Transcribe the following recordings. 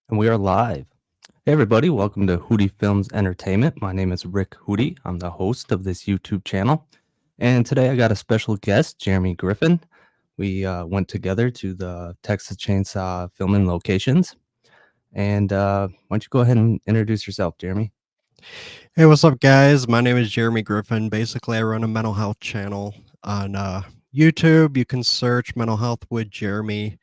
And we are live. Hey, everybody, welcome to Hootie Films Entertainment. My name is Rick Hootie. I'm the host of this YouTube channel. And today I got a special guest, Jeremy Griffin. We went together to the Texas Chainsaw filming locations. And why don't you go ahead and introduce yourself, Jeremy? Hey, what's up, guys? My name is Jeremy Griffin. Basically, I run a mental health channel on YouTube. You can search mental health with Jeremy.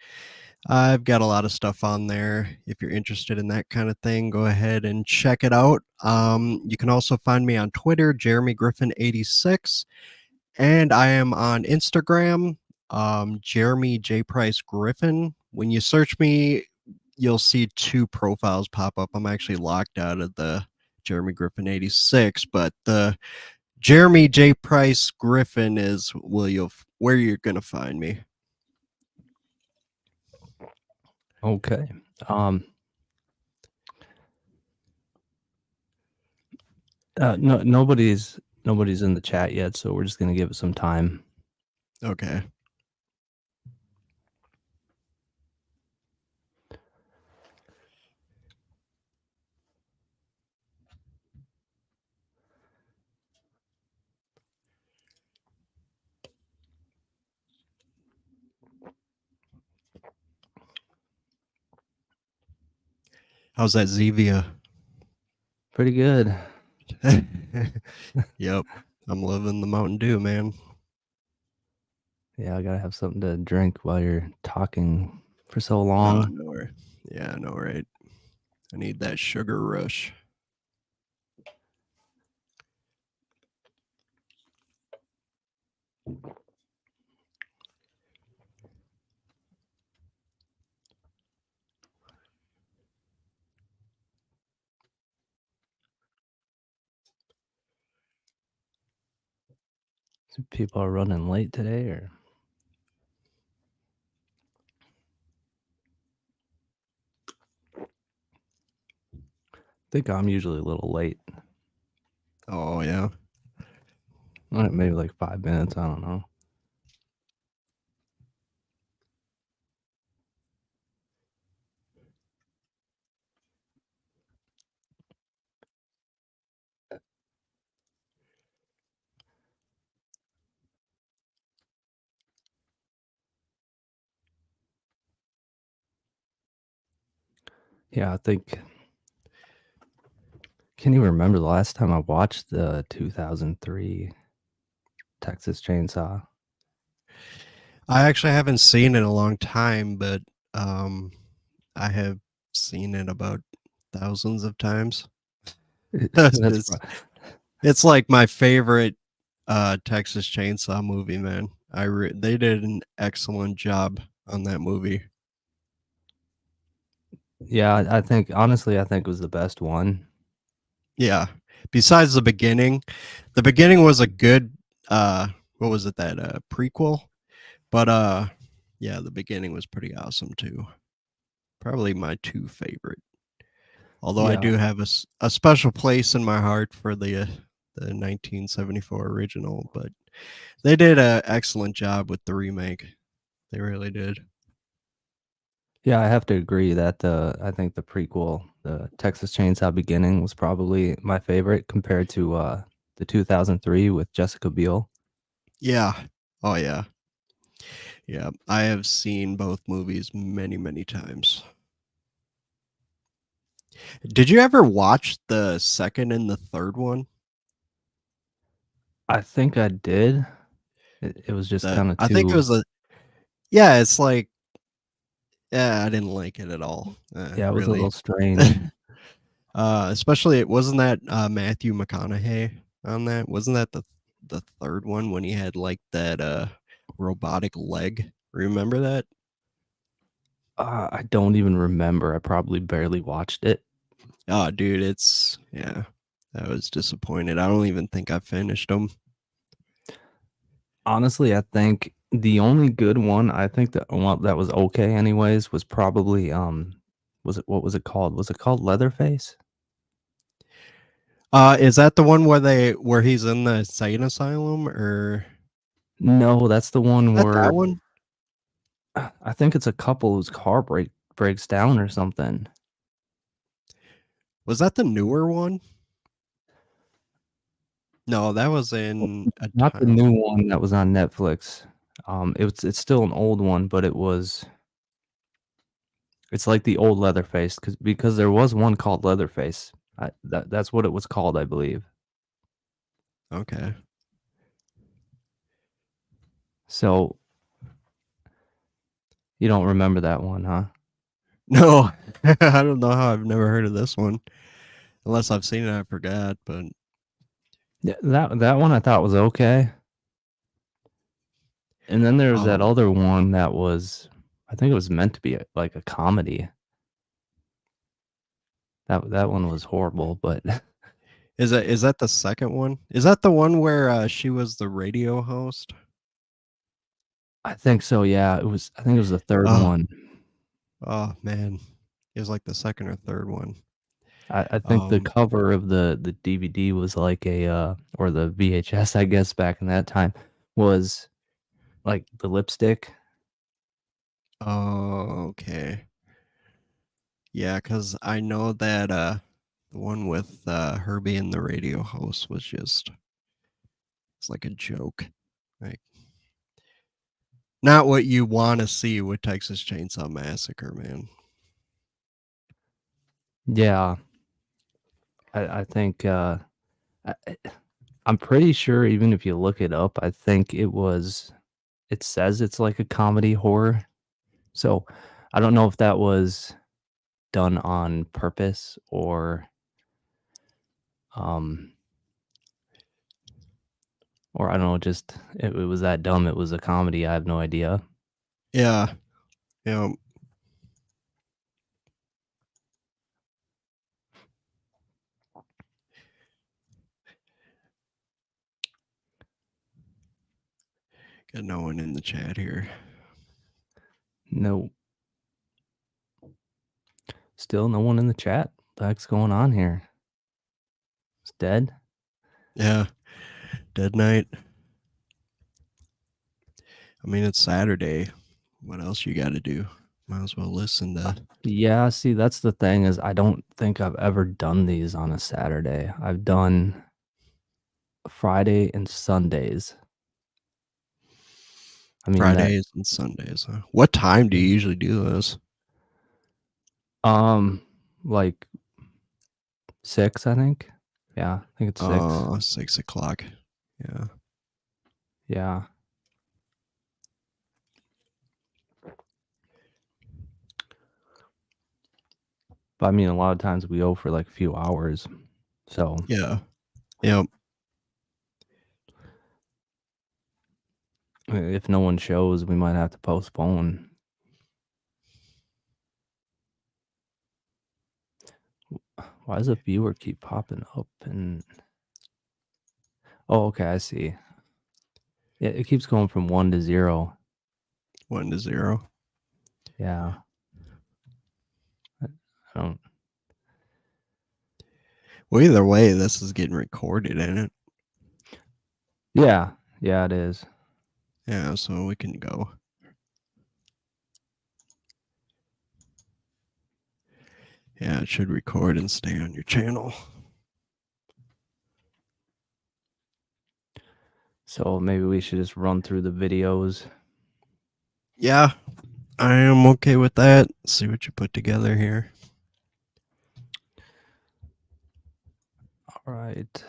I've got a lot of stuff on there. If you're interested in that kind of thing, go ahead and check it out. You can also find me on Twitter, Jeremy Griffin 86, and I am on Instagram, Jeremy J Price Griffin. When you search me, you'll see two profiles pop up. I'm actually locked out of the Jeremy Griffin 86, but the Jeremy J Price Griffin is where you're gonna find me. Okay. Nobody's in the chat yet, so we're just gonna give it some time. Okay. How's that Zevia? Pretty good. Yep. I'm loving the Mountain Dew, man. Yeah, I gotta have something to drink while you're talking for so Oh, long. no. Yeah, I know, right? I need that sugar rush. So people are running late today, or I think I'm usually a little late. Oh, yeah. Maybe like 5 minutes. I don't know. Yeah, I think. Can't even remember the last time I watched the 2003 Texas Chainsaw. I actually haven't seen it in a long time, but um, I have seen it about thousands of times. That's it's, it's like my favorite Texas Chainsaw movie, man. They did an excellent job on that movie. yeah. I think honestly, I think it was the best one. Yeah. Besides the beginning was a good what was it, that prequel? But yeah, the beginning was pretty awesome too. Probably my two favorite. Although I Yeah, do have a special place in my heart for the 1974 original, but they did an excellent job with the remake. They really did. yeah. I have to agree that I think the prequel, the Texas Chainsaw Beginning, was probably my favorite compared to the 2003 with Jessica Biel. Yeah. Oh yeah. Yeah. I have seen both movies many, many times. Did you ever watch the second and the third one? I think I did. It was just The kind of I think it too. was a yeah, it's like yeah, I didn't like it at all. Yeah, it was a Really. little strange. Especially it wasn't that Matthew McConaughey on that? Wasn't that the third one when he had like that robotic leg? Remember that? I don't even remember. I probably barely watched it. Oh, dude, it's yeah. I was disappointed. I don't even think I finished them. Honestly, I think the only good one, I think that one that was okay anyways, was probably, was it what was it called? Was it called Leatherface? Is that the one where he's in the insane asylum, or No, that's the one is that where that one? I think it's a couple whose car breaks down or something. Was that the newer one? No, that was in a Not the time. new one that was on Netflix. It's still an old one, but it's like the old Leatherface because there was one called Leatherface. That's what it was called, I believe. Okay. So you don't remember that one, huh? No, I don't know how I've never heard of this one. Unless I've seen it, I forgot. But Yeah, that one I thought was okay. And then there was that other one that was, I think it was meant to be like a comedy. That one was horrible, but is that the second one? Is that the one where she was the radio host? I think so. Yeah, I think it was the third Oh, one. oh man, it was like the second or third one. I think the cover of the DVD was like or the VHS, I guess back in that time, was like the lipstick. Oh, okay. Yeah, because I know that the one with her being the radio host was just it's like a joke. Like not what you want to see with Texas Chainsaw Massacre, man. Yeah, I think I, I'm pretty sure even if you look it up, I think it says it's like a comedy horror. So I don't know if that was done on purpose um or I don't know, just it was that dumb. It was a comedy. I have no idea. Yeah. Yeah. Got no one in the chat here. No, still no one in the chat. What the heck's going on here? It's dead. Yeah. Dead Night. I mean, it's Saturday. What else you got to do? Might as well listen to. Yeah, see, that's the thing is I don't think I've ever done these on a Saturday. I've done Friday and Sundays. I mean that Fridays and Sundays. Huh? What time do you usually do those? like 6, I think. Yeah, I think it's 6. 6 o'clock. Yeah. Yeah. But I mean a lot of times we go for like a few hours. So Yeah. Yep. if no one shows, we might have to postpone. Why does a viewer keep popping up and oh, okay, I see. Yeah, it keeps going from 1 to 0. 1-0. Yeah. I don't. Well, either way, this is getting recorded, ain't it? Yeah. Yeah, it is. Yeah, so we can go. Yeah, it should record and stay on your channel. So maybe we should just run through the videos. Yeah, I am okay with that. See what you put together here. All right.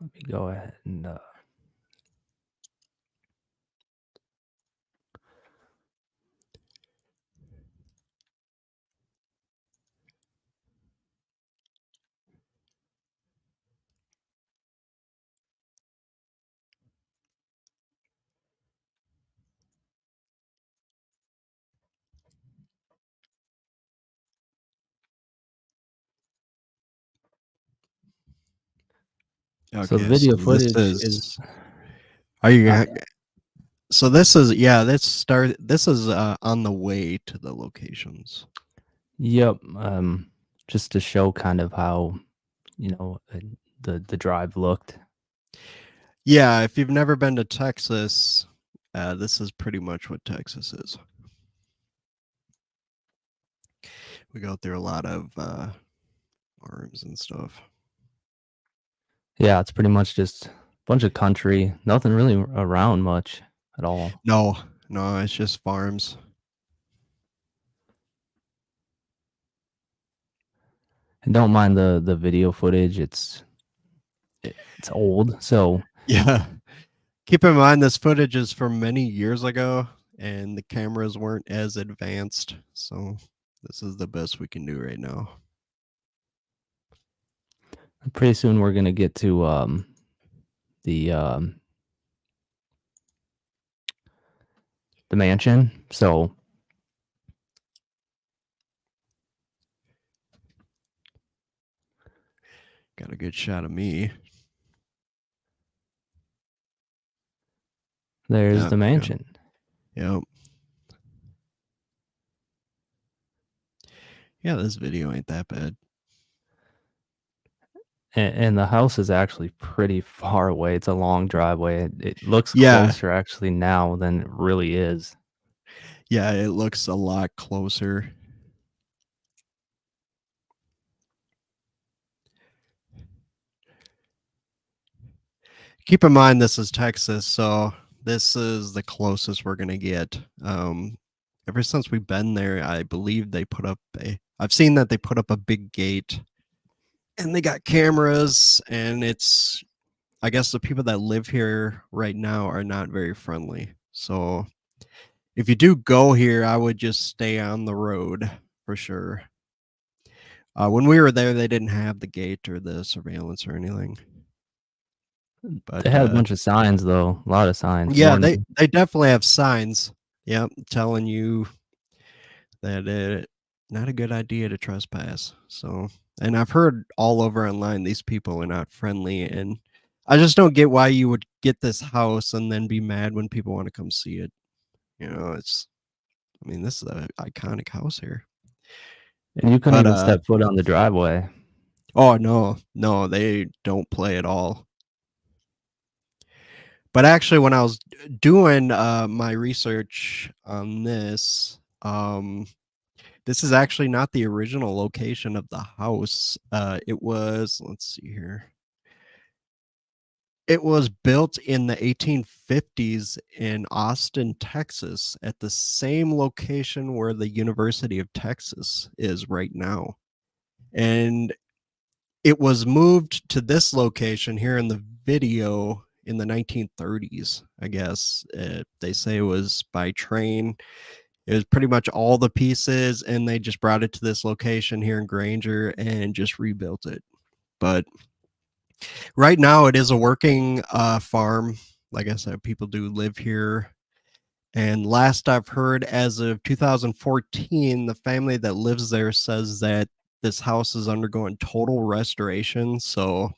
Let me go ahead and so the Okay, video so this footage is is. Are you? uh, So this is This is on the way to the locations. yep, just to show kind of how, the drive looked. Yeah, if you've never been to Texas, This is pretty much what Texas is. We go through a lot of farms and stuff. Yeah, it's pretty much just a bunch of country, nothing really around much at all. No, it's just farms. And don't mind the video footage. It's old, so Yeah. Keep in mind this footage is from many years ago and the cameras weren't as advanced. So this is the best we can do right now. pretty soon we're gonna get to the mansion. So got a good shot of me. there's the mansion. Yep. Yeah, this video ain't that bad. And the house is actually pretty far away. It's a long driveway. It looks Yeah. closer actually now than it really is. Yeah, it looks a lot closer. Keep in mind this is Texas, so this is the closest we're gonna get. Ever since we've been there, I believe they put up I've seen that they put up a big gate and they got cameras, and it's, I guess the people that live here right now are not very friendly. So if you do go here, I would just stay on the road for sure. When we were there, they didn't have the gate or the surveillance or anything. But They had a bunch of signs though, a lot of signs. yeah, More they definitely have signs. Yep, telling you that not a good idea to trespass. So, and I've heard all over online these people are not friendly, and I just don't get why you would get this house and then be mad when people want to come see it. You know, it's, I mean, this is an iconic house here. and you couldn't But even step foot on the driveway. oh no, they don't play at all. But actually, when I was doing my research on this, this is actually not the original location of the house. It was, let's see here. It was built in the 1850s in Austin, Texas, at the same location where the University of Texas is right now. And it was moved to this location here in the video in the 1930s, I guess. They say it was by train. It was pretty much all the pieces, and they just brought it to this location here in Granger and just rebuilt it. But right now, it is a working farm. Like I said, people do live here. And last I've heard, as of 2014, the family that lives there says that this house is undergoing total restoration. So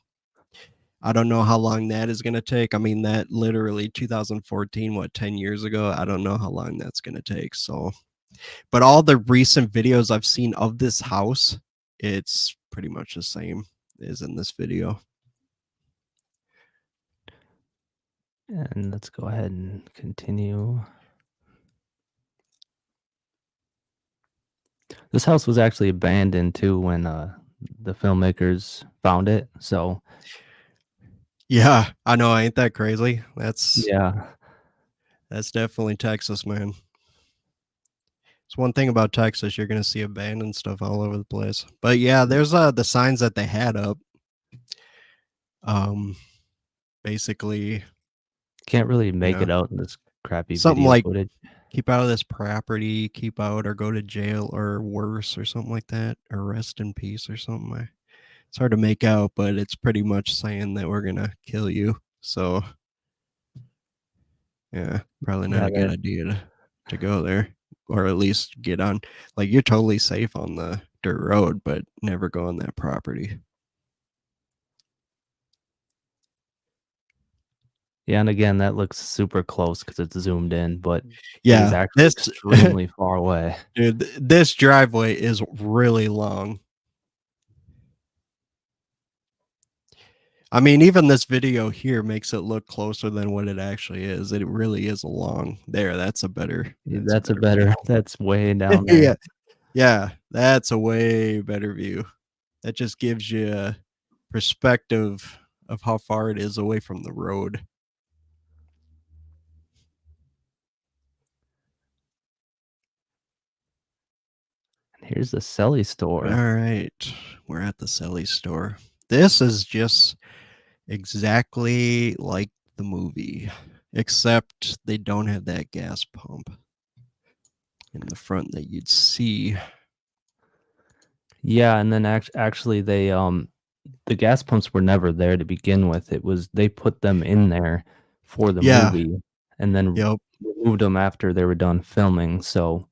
I don't know how long that is going to take. I mean, that literally 2014, what, 10 years ago? I don't know how long that's going to take. So, but all the recent videos I've seen of this house, it's pretty much the same as in this video. And let's go ahead and continue. This house was actually abandoned too when the filmmakers found it. So Yeah, I know. Ain't that crazy? That's yeah, definitely Texas, man. It's one thing about Texas, you're gonna see abandoned stuff all over the place. But yeah, there's the signs that they had up. Basically can't really make Yeah. it out in this crappy something video like footage. keep out of this property, keep out or go to jail or worse or something like that, or rest in peace or something. It's hard to make out, but it's pretty much saying that we're gonna kill you. So yeah, probably not Yeah, a good idea to go there, or at least get on. Like, you're totally safe on the dirt road, but never go on that property. Yeah, and again, that looks super close because it's zoomed in, but it is Yeah, actually this extremely far away. dude, this driveway is really long. I mean, even this video here makes it look closer than what it actually is. It really is along there. That's a better. That's a That's a better view. better that's way down there. Yeah, yeah, that's a way better view. That just gives you a perspective of how far it is away from the road. And here's the Selly store. All right, we're at the Selly store. This is just exactly like the movie, except they don't have that gas pump in the front that you'd see. Yeah, and then actually the gas pumps were never there to begin with. It was they put them in there for the Yeah, movie and then yep, removed them after they were done filming. So,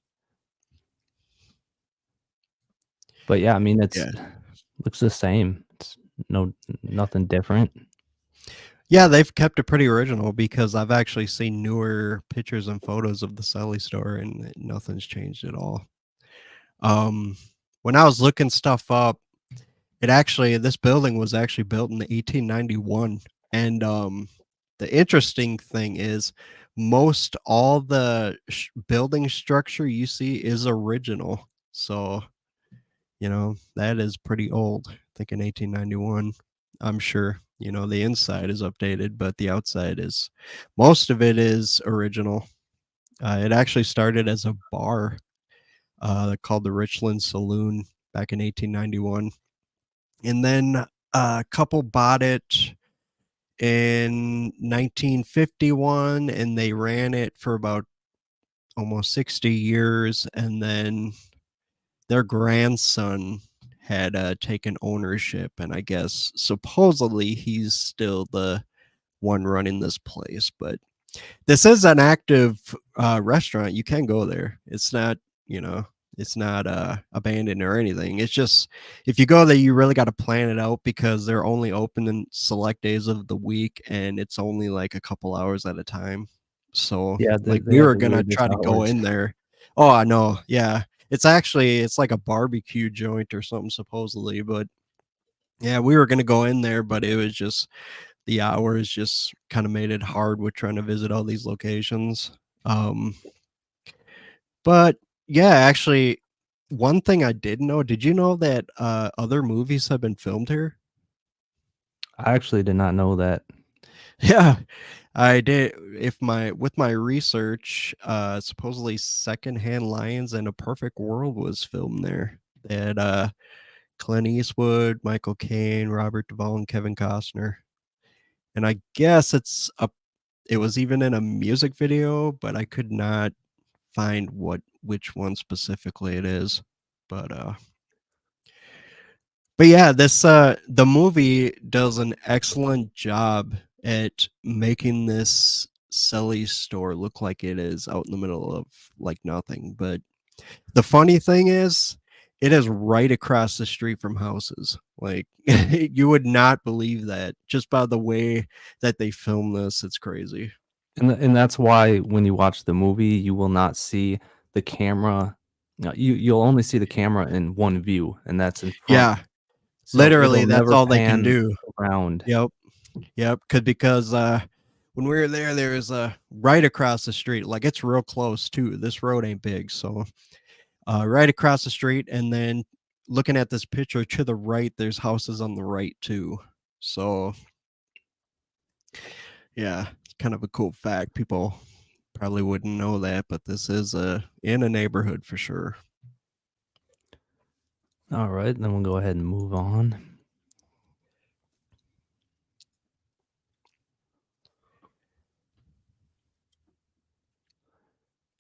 but yeah, I mean it's yeah. looks the same. It's nothing different. Yeah, they've kept it pretty original because I've actually seen newer pictures and photos of the Selly store and nothing's changed at all. Um, when I was looking stuff up, this building was actually built in 1891, and the interesting thing is most all the building structure you see is original. So, that is pretty old. I think in 1891. I'm sure, the inside is updated, but the outside is most of it is original. It actually started as a bar called the Richland Saloon back in 1891. And then a couple bought it in 1951 and they ran it for about almost 60 years. And then their grandson had taken ownership. And I guess supposedly he's still the one running this place. But this is an active restaurant. You can go there. It's not, you know, it's not abandoned or anything. It's just if you go there, you really got to plan it out because they're only open in select days of the week, and it's only like a couple hours at a time. So, Yeah, like, they we have were the gonna weirdest try to go hours. in there. Oh, I know. Yeah, it's like a barbecue joint or something supposedly, but yeah, we were gonna go in there, but it was just the hours just kind of made it hard with trying to visit all these locations. Um, but yeah, actually, one thing I did know, did you know that other movies have been filmed here? I actually did not know that. Yeah, I did. If my with my research, supposedly Secondhand Lions and A Perfect World was filmed there. They had Clint Eastwood, Michael Caine, Robert Duvall, and Kevin Costner. And I guess it was even in a music video, but I could not find which one specifically it is. But but yeah, the movie does an excellent job at making this Selly store look like it is out in the middle of like nothing. But the funny thing is, it is right across the street from houses. Like you would not believe that just by the way that they film this. It's crazy. And that's why when you watch the movie, you will not see the camera. No, you'll only see the camera in one view, and that's in front. Yeah, So it'll literally, that's never all they can pan do. around. Yep. Yep, because, when we were there was a right across the street, like, it's real close too, this road ain't big, so, right across the street, and then looking at this picture to the right, there's houses on the right too. So, yeah, it's kind of a cool fact. People probably wouldn't know that, but this is, in a neighborhood for sure. All right, then we'll go ahead and move on.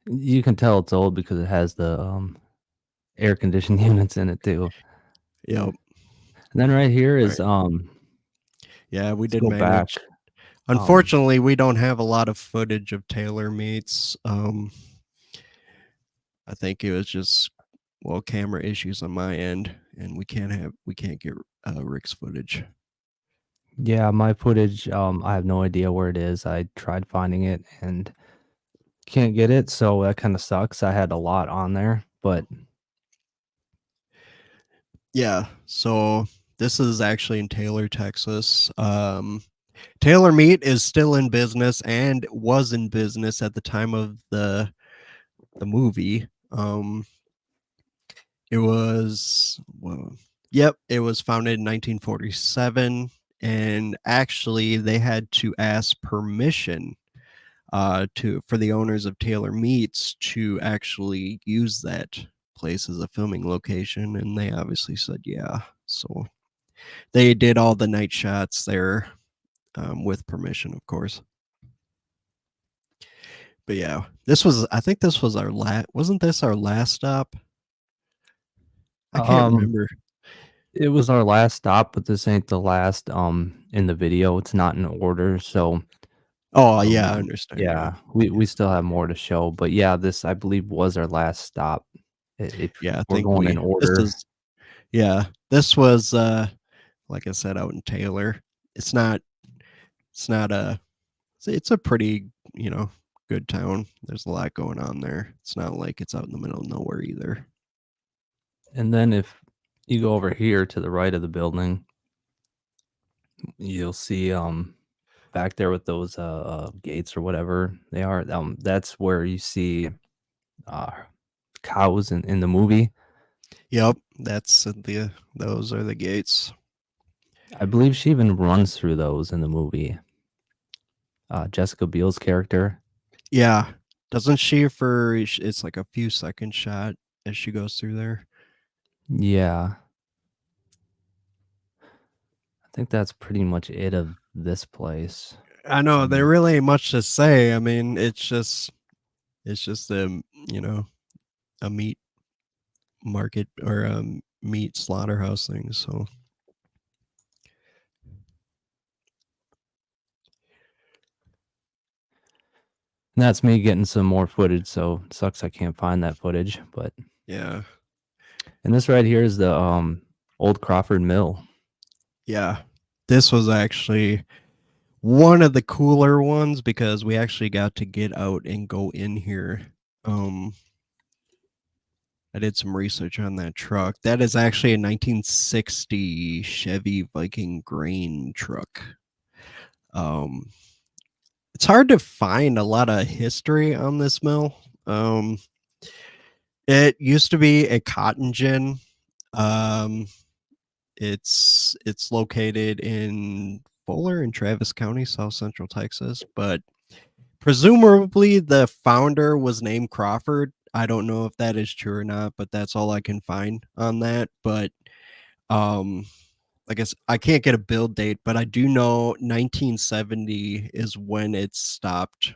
You can tell it's old because it has the air conditioned units in it too. Yep. And then right here is Right. Yeah, we let's did go back. manage. Um, Unfortunately, we don't have a lot of footage of Taylor meets. I think it was just camera issues on my end, and we can't get Rick's footage. yeah, my footage, I have no idea where it is. I tried finding it and can't get it, so that kind of sucks. I had a lot on there, but Yeah, so This is actually in Taylor, Texas. Taylor Meat is still in business and was in business at the time of the movie. It was well, yep, it was founded in 1947, and actually they had to ask permission to for the owners of Taylor Meats to actually use that place as a filming location, and they obviously said yeah. So they did all the night shots there with permission, of course. But yeah, I think this was our last. Wasn't this our last stop? I can't Um, remember. it was our last stop, but this ain't the last in the video. It's not in order, so Oh yeah, I um, understand. Yeah, yeah, we still have more to show. But yeah, this I believe was our last stop. If yeah. I we're think going in this order. is yeah. This was like I said out in Taylor. It's not. It's not a. It's a pretty good town. There's a lot going on there. It's not like it's out in the middle of nowhere either. And then if you go over here to the right of the building, you'll see back there with those gates or whatever they are. That's where you see uh cows in the movie. Yep, that's those are the gates. I believe she even runs through those in the movie. Jessica Biel's character. Yeah, doesn't she for it's like a few second shot as she goes through there. Yeah. I think that's pretty much it of this place. I know there Um, really ain't much to say. I mean, it's just a meat market or a meat slaughterhouse thing. So and that's me getting some more footage, so it sucks I can't find that footage. But yeah, and this right here is the old Crawford Mill. yeah, this was actually one of the cooler ones because we actually got to get out and go in here. I did some research on that truck. That is actually a 1960 Chevy Viking grain truck. Um, it's hard to find a lot of history on this mill. It used to be a cotton gin. Um, it's located in Fuller and Travis County, South Central Texas, but presumably the founder was named Crawford. I don't know if that is true or not, but that's all I can find on that. But um I guess I can't get a build date, but I do know 1970 is when it stopped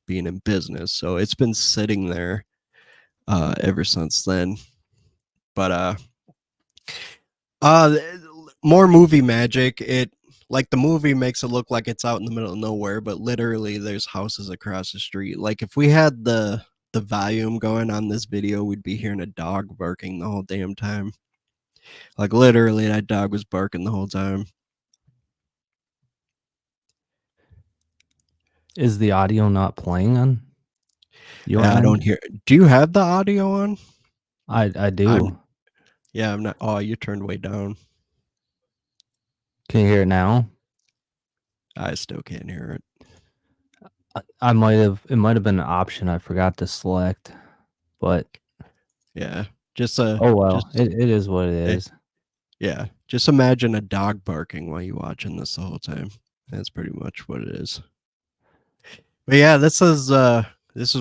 being in business. So it's been sitting there ever since then. But uh more movie magic. It like the movie makes it look like it's out in the middle of nowhere, but literally there's houses across the street. Like if we had the volume going on this video, we'd be hearing a dog barking the whole damn time. Like literally that dog was barking the whole time. Is the audio not playing on your Yeah, I don't end? hear. Do you have the audio on? I I'm do. yeah, I'm not. Oh, you turned way down. Can you hear it now? I still can't hear it. I might have. It might have been an option I forgot to select, but Yeah, just oh well. just It is what it eh, is. yeah, just imagine a dog barking while you watching this the whole time. That's pretty much what it is. But yeah, this is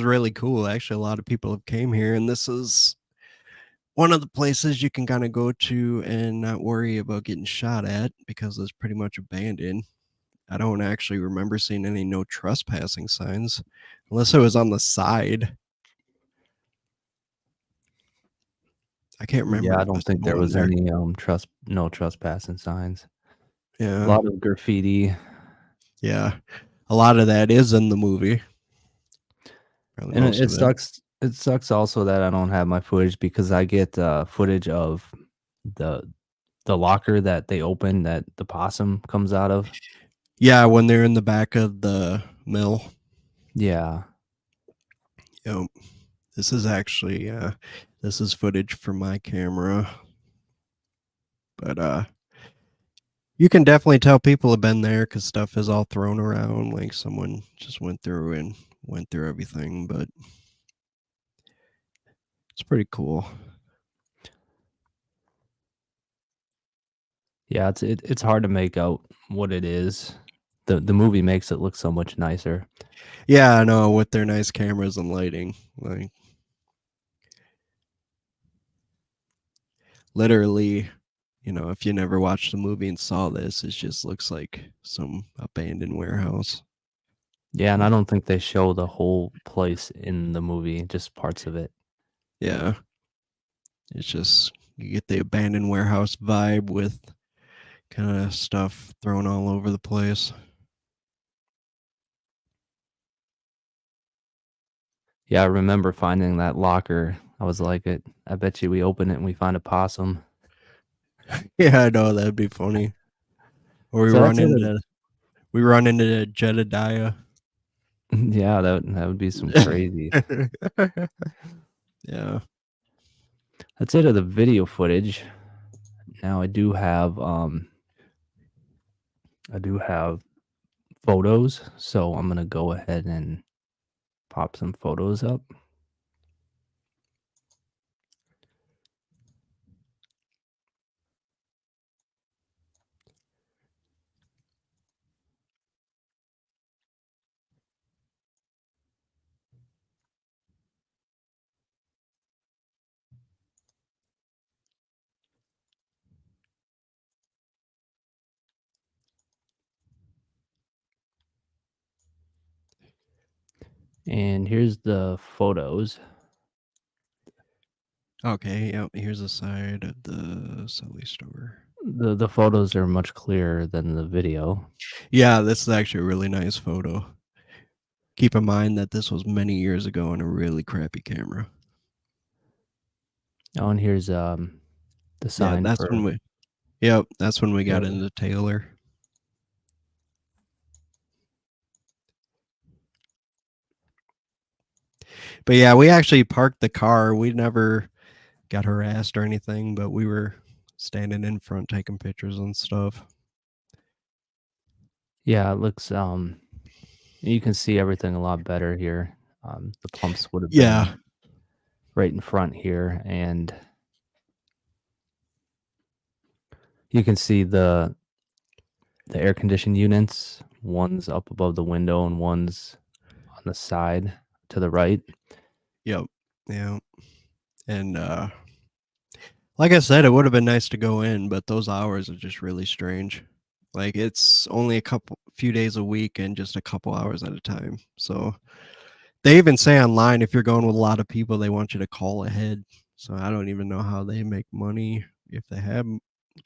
really cool. Actually, a lot of people have came here, and this is one of the places you can kind of go to and not worry about getting shot at because it's pretty much abandoned. I don't actually remember seeing any no trespassing signs unless it was on the side. I can't Yeah, remember I if I don't think saw there one was there. any no trespassing signs. A Yeah, lot of graffiti, yeah. A lot of that is in the movie. Probably and most it of it. sucks. It sucks also that I don't have my footage because I get footage of the the locker that they open that the possum comes out of. Yeah, when they're in the back of the mill. Yeah. Yep. This is actually this is footage from my camera. But you can definitely tell people have been there because stuff is all thrown around. Like someone just went through everything. But it's pretty cool. Yeah, it's hard to make out what it is. The movie makes it look so much nicer. Yeah, I know, with their nice cameras and lighting. Like literally, if you never watched the movie and saw this, it just looks like some abandoned warehouse. Yeah, and I don't think they show the whole place in the movie, just parts of it. Yeah. It's just you get the abandoned warehouse vibe with kind of stuff thrown all over the place. Yeah, I remember finding that locker. I was like, I bet you we open it and we find a possum. Yeah, I know, that'd be funny. Or So that's it. we run into Jedediah. Yeah, that would be some crazy. Yeah. That's it of the video footage. Now I do have photos, so I'm gonna go ahead and pop some photos up. And here's the photos. Okay, yep. Here's the side of the Sully store. The photos are much clearer than the video. Yeah, this is actually a really nice photo. Keep in mind that this was many years ago on a really crappy camera. Oh, and here's the Yeah, sign that's for that's when we got into Taylor. But yeah, we actually parked the car. We never got harassed or anything, but we were standing in front taking pictures and stuff. Yeah, it looks you can see everything a lot better here. The pumps would have Yeah. been right in front here, and you can see the air conditioned units. One's up above the window and one's on the side to the right. Yep. Yeah. And like I said, it would have been nice to go in, but those hours are just really strange. Like it's only a few days a week and just a couple hours at a time. So they even say online if you're going with a lot of people, they want you to call ahead. So I don't even know how they make money, if they have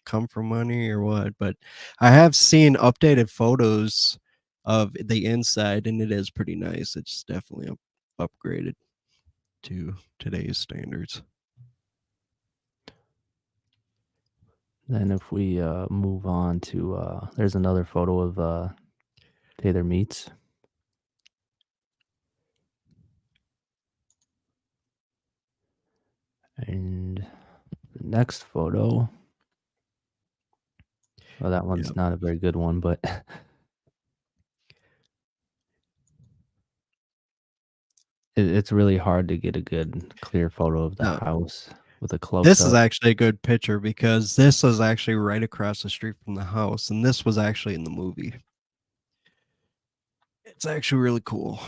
come from money or what. But I have seen updated photos of the inside, and it is pretty nice. It's definitely upgraded to today's standards. Then if we move on to there's another photo of Taylor Meats. And the next photo, well, that one's Yep. not a very good one, but it's really hard to get a good clear photo of the No, house with a this close is up. actually a good picture because this is actually right across the street from the house, and this was actually in the movie. It's actually really cool.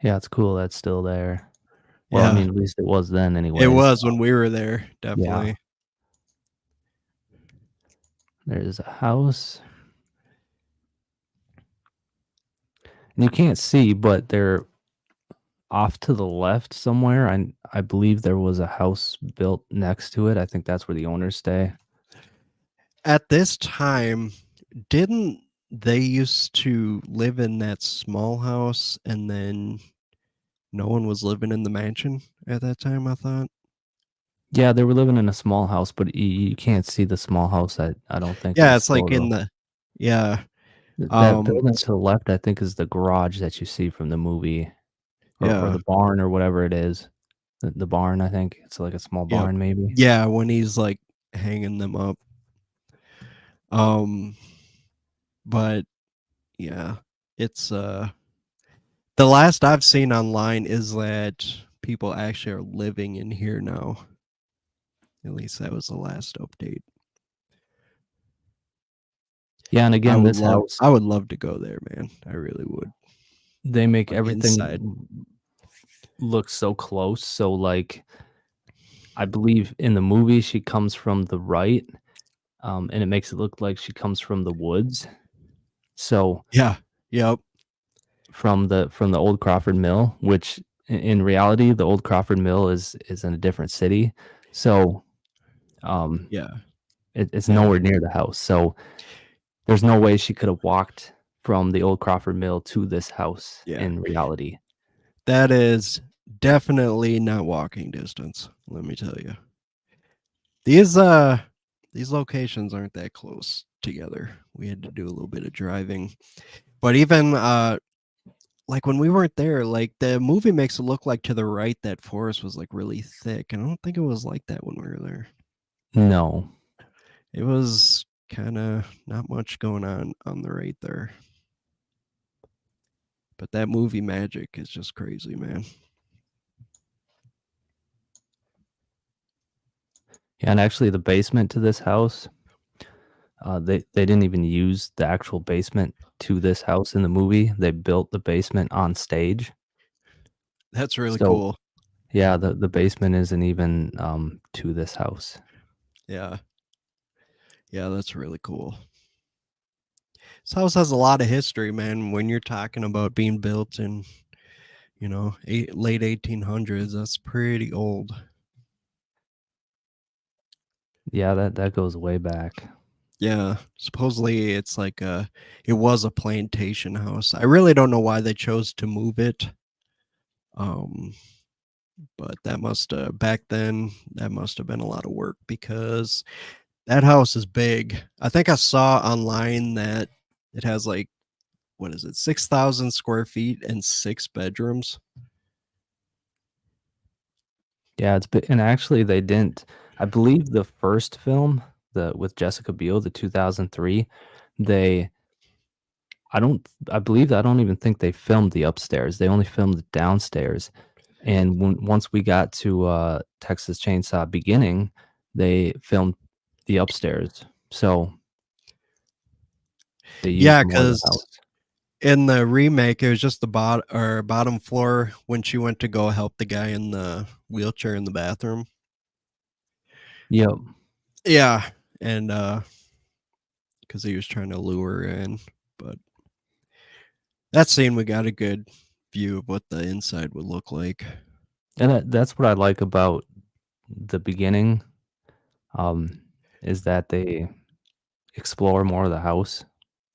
Yeah, it's cool that's still there. Well, I Yeah, mean, at least it was then anyways. it was when we were there, definitely. There's a house. And you can't see, but they're off to the left somewhere. I believe there was a house built next to it. I think that's where the owners stay. At this time, didn't they used to live in that small house and then no one was living in the mansion at that time, I thought? Yeah, they were living in a small house, but you can't see the small house. I don't think in Yeah, this it's like in photo. the yeah. That building It's to the left, I think, is the garage that you see from the movie, or yeah. the barn or whatever it is. the barn. I think it's like a small Yep. barn, maybe. Yeah, when he's like hanging them up. Um, but yeah, it's the last I've seen online is that people actually are living in here now. At least that was the last update. Yeah, and again, this house, I would love to go there, man. I really would. they make Like inside. everything look so close. So like, I believe in the movie she comes from the right, and it makes it look like she comes from the woods. So Yeah. Yep. from the old Crawford Mill, which in reality, the old Crawford Mill is in a different city. So um, Yeah. it's Yeah. nowhere near the house. So there's no way she could have walked from the old Crawford Mill to this house Yeah. in reality. That is definitely not walking distance, let me tell you. These locations aren't that close together. We had to do a little bit of driving. But even like when we weren't there, like the movie makes it look like to the right that forest was like really thick. And I don't think it was like that when we were there. No. It was kind of not much going on the right there. But that movie magic is just crazy, man. Yeah, and actually the basement to this house, they didn't even use the actual basement to this house in the movie. They built the basement on stage. That's really So cool. yeah, the basement isn't even to this house. Yeah. Yeah, that's really cool. This house has a lot of history, man. When you're talking about being built in, late 1800s, that's pretty old. Yeah, that goes way back. Yeah, supposedly it's like it was a plantation house. I really don't know why they chose to move it. Um, but that must back then that must have been a lot of work because that house is big. I think I saw online that it has like what is it, 6,000 square feet and 6 bedrooms. Yeah, and actually they didn't. I believe the first film, the with Jessica Biel, the 2003, they I don't even think they filmed the upstairs. They only filmed the downstairs. And once we got to Texas Chainsaw Beginning, they filmed the upstairs. So they used Yeah, more of the because house. in the remake, it was just the bottom floor when she went to go help the guy in the wheelchair in the bathroom. Yep. Yeah, and because he was trying to lure her in, but that scene we got a good view of what the inside would look like. And that's what I like about the beginning, um, is that they explore more of the house,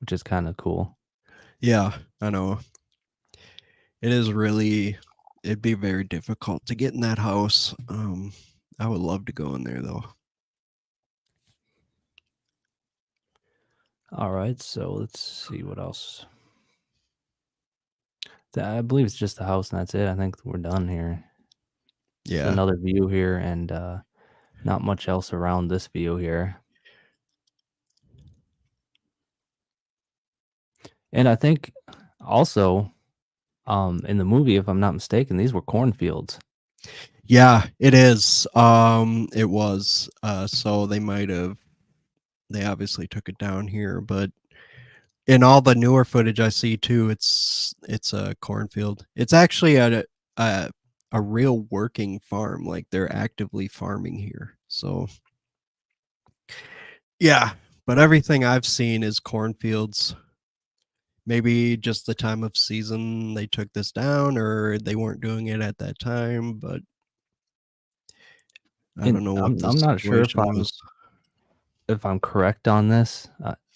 which is kinda cool. Yeah, I know. It is really it'd be very difficult to get in that house. I would love to go in there though. Alright, so let's see what else. I believe it's just the house and that's it. I think we're done here. Just Yeah. another view here and, not much else around this view here. And I think also, in the movie, if I'm not mistaken, these were cornfields. Yeah, it is. It was. So they obviously took it down here, but in all the newer footage I see too, it's a cornfield. It's actually a a real working farm. Like they're actively farming here. So yeah, but everything I've seen is cornfields. Maybe just the time of season they took this down, or they weren't doing it at that time. But I And don't know what the I'm not sure situation was. if I'm correct on this,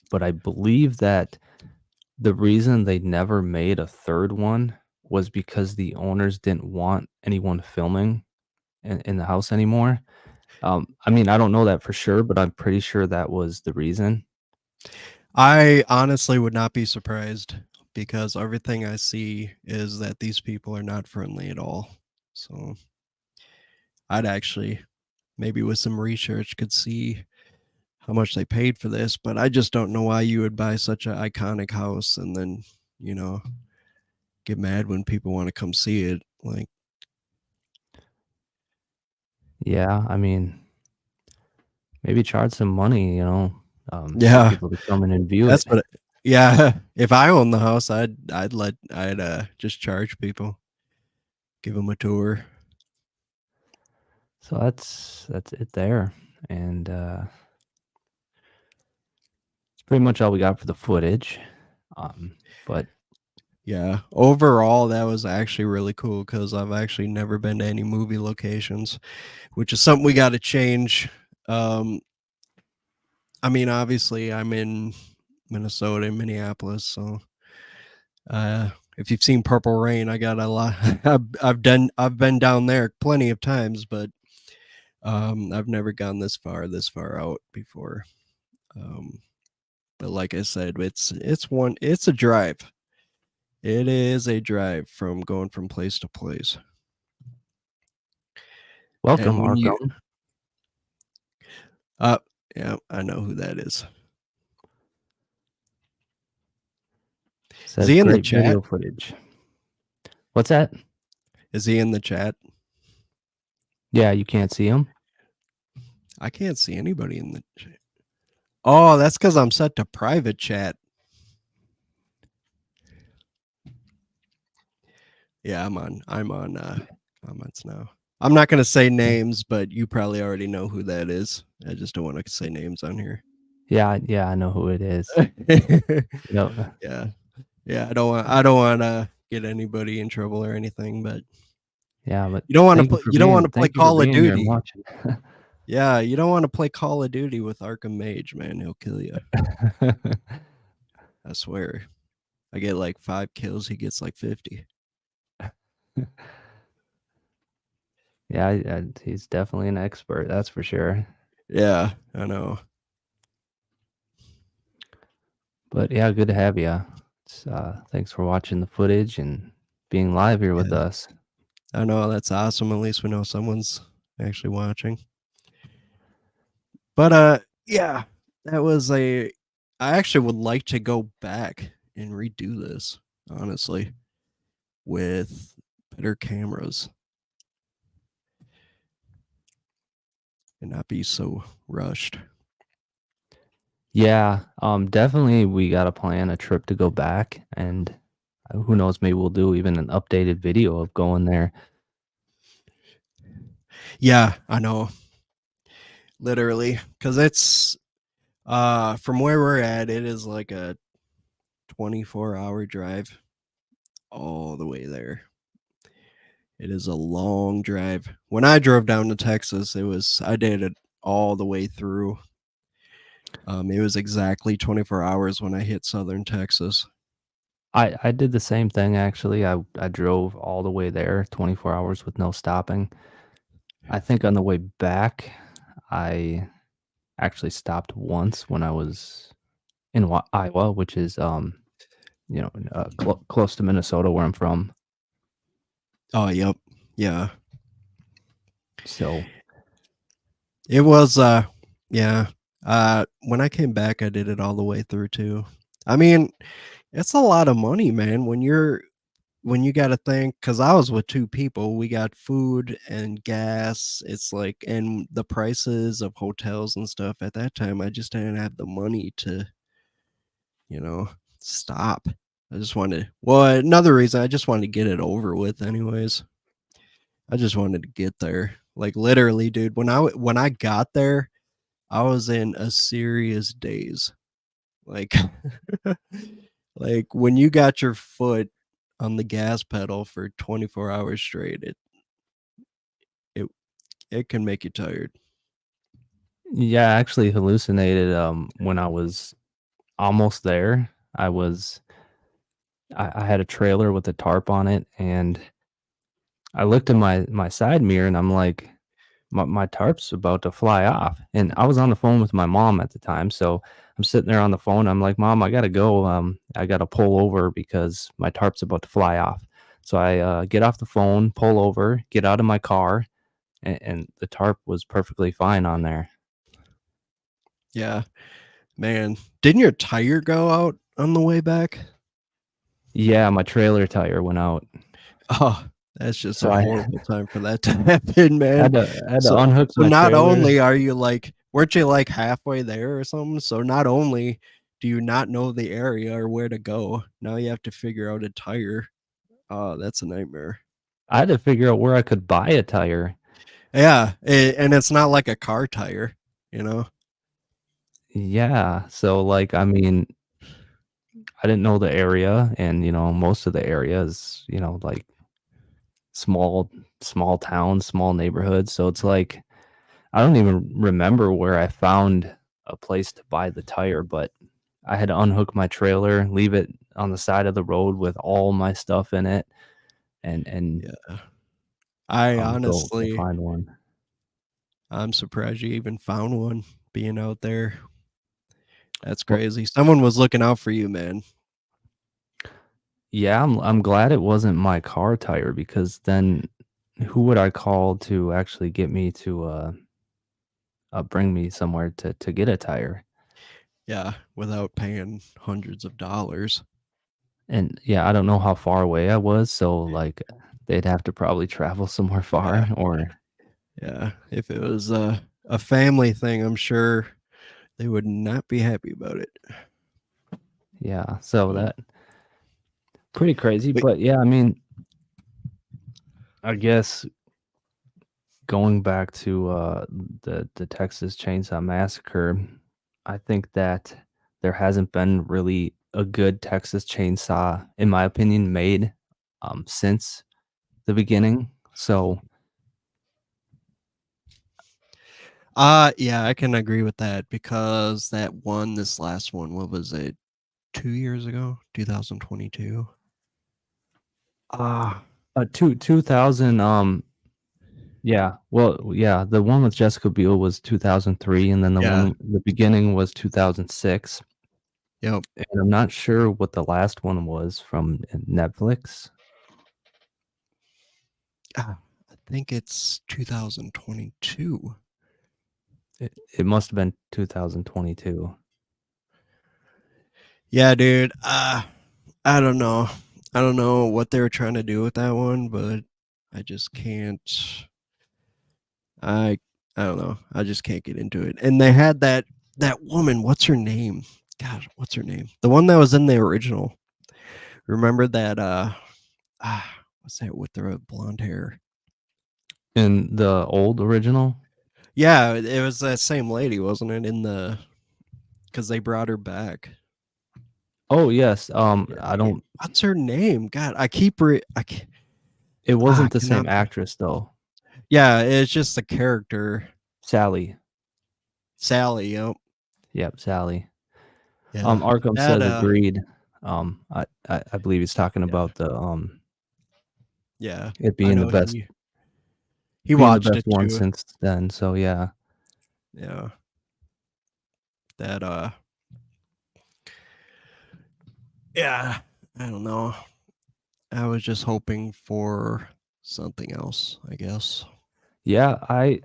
but I believe that the reason they never made a third one was because the owners didn't want anyone filming in the house anymore. I mean, I don't know that for sure, but I'm pretty sure that was the reason. I honestly would not be surprised because everything I see is that these people are not friendly at all. So I'd actually maybe with some research could see how much they paid for this, but I just don't know why you would buy such an iconic house and then, you know, get mad when people want to come see it. Like, Yeah, I mean, maybe charge some money, for yeah, people to come in and view that's it. what. Yeah, if I own the house, I'd just charge people, give them a tour. So that's it there, and it's pretty much all we got for the footage. But Yeah, overall, that was actually really cool because I've actually never been to any movie locations, which is something we got to change. Um, I mean, obviously, I'm in Minnesota, Minneapolis, so if you've seen Purple Rain, I got a lot. I've been down there plenty of times, but I've never gone this far out before. Um, but like I said, it's a drive. It is a drive from going from place to place. welcome, And when you Arkham. uh yeah, I know who that is. Is Says he in the great chat? video footage. What's that? Is he in the chat? Yeah, you can't see him. I can't see anybody in the chat. Oh, that's because I'm set to private chat. Yeah, I'm on comments now. I'm not gonna say names, but you probably already know who that is. I just don't want to say names on here. Yeah, I know who it is. Yep. Yeah. Yeah, I don't want to get anybody in trouble or anything, but Yeah, but you don't want to play thank you for Call of being here and Duty. watching. Yeah, you don't want to play Call of Duty with Arkham Mage, man. He'll kill you. I swear. I get like 5 kills, he gets like 50. Yeah, he's definitely an expert, that's for sure. Yeah, I know. But yeah, good to have you. Thanks for watching the footage and being live here with Yeah. us. I know, that's awesome. At least we know someone's actually watching. But yeah, that was I actually would like to go back and redo this, honestly, with better cameras and not be so rushed. Yeah, definitely we gotta plan a trip to go back, and who knows, maybe we'll do even an updated video of going there. Yeah, I know. Literally, because it's from where we're at, it is like a 24-hour drive all the way there. It is a long drive. When I drove down to Texas, I did it all the way through. It was exactly 24 hours when I hit southern Texas. I did the same thing actually. I drove all the way there, 24 hours with no stopping. I think on the way back, I actually stopped once when I was in Iowa, which is close to Minnesota where I'm from. Oh, yep. Yeah. So It was yeah. When I came back, I did it all the way through too. I mean, it's a lot of money, man, when you got to think, because I was with 2 people, we got food and gas. It's like, and the prices of hotels and stuff at that time, I just didn't have the money to, you know, stop. I just wanted, well, another reason, I just wanted to get it over with, anyways. I just wanted to get there. Like, literally, dude, when I got there, I was in a serious daze. Like, like when you got your foot on the gas pedal for 24 hours straight, it it can make you tired. yeah, I actually hallucinated when I was almost there. I had a trailer with a tarp on it, and I looked in my side mirror and I'm like, my tarp's about to fly off. And I was on the phone with my mom at the time. So I'm sitting there on the phone. I'm like, Mom, I gotta go. I gotta pull over because my tarp's about to fly off. So I get off the phone, pull over, get out of my car, and the tarp was perfectly fine on there. Yeah, man. Didn't your tire go out on the way back? Yeah, my trailer tire went out. Oh, that's just So a I horrible time for that to happen, man. had to So unhook so my not trailer. only are you like weren't you like halfway there or something? So not only do you not know the area or where to go, now you have to figure out a tire. Oh, that's a nightmare. I had to figure out where I could buy a tire. Yeah, and it's not like a car tire, you know? Yeah, so, like, I mean, I didn't know the area, and, most of the area is, like, small small towns, small neighborhoods, so it's like, I don't even remember where I found a place to buy the tire, but I had to unhook my trailer, leave it on the side of the road with all my stuff in it, and, Yeah. I go honestly find one. I'm surprised you even found one being out there. That's Well, crazy. Someone was looking out for you, man. yeah, I'm glad it wasn't my car tire because then who would I call to actually get me to, bring me somewhere to get a tire? Yeah, without paying hundreds of dollars. And, yeah, I don't know how far away I was, so, like, they'd have to probably travel somewhere Yeah, far or yeah. If it was a family thing, I'm sure they would not be happy about it. yeah, so But that pretty crazy, but but, yeah, I mean, I guess going back to, the Texas Chainsaw Massacre, I think that there hasn't been really a good Texas Chainsaw, in my opinion, made, since the beginning, so yeah, I can agree with that because this last one, what was it? 2 years ago? 2022? Ah, 2000, yeah, well, yeah, the one with Jessica Biel was 2003, and then yeah. the beginning was 2006, Yep. and I'm not sure what the last one was from Netflix. I think it's 2022. It must have been 2022. Yeah, dude. I don't know. I don't know what they were trying to do with that one, but I just can't. I I don't know. I just can't get into it. And they had that woman. What's her name? God, what's her name? The one that was in the original. Remember that? What's that with the blonde hair? In the old original? Yeah, it was that same lady, wasn't it? Because they brought her back. Oh, yes, I Yeah. don't What's her name? God, I keep re I ca it I wasn't the same cannot think. actress, though. Yeah, it's just the character. Sally. Sally, yep. Yep, Sally. Yeah. Arkham That, says agreed. I believe he's talking yeah, about yeah. it I being the know best he watched it one too. since then, so yeah. Yeah. That, yeah, I don't know. I was just hoping for something else, I guess. Yeah, I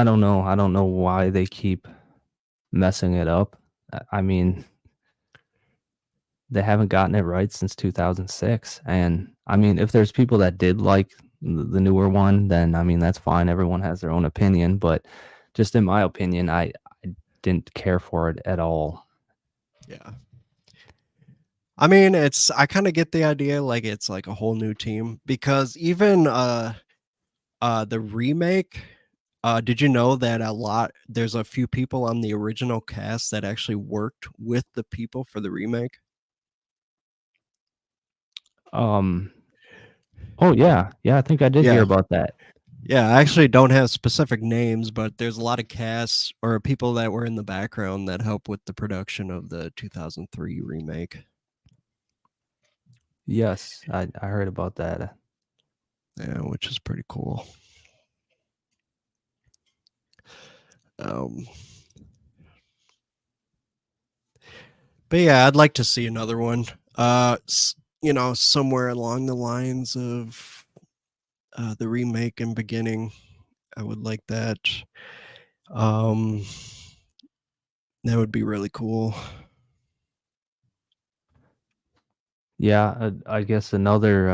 don't know. I don't know why they keep messing it up. I mean, they haven't gotten it right since 2006, and, I mean, if there's people that did like the newer one, then, I mean, that's fine, everyone has their own opinion, but just in my opinion, I didn't care for it at all. Yeah. I mean, I kinda get the idea, like, it's like a whole new team because even, the remake, did you know that there's a few people on the original cast that actually worked with the people for the remake? Um Oh, yeah. Yeah, I think I did hear Yeah. about that. Yeah, I actually don't have specific names, but there's a lot of casts or people that were in the background that helped with the production of the 2003 remake. Yes, I heard about that. Yeah, which is pretty cool. Um, but yeah, I'd like to see another one. Somewhere along the lines of the remake and beginning. I would like that. Um, that would be really cool. Yeah, I guess another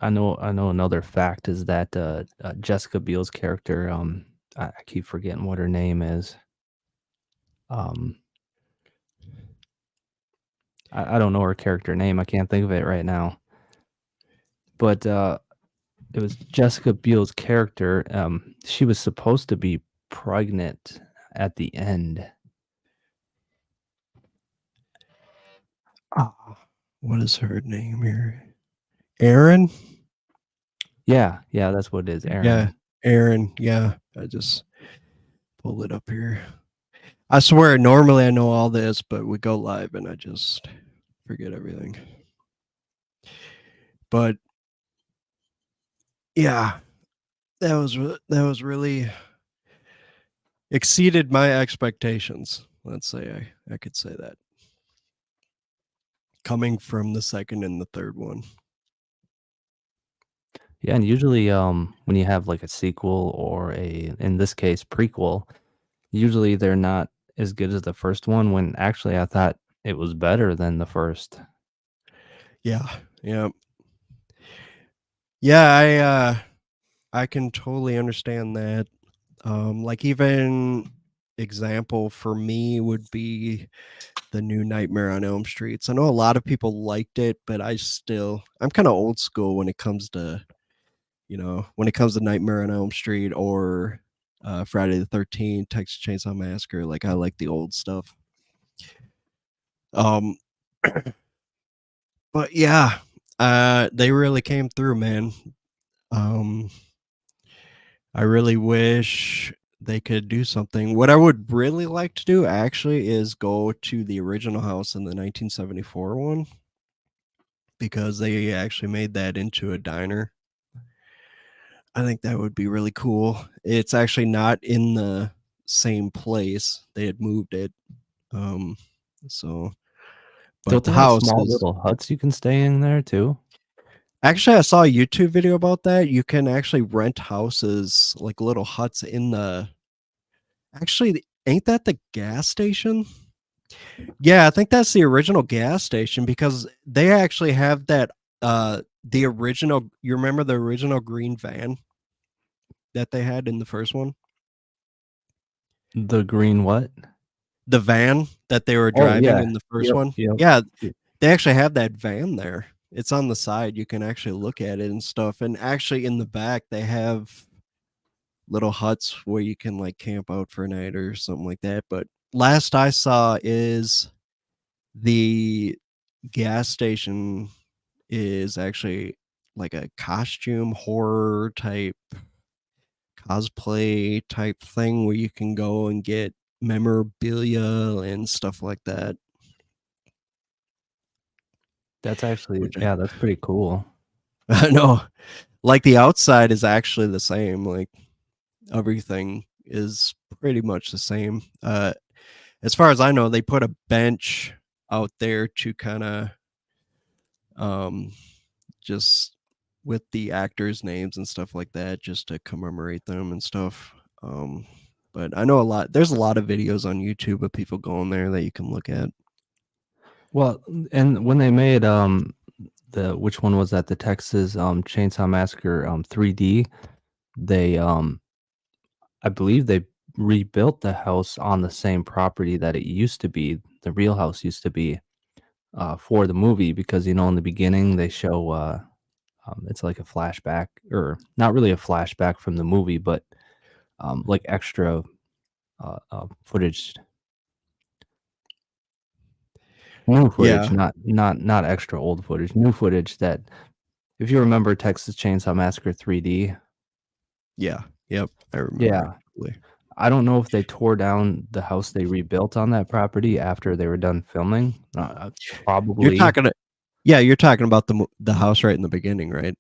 I know another fact is that Jessica Biel's character I keep forgetting what her name is. Um I don't know her character name. I can't think of it right now. But it was Jessica Biel's character. She was supposed to be pregnant at the end. What is her name here? Aaron? Yeah, that's what it is, Yeah, Aaron. Aaron. Yeah, I just pulled it up here. I swear, normally I know all this, but we go live and I just forget everything. But yeah, that was really exceeded my expectations. Let's say I could say that. Coming from the second and the third one. Yeah, and usually when you have like a sequel or a in this case prequel, usually they're not as good as the first one when actually I thought it was better than the first. Yeah, yeah. Yeah, I can totally understand that. Like even example for me would be the new Nightmare on Elm Streets. I know a lot of people liked it, but I'm kind of old school when it comes to, when it comes to Nightmare on Elm Street or Friday the 13th, Texas Chainsaw Massacre. Like I like the old stuff. Um, but yeah, they really came through, man. Um, I really wish they could do something. What I would really like to do actually is go to the original house in the 1974 one because they actually made that into a diner. I think that would be really cool. It's actually not in the same place. They had moved it. Um so but Don't the they have house small is little huts you can stay in there too? actually, I saw a YouTube video about that. You can actually rent houses like little huts in the actually ain't that the gas station? Yeah, I think that's the original gas station because they actually have that the original you remember the original green van that they had in the first one? The green what? The van that they were Oh driving yeah. in the first Yep, one? yep. Yeah, they actually have that van there. It's on the side. You can actually look at it and stuff. And actually in the back they have little huts where you can like camp out for a night or something like that. But last I saw is the gas station is actually like a costume horror type cosplay type thing where you can go and get memorabilia and stuff like that. That's actually Which yeah, that's pretty cool. I know, like the outside is actually the same. Like everything is pretty much the same. As far as I know, they put a bench out there to kind of um just with the actors' names and stuff like that, just to commemorate them and stuff. Um, but I know there's a lot of videos on YouTube of people going there that you can look at. Well, and when they made the which one was that? The Texas Chainsaw Massacre 3D, they I believe they rebuilt the house on the same property that it used to be, the real house used to be for the movie because in the beginning they show it's like a flashback or not really a flashback from the movie, but like extra footage, new footage, Yeah, not extra old footage, new footage that if you remember Texas Chainsaw Massacre 3D, yeah, yep, I remember it. yeah, Totally. I don't know if they tore down the house they rebuilt on that property after they were done filming. You're Probably, talking, yeah, you're talking about the house right in the beginning, right?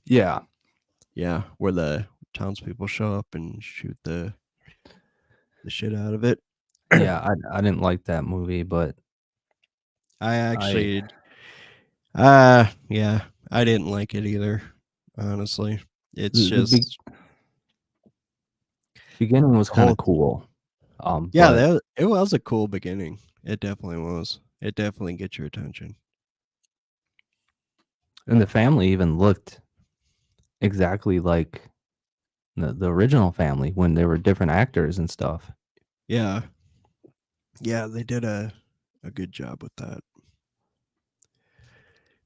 yeah, Yeah, where the townspeople show up and shoot the shit out of it. yeah. I didn't like that movie, but I I actually, yeah, I didn't like it either, honestly. It's The just beginning was the kind of whole cool, yeah, but that it was a cool beginning. It definitely was. It definitely gets your attention. and the family even looked exactly like the original family when they were different actors and stuff. Yeah. Yeah, they did a good job with that.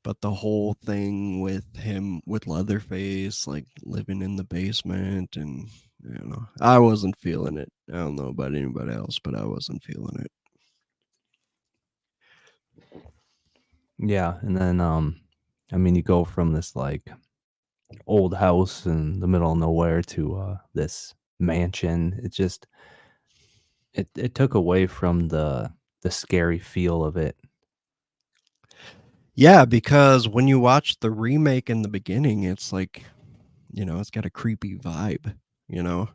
But the whole thing with him with Leatherface, like living in the basement, and I wasn't feeling it. I don't know about anybody else, but I wasn't feeling it. Yeah, and then I mean, you go from this like old house in the middle of nowhere to this mansion. It took away from the scary feel of it. Yeah, because when you watch the remake in the beginning, it's like, it's got a creepy vibe, you know?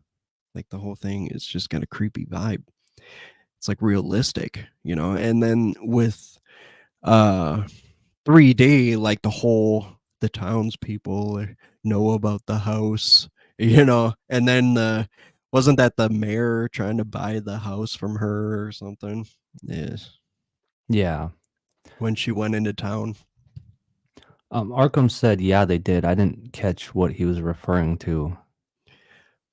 Like the whole thing is just got a creepy vibe. It's like realistic, And then with uh 3D, like the townspeople know about the house, and then wasn't that the mayor trying to buy the house from her or something? Yes, Yeah. when she went into town. Arkham said, "Yeah, they did." I didn't catch what he was referring to.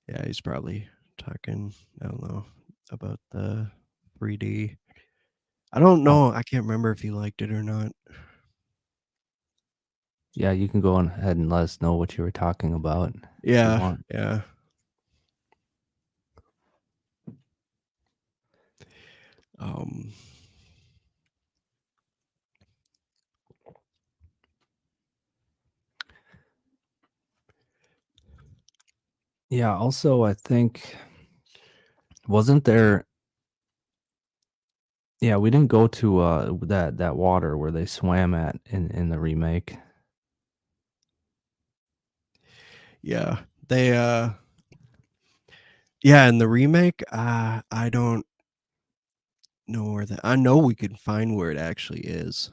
Yeah, he's probably talking, I don't know, about the 3D. I don't Oh, know. I can't remember if he liked it or not. yeah, you can go on ahead and let us know what you were talking about if you Yeah, want. yeah. Um, Yeah, also I think wasn't there yeah, we didn't go to that water where they swam at in the remake. yeah. They yeah, in the remake, I don't know where that I know we can find where it actually is.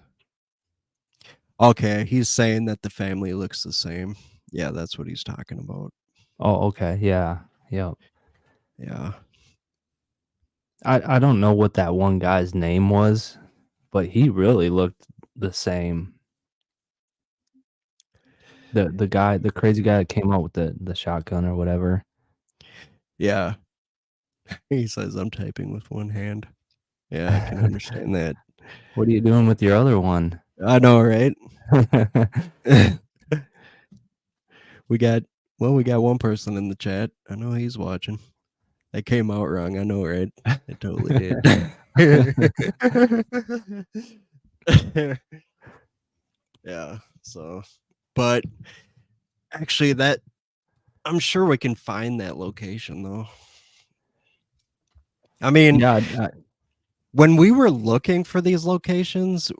Okay, he's saying that the family looks the same. Yeah, that's what he's talking about. Oh, okay. Yeah. Yeah. Yeah. I don't know what that one guy's name was, but he really looked the same. The guy, the crazy guy that came out with the shotgun or whatever. Yeah. He says I'm typing with one hand. Yeah, I can understand that. What are you doing with your other one? I know, right? we got we got one person in the chat. I know he's watching. That came out wrong. I know, right? It totally did. Yeah. So, but actually, that I'm sure we can find that location though. I mean, Yeah, when we were looking for these locations,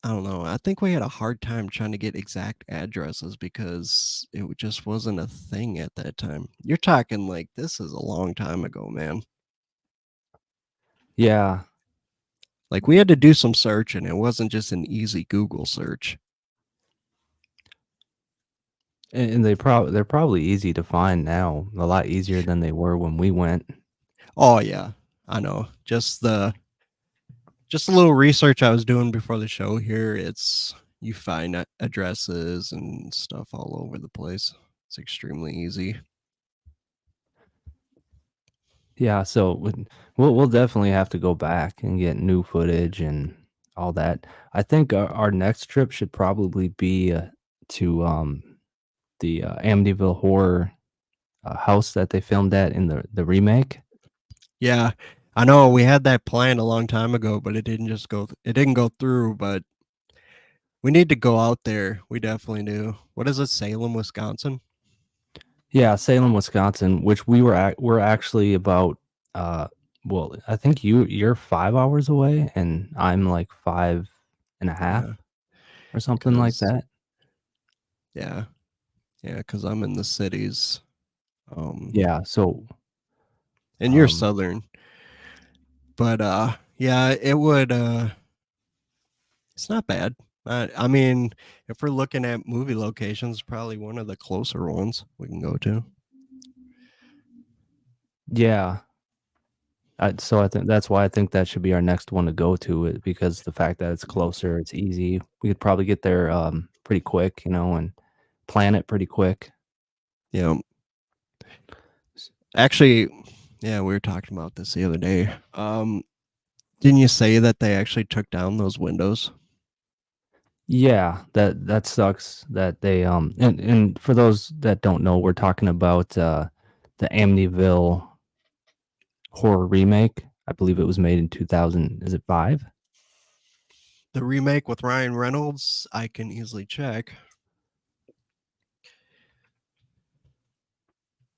I don't know. I think we had a hard time trying to get exact addresses because it just wasn't a thing at that time. You're talking like this is a long time ago, man. yeah, Like we had to do some searching. It wasn't just an easy Google search. and they're probably easy to find now, a lot easier than they were when we went. Oh yeah, I know. Just a little research I was doing before the show here. It's you find addresses and stuff all over the place. It's extremely easy. Yeah, so we'll definitely have to go back and get new footage and all that. I think our next trip should probably be to the Amityville Horror house that they filmed at in the remake. Yeah, I know we had that planned a long time ago, but it didn't just go. It didn't go through. But we need to go out there. We definitely do. What is it? Salem, Wisconsin. Yeah, Salem, Wisconsin, which we're actually about uh well, I think you're 5 hours away and I'm like five and a half Yeah, or something like because that. yeah, yeah, because I'm in the cities. Um, Yeah, so and you're um southern, but yeah, it would. It's not bad. I mean, if we're looking at movie locations, probably one of the closer ones we can go to. Yeah. So I think that's why I think that should be our next one to go to it because the fact that it's closer, it's easy. We could probably get there pretty quick, and plan it pretty quick. Yeah. Actually, yeah, we were talking about this the other day. Didn't you say that they actually took down those windows? Yeah, that sucks that they and for those that don't know, we're talking about the Amityville horror remake. I believe it was made in 2000, is it 5? The remake with Ryan Reynolds, I can easily check.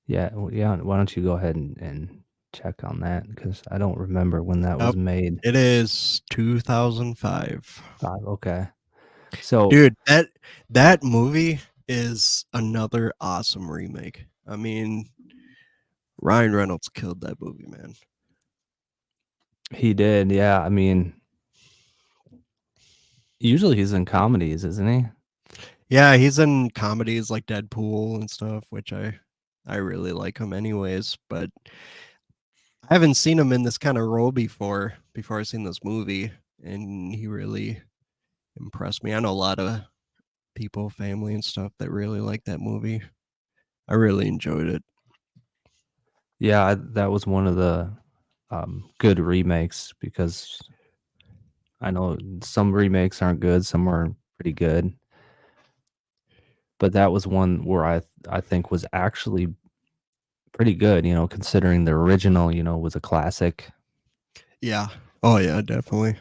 Yeah, yeah, why don't you go ahead and check on that because I don't remember when that was Yep, made. it is 2005. 5, okay. So, Dude, that movie is another awesome remake. I mean, Ryan Reynolds killed that movie, man. he did, yeah, I mean, usually he's in comedies, isn't he? Yeah, he's in comedies like Deadpool and stuff, which I really like him anyways, but I haven't seen him in this kind of role before I seen this movie, and he really impressed me. I know a lot of people, family and stuff that really like that movie. I really enjoyed it. Yeah, that was one of the good remakes because I know some remakes aren't good, some are pretty good, but that was one where I think was actually pretty good, considering the original, was a classic. Yeah. Oh yeah, definitely.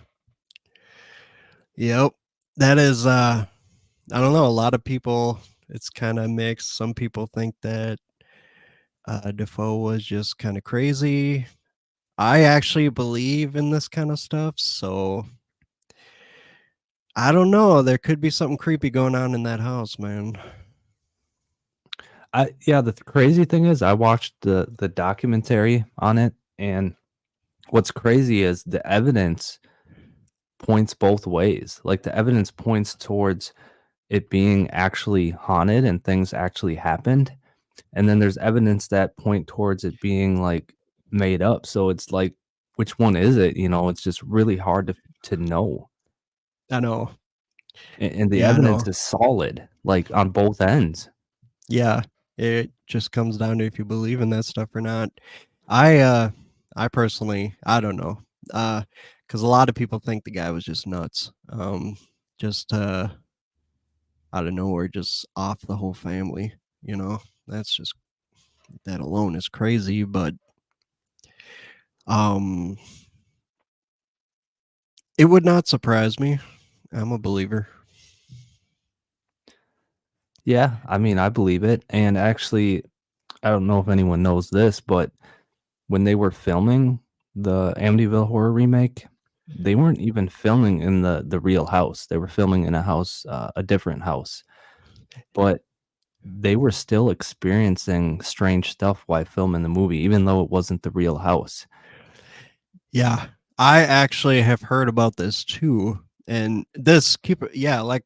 Yep. That is I don't know, a lot of people it's kind of mixed. Some people think that Defoe was just kind of crazy. I actually believe in this kind of stuff, so I don't know. There could be something creepy going on in that house, man. Yeah, the crazy thing is I watched the documentary on it, and what's crazy is the evidence points both ways. Like the evidence points towards it being actually haunted and things actually happened. And then there's evidence that point towards it being like made up. So it's like, which one is it? It's just really hard to know. I know. And the Yeah, I evidence know. is solid, like on both ends. Yeah. It just comes down to if you believe in that stuff or not. I uh I personally I don't know. Cuz a lot of people think the guy was just nuts. Just out of nowhere just off the whole family, you know. That's just that alone is crazy, but um it would not surprise me. I'm a believer. Yeah, I mean, I believe it. And actually, I don't know if anyone knows this, but when they were filming the Amityville Horror remake, they weren't even filming in the real house. They were filming in a house, a different house. But they were still experiencing strange stuff while filming the movie, even though it wasn't the real house. Yeah. I actually have heard about this too. And this keep yeah, like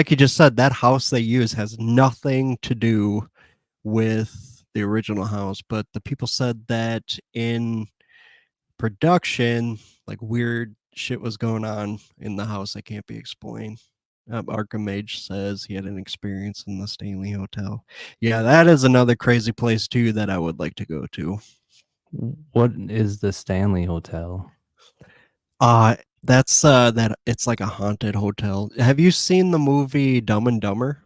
you just said, that house they use has nothing to do with the original house, but the people said that in production, like weird shit was going on in the house that can't be explained. Arkham Mage says he had an experience in the Stanley Hotel. Yeah, that is another crazy place too that I would like to go to. What is the Stanley Hotel? That's that it's like a haunted hotel. Have you seen the movie Dumb and Dumber?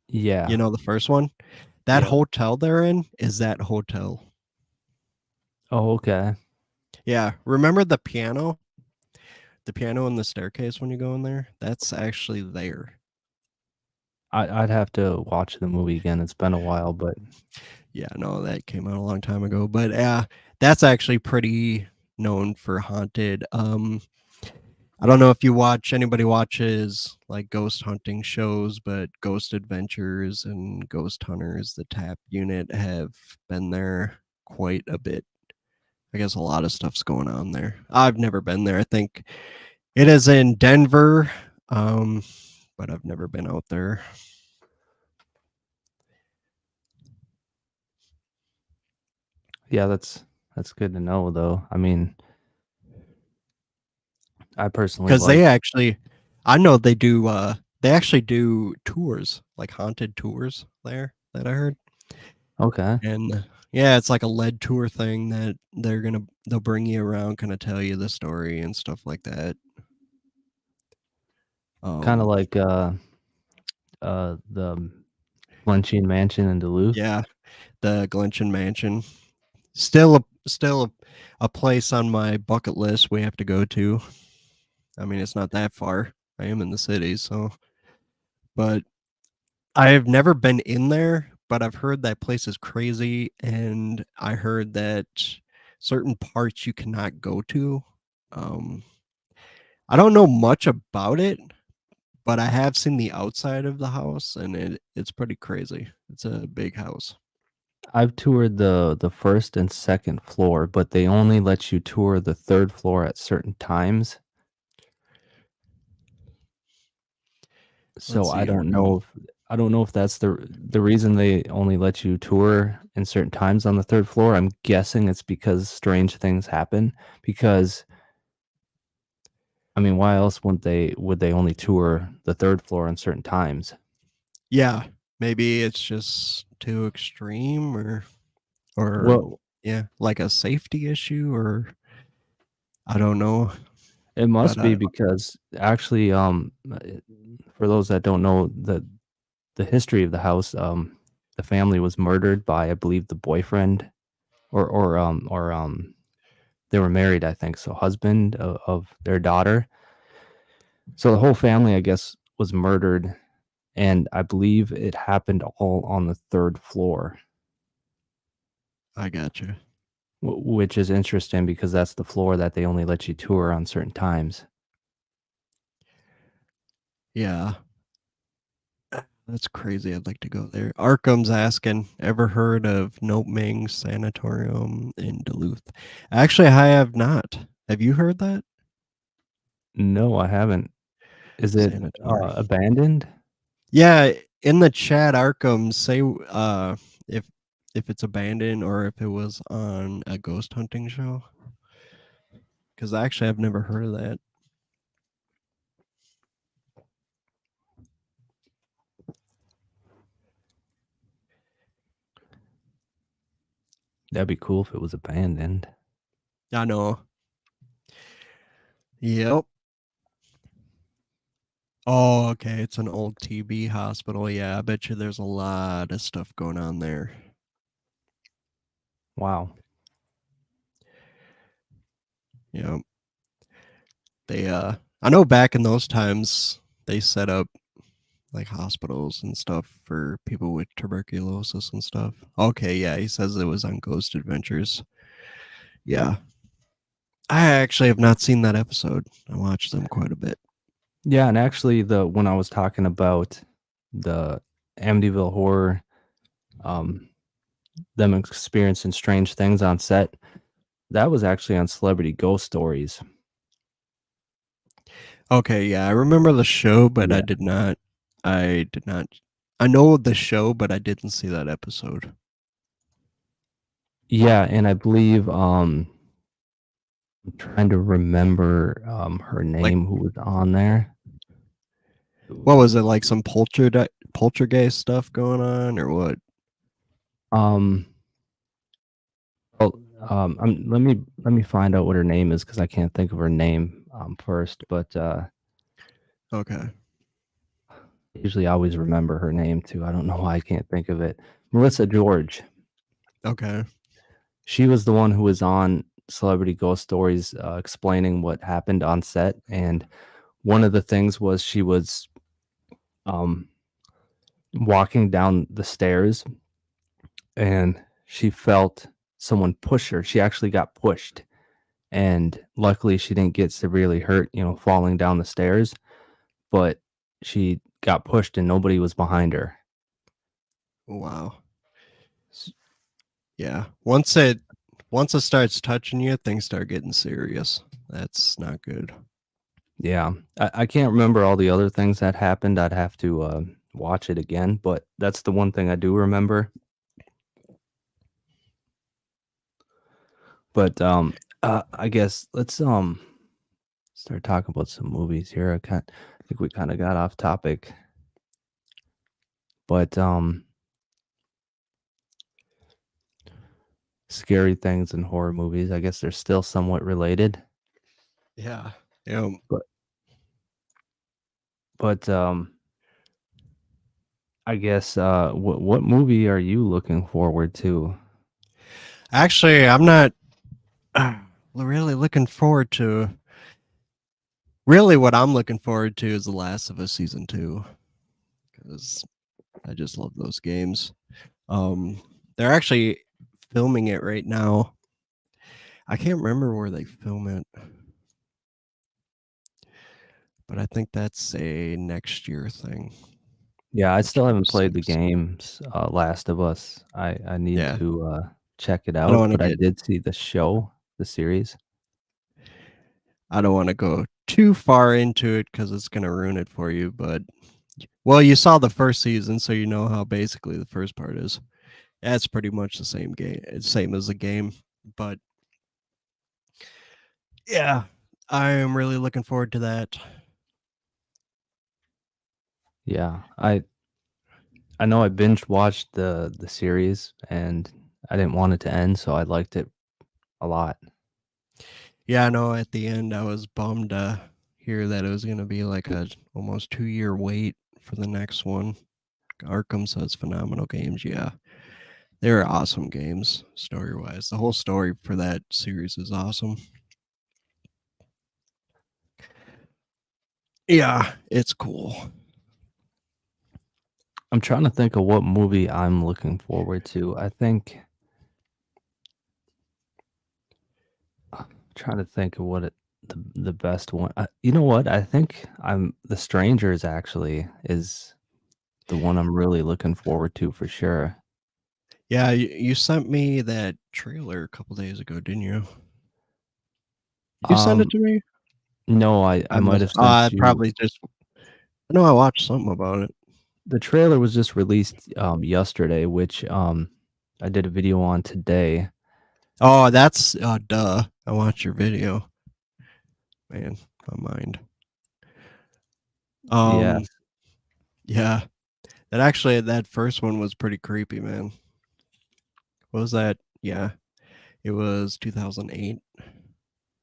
You Yeah. know the first one? That Yep. hotel they're in is that hotel. Oh, okay. Yeah, remember the piano? The piano in the staircase when you go in there? That's actually there. I'd have to watch the movie again. It's been a while, but Yeah, no, that came out a long time ago, but yeah, that's actually pretty known for haunted. I don't know if anybody watches like ghost hunting shows, but Ghost Adventures and Ghost Hunters, the Tap unit, have been there quite a bit. I guess a lot of stuff's going on there. I've never been there. I think it is in Denver. But I've never been out there. Yeah, that's good to know though. I mean, I personally Because like. I know they actually do tours, like haunted tours there that I heard. Okay. And yeah, it's like a lead tour thing that they'll bring you around, kind of tell you the story and stuff like that. Kind of Um, like the Lynching Mansion in Duluth. yeah, the Glenchen Mansion, still a place on my bucket list we have to go to. I mean, it's not that far. I am in the city, so but I have never been in there, but I've heard that place is crazy, and I heard that certain parts you cannot go to. Um, I don't know much about it, but I have seen the outside of the house, and it's pretty crazy. It's a big house. I've toured the first and second floor, but they only let you tour the third floor at certain times. So Let's see, Arkham. I don't know if that's the reason they only let you tour in certain times on the third floor. I'm guessing it's because strange things happen because I mean, why else would they only tour the third floor on certain times? Yeah, maybe it's just too extreme, or Well, yeah, like a safety issue, or I don't know. it But must be because actually for those that don't know the history of the house, the family was murdered by I believe the boyfriend or they were married, I think, so husband of their daughter. So the whole family, I guess, was murdered, and I believe it happened all on the third floor, I got you. which is interesting because that's the floor that they only let you tour on certain times. Yeah, that's crazy. I'd like to go there. Arkham's asking, ever heard of Note Ming Sanatorium in Duluth? Actually, I have not. Have you heard that? No, I haven't. Is it Sanatorium. abandoned? Yeah, in the chat, Arkham, say if it's abandoned or if it was on a ghost hunting show. Because actually, I've never heard of that. That'd be cool if it was abandoned. I know. Yep. Oh, okay. It's an old TB hospital. Yeah, I bet you there's a lot of stuff going on there. Wow. Yep. They I know back in those times they set up like hospitals and stuff for people with tuberculosis and stuff. Okay, yeah, he says it was on Ghost Adventures. Yeah. I actually have not seen that episode. I watched them quite a bit. Yeah, and actually the when I was talking about the Amityville horror, um, them experiencing strange things on set, that was actually on Celebrity Ghost Stories. Okay, yeah, I remember the show, but Yeah. I did not I know the show, but I didn't see that episode. Yeah, and I believe I'm trying to remember her Like name who was on there. what was it, like some poltergeist stuff going on or what? Um well, let me find out what her name is because I can't think of her name first, but Okay. usually I always remember her name too. I don't know why I can't think of it. Melissa George. Okay. She was the one who was on Celebrity Ghost Stories explaining what happened on set, and one of the things was she was um, walking down the stairs and she felt someone push her. She actually got pushed, and luckily she didn't get severely hurt, you know, falling down the stairs, but she got pushed and nobody was behind her. Wow. Yeah. Once it starts touching you, things start getting serious. That's not good. Yeah, I can't remember all the other things that happened. I'd have to watch it again, but that's the one thing I do remember. But I guess let's start talking about some movies here. I think we kind of got off topic, but scary things in horror movies. I guess they're still somewhat related, Yeah. Yeah. but but I guess what movie are you looking forward to? Actually, I'm not really looking forward to. Really, what I'm looking forward to is The Last of Us season 2 because I just love those games. They're actually filming it right now. I can't remember where they film it, but I think that's a next year thing. Yeah, I still haven't played the 26. games, Last of Us. I need Yeah, to, check it I don't out, want to but I get. did see the show, the series. I don't want to go too far into it because it's gonna ruin it for you. But well, you saw the first season, so you know how basically the first part is. That's pretty much the same game. It's same as the game, but yeah, I am really looking forward to that. Yeah, I know I binge watched the series, and I didn't want it to end, so I liked it a lot. Yeah, I know at the end I was bummed to hear that it was gonna be like a almost 2-year wait for the next one. Arkham says phenomenal games. Yeah, they're awesome games story wise. The whole story for that series is awesome. Yeah, it's cool. I'm trying to think of what movie I'm looking forward to. I think trying to think of what the best one. You know what? I think I'm The Strangers actually is the one I'm really looking forward to for sure. Yeah, you sent me that trailer a couple days ago, didn't you? Did you send it Um, to me? no, I I might must. have I sent you. probably just. I know I watched something about it. The trailer was just released yesterday, which I did a video on today. Oh, that's duh. I watched your video. Man, my mind. Yes. Um, yeah. That first one was pretty creepy, man. What was that? Yeah, it was 2008.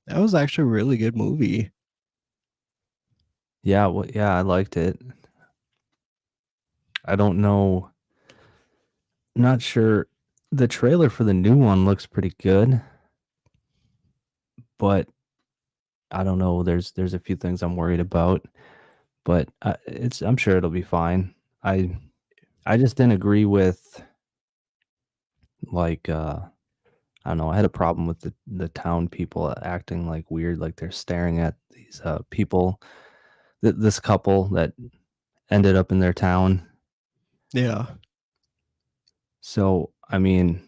That was actually a really good movie. Yeah, well, yeah, I liked it. I don't know, not sure. The trailer for the new one looks pretty good, but I don't know. There's a few things I'm worried about, but it's I'm sure it'll be fine. I I just didn't agree with like I don't know. I had a problem with the town people acting like weird, like they're staring at these people, this couple that ended up in their town. Yeah. So I mean,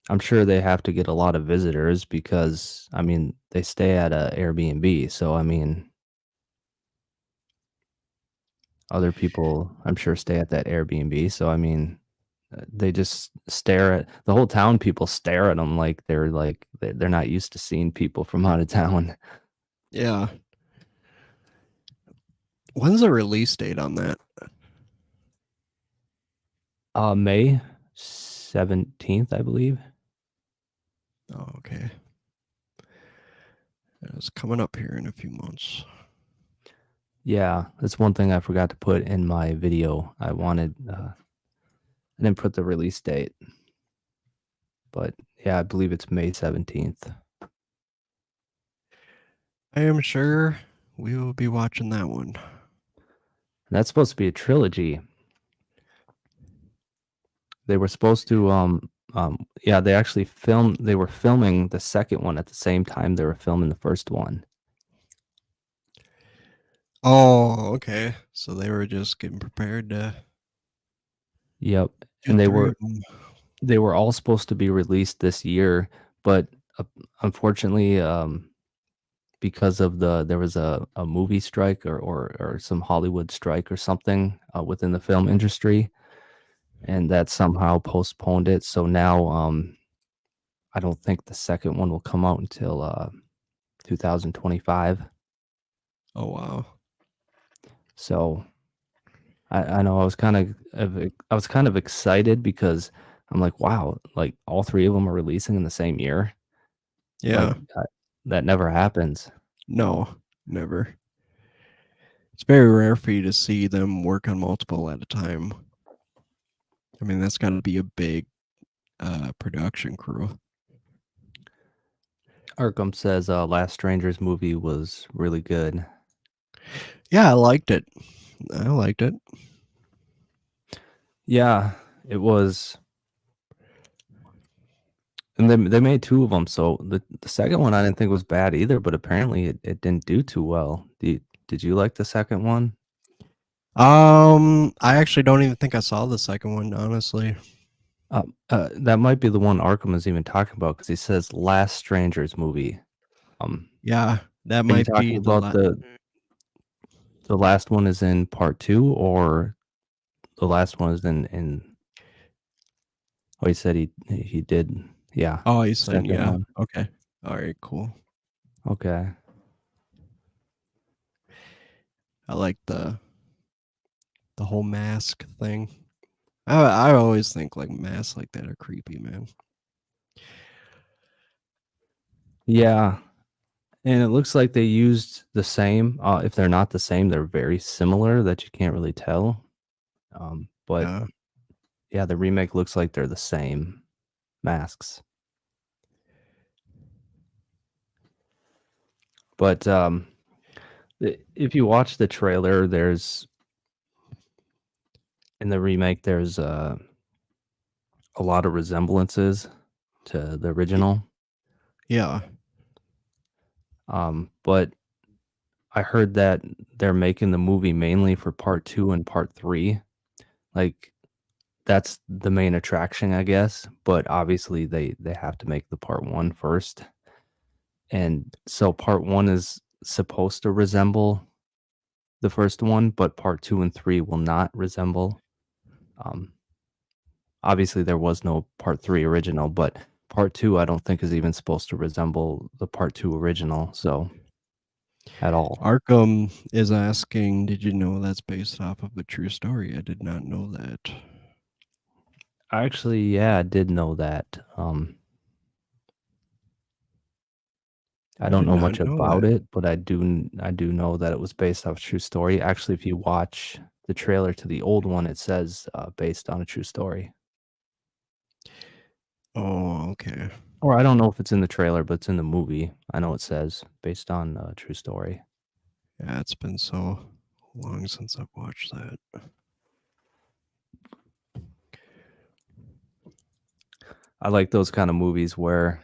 I'm sure they have to get a lot of visitors because I mean they stay at a Airbnb. So I mean, other people I'm sure stay at that Airbnb. So I mean, they just stare at the whole town. People stare at them like they're not used to seeing people from out of town. Yeah. When's the release date on that? May 17th, I believe. Oh, okay. It's coming up here in a few months. Yeah, that's one thing I forgot to put in my video. I didn't put the release date, but yeah, I believe it's May 17th. I am sure we will be watching that one. And that's supposed to be a trilogy. They were supposed to yeah, they were filming the second one at the same time they were filming the first one. Oh, okay. So they were just getting prepared to Yep. do And three of them. they were all supposed to be released this year, but unfortunately because of there was a movie strike or some Hollywood strike or something within the film industry, and that somehow postponed it. So now I don't think the second one will come out until 2025. Oh wow. So I know I was kind of excited because I'm like, wow, like all three of them are releasing in the same year. Like Yeah. that never happens. No, never. It's very rare for you to see them work on multiple at a time. I mean, that's got to be a big production crew. Arkham says Last Strangers movie was really good. Yeah, I liked it. I liked it. Yeah, it was. And they made two of them. So the second one I didn't think was bad either, but apparently it didn't do too well. Did you like the second one? I actually don't even think I saw the second one, honestly. That might be the one Arkham is even talking about because he says Last Strangers movie. Yeah, that Are you might talking be about the last one is in part 2 or the last one is in oh he said he did yeah. Oh, he's saying Second yeah. one. Okay. All right, cool. Okay. I like the whole mask thing. I always think like masks like that are creepy, man. Yeah. And it looks like they used the same. If they're not the same, they're very similar that you can't really tell. But Yeah. yeah, the remake looks like they're the same masks. But if you watch the trailer, there's in the remake, there's a lot of resemblances to the original. Yeah. But I heard that they're making the movie mainly for part 2 and part 3. Like that's the main attraction, I guess, but obviously they have to make the part 1 first. And so part 1 is supposed to resemble the first one, but part 2 and 3 will not resemble. Um, obviously there was no part 3 original, but part 2 I don't think is even supposed to resemble the part 2 original, so at all. Arkham is asking, did you know that's based off of a true story? I did not know that. Actually, yeah, I did know that. I I don't did know not much know about that. it, but I do know that it was based off a true story. Actually, if you watch the trailer to the old one, it says based on a true story. Oh, okay. Or I don't know if it's in the trailer, but it's in the movie. I know it says based on a true story. Yeah, it's been so long since I've watched that. I like those kind of movies where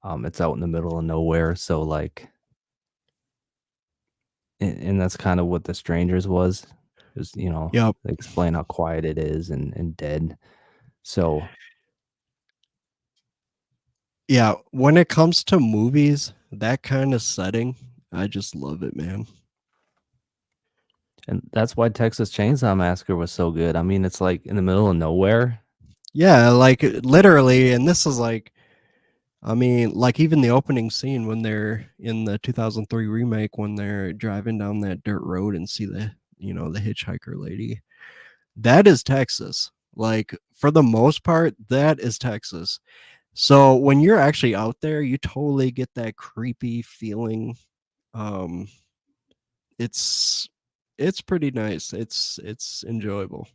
it's out in the middle of nowhere. So like, and that's kind of what The Strangers was. Is Yep. they explain how quiet it is and dead. So Yeah, when it comes to movies, that kind of setting, I just love it, man. and that's why Texas Chainsaw Massacre was so good. I mean, it's like in the middle of nowhere. Yeah, like literally, and this is like, I mean, like even the opening scene when they're in the 2003 remake, when they're driving down that dirt road and see the hitchhiker lady, that is Texas. Like for the most part, that is Texas. So when you're actually out there, you totally get that creepy feeling. Um, it's pretty nice. It's enjoyable.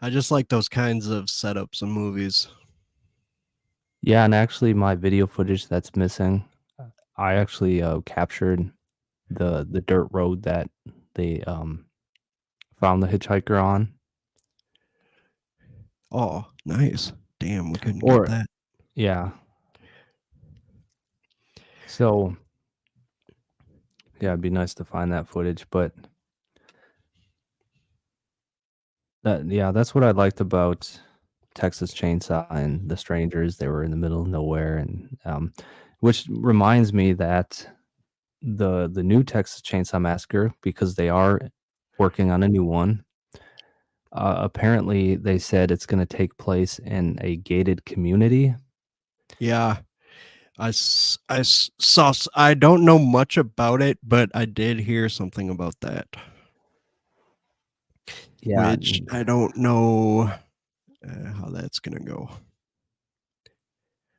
I just like those kinds of setups in movies. Yeah, and actually, my video footage that's missing, I actually captured the dirt road that they found the hitchhiker on. Oh, nice. Damn, we couldn't get Or that. yeah, so yeah, it'd be nice to find that footage, but that's what I liked about Texas Chainsaw and The Strangers. They were in the middle of nowhere, and which reminds me that the new Texas Chainsaw Massacre, because they are working on a new one. Apparently, they said it's going to take place in a gated community. Yeah, saw. I don't know much about it, but I did hear something about that, Yeah, which I don't know how that's gonna go.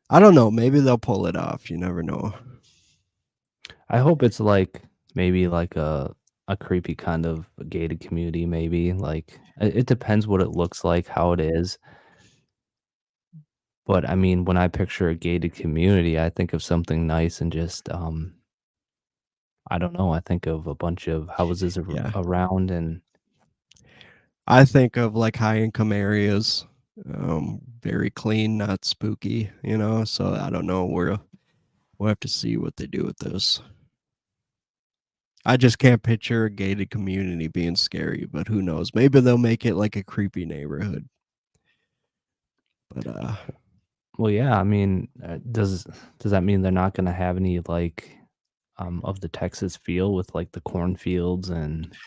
I don't know. Maybe they'll pull it off. You never know. I hope it's like maybe like a creepy kind of gated community. Maybe like it depends what it looks like, how it is. But I mean, when I picture a gated community, I think of something nice and just I don't know. I think of a bunch of houses Yeah, around and I think of like high income areas, very clean, not spooky. So I don't know. We'll have to see what they do with this. I just can't picture a gated community being scary, but who knows? Maybe they'll make it like a creepy neighborhood. But well, yeah. I mean, does that mean they're not going to have any like of the Texas feel with like the cornfields and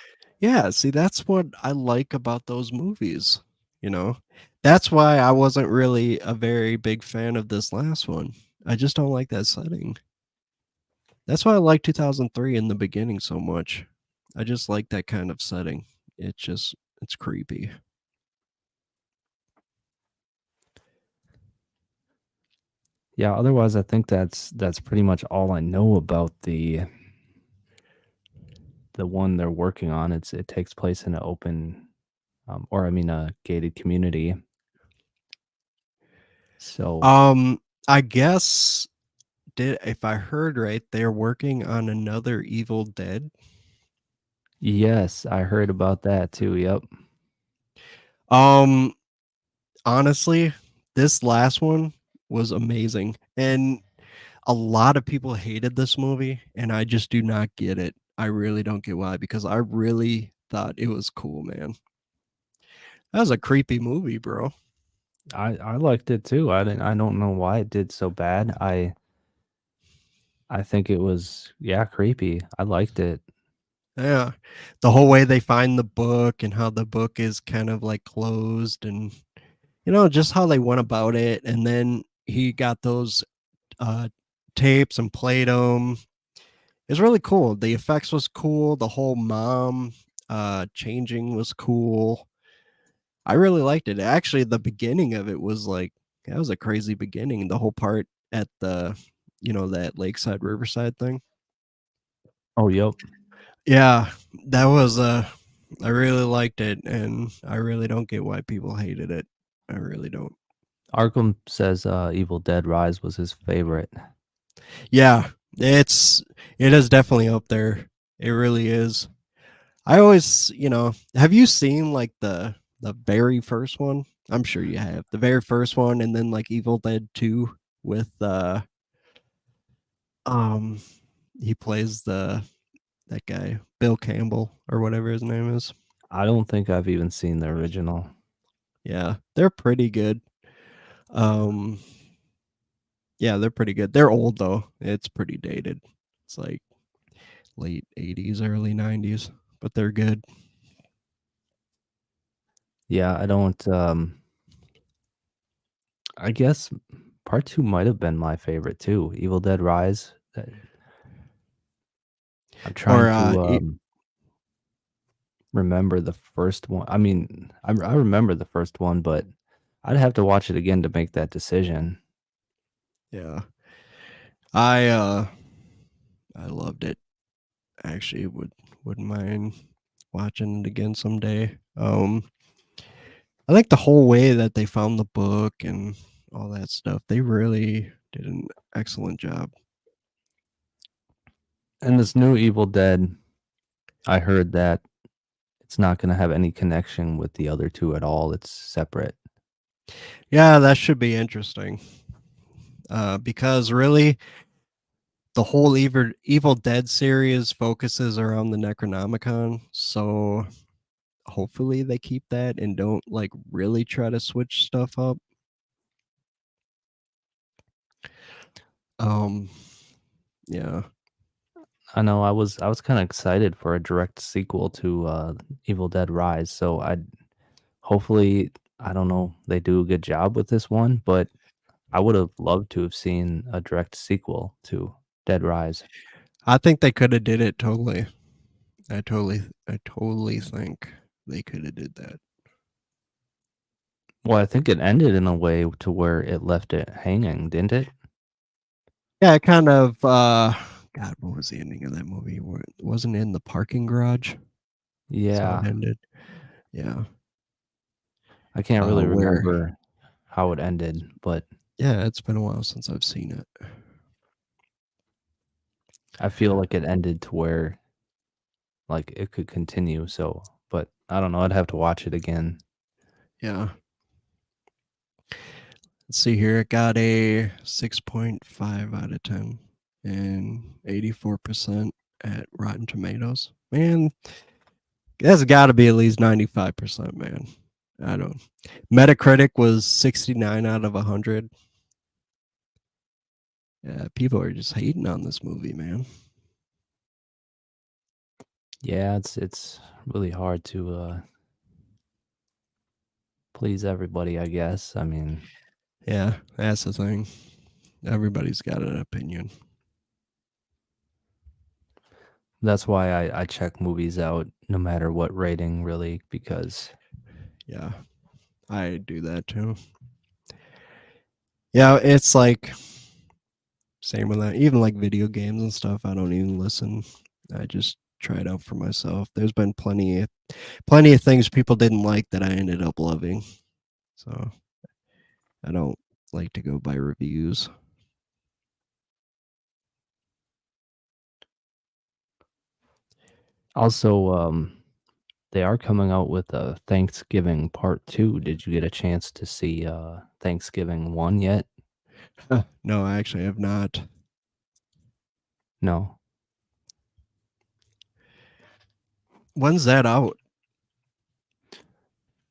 yeah, see, that's what I like about those movies. You know, that's why I wasn't really a very big fan of this last one. I just don't like that setting. That's why I like 2003 in the beginning so much. I just like that kind of setting. It's creepy. yeah, otherwise I think that's pretty much all I know about the one they're working on. It takes place in an open or I mean a gated community. So, I guess did if I heard right, they're working on another Evil Dead. yes, I heard about that too. Yep. Um, Honestly, this last one was amazing, and a lot of people hated this movie, and I just do not get it. I really don't get why, because I really thought it was cool, man. That was a creepy movie, bro. I liked it too. I don't know why it did so bad. I think it was yeah, creepy. I liked it. Yeah. The whole way they find the book and how the book is kind of like closed, and just how they went about it, and then he got those uh tapes and played them. It's really cool. The effects was cool. The whole mom changing was cool. I really liked it. Actually, the beginning of it was like that was a crazy beginning. The whole part at that lakeside riverside thing. Oh, yep. Yeah, that was I really liked it, and I really don't get why people hated it. I really don't. Arkham says Evil Dead Rise was his favorite. Yeah, it is definitely up there. It really is. I always, have you seen like the very first one? I'm sure you have. The very first one, and then like Evil Dead 2 with um he plays that guy, Bill Campbell or whatever his name is. I don't think I've even seen the original. Yeah, they're pretty good. Um yeah, they're pretty good. They're old though. It's pretty dated. It's like late 80s, early 90s, but they're good. Yeah, I don't I guess part 2 might have been my favorite too, Evil Dead Rise. I'm trying Or to remember the first one. I mean, I remember the first one, but I'd have to watch it again to make that decision. yeah. I I loved it. Actually wouldn't mind watching it again someday. I think the whole way that they found the book and all that stuff, they really did an excellent job. And this new Evil Dead, I heard that it's not gonna have any connection with the other 2 at all. It's separate. Yeah, that should be interesting. Because really the whole Evil Dead series focuses around the Necronomicon, so hopefully they keep that and don't like really try to switch stuff up. Um Yeah. I know I was kind of excited for a direct sequel to Evil Dead Rise, so I hopefully I don't know they do a good job with this one, but I would have loved to have seen a direct sequel to Dead Rise. I think they could have did it totally. I totally think they could have did that. Well, I think it ended in a way to where it left it hanging, didn't it? Yeah, it kind of God, what was the ending of that movie? Where it wasn't in the parking garage? That's how it Yeah, ended. Yeah. I can't really Where remember how it ended, but yeah, it's been a while since I've seen it. I feel like it ended to where like it could continue. So, but I don't know. I'd have to watch it again. Yeah. Let's see here. It got a 6.5 out of 10 and 84% at Rotten Tomatoes. Man, that's got to be at least 95%, man. I don't. Metacritic was 69 out of 100. Yeah, people are just hating on this movie, man. Yeah, it's really hard to please everybody, I guess. I mean, Yeah, that's the thing. Everybody's got an opinion. that's why I check movies out no matter what rating, really, because Yeah, I do that too. Yeah, it's like same with that. Even like video games and stuff, I don't even listen. I just try it out for myself. There's been plenty of things people didn't like that I ended up loving. So I don't like to go by reviews. also they are coming out with a Thanksgiving Part 2. Did you get a chance to see Thanksgiving 1 yet? No, I actually have not. No. When's that out?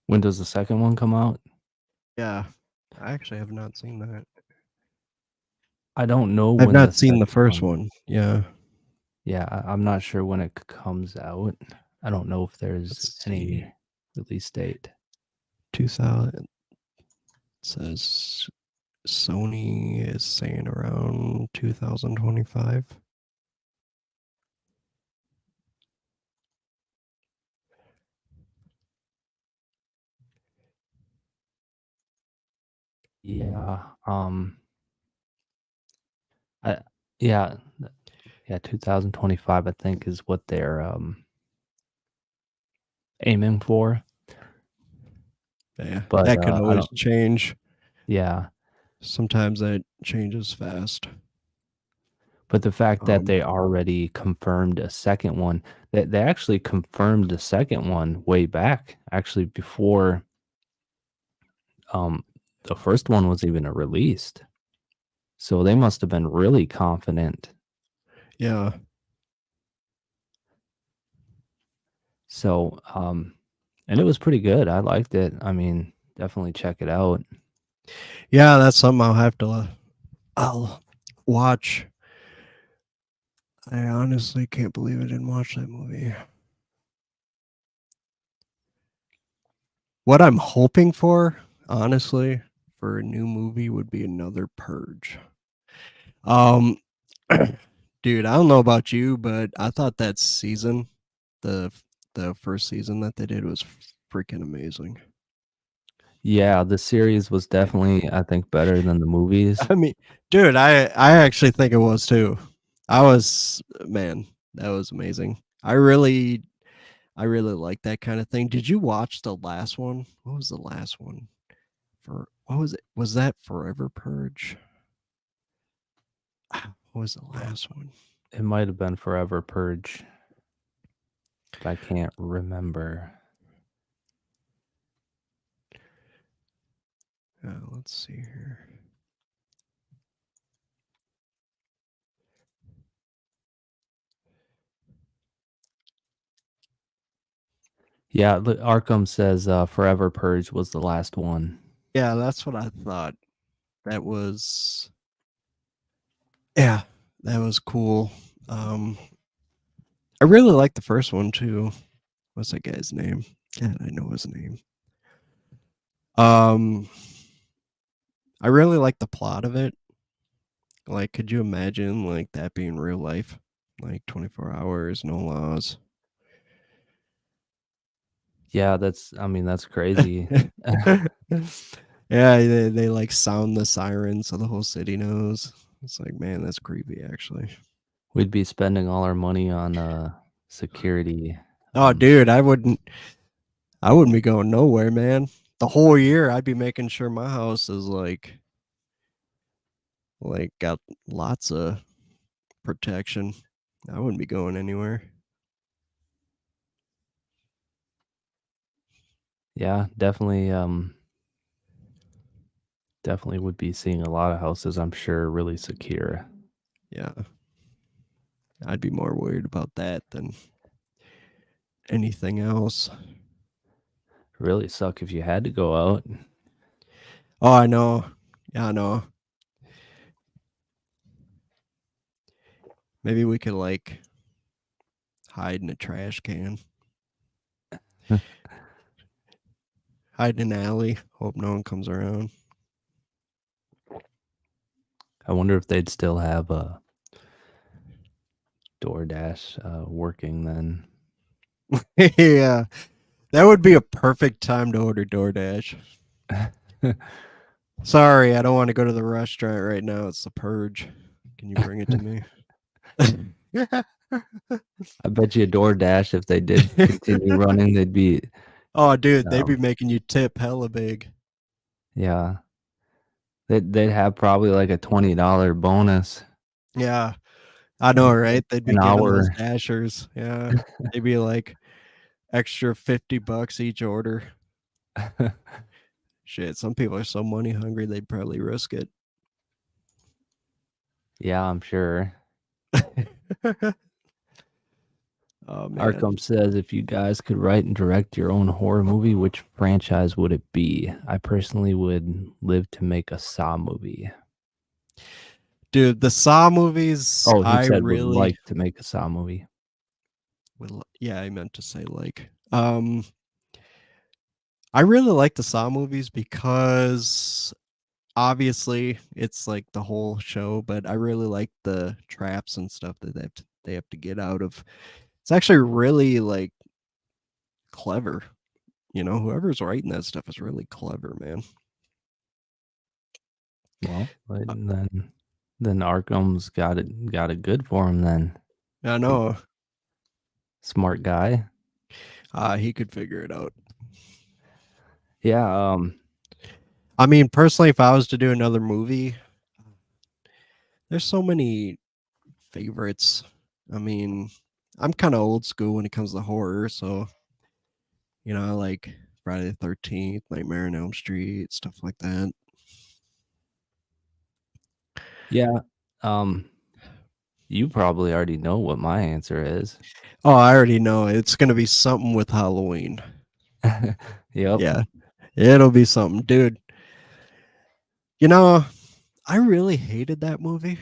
When does the second one come out? Yeah, I actually have not seen that. I don't know I've when the not seen the second first one. one. Yeah, Yeah, I'm not sure when it comes out. I don't know if there's let's see. any release date. 2000 says Sony is saying around 2025. Yeah. I yeah, yeah, 2025 I think is what they're aiming for, Yeah, but that could I always don't change. yeah, Sometimes that changes fast. but the fact that Um, they already confirmed a second one, they actually confirmed the second one way back actually before um the first one was even released. So they must have been really confident. yeah, So and it was pretty good. I liked it. I mean, definitely check it out. yeah, that's something I'll have to. I'll watch. I honestly can't believe I didn't watch that movie. What I'm hoping for, honestly, for a new movie would be another Purge. Um, dude, I don't know about you, but I thought that season, the the first season that they did was freaking amazing. Yeah, the series was definitely, I think, better than the movies. I mean, dude, I actually think it was too. I was man, that was amazing. I really like that kind of thing. Did you watch the last one? What was the last one? For what was it? Was that Forever Purge? What was the last one? It might have been Forever Purge, but I can't remember. Let's see here. Yeah, Arkham says Forever Purge was the last one. Yeah, that's what I thought. That was yeah. That was cool. I really like the first one too. What's that guy's name? God, I know his name. Um, I really like the plot of it. Like, could you imagine like that being real life? Like 24 hours, no laws. Yeah, that's crazy. Yeah, they like sound the siren so the whole city knows. It's like, man, that's creepy actually. We'd be spending all our money on security. Oh, dude, I wouldn't be going nowhere, man. The whole year I'd be making sure my house is like got lots of protection. I wouldn't be going anywhere. Yeah, definitely would be seeing a lot of houses, I'm sure, really secure. Yeah. I'd be more worried about that than anything else. Really suck if you had to go out. Oh, I know. Yeah, I know. Maybe we could like hide in a trash can, hide in an alley, hope no one comes around. I wonder if they'd still have a DoorDash working then. Yeah. That would be a perfect time to order DoorDash. Sorry, I don't want to go to the restaurant right now. It's the purge. Can you bring it to me? I bet you DoorDash, if they did continue running, they'd be, Oh, dude, they'd be um, making you tip hella big. yeah, they'd have probably like a $20 bonus Yeah, I know, right? They'd be an giving those hour. dashers. Yeah, they'd be like extra $50 each order. Shit, some people are so money hungry they'd probably risk it. Yeah, I'm sure. Oh man, Arkham says, if you guys could write and direct your own horror movie, which franchise would it be? I personally would live to make a Saw movie. dude, the Saw movies, Oh, he I said would really like to make a Saw movie. would. Yeah, I meant to say like, I really like the Saw movies because obviously it's like the whole show, but I really like the traps and stuff that they have to get out of. It's actually really like clever. Whoever's writing that stuff is really clever, man. Well, but Uh, then Arkham's got it good for him then. I He's know. a smart guy. He could figure it out. Yeah, I mean, personally, if I was to do another movie, there's so many favorites. I mean, I'm kind of old school when it comes to horror, so I like Friday the 13th, Nightmare on Elm Street, stuff like that. yeah. Um, you probably already know what my answer is. Oh, I already know it's gonna be something with Halloween. Yep. Yeah, it'll be something, dude. You know, I really hated that movie,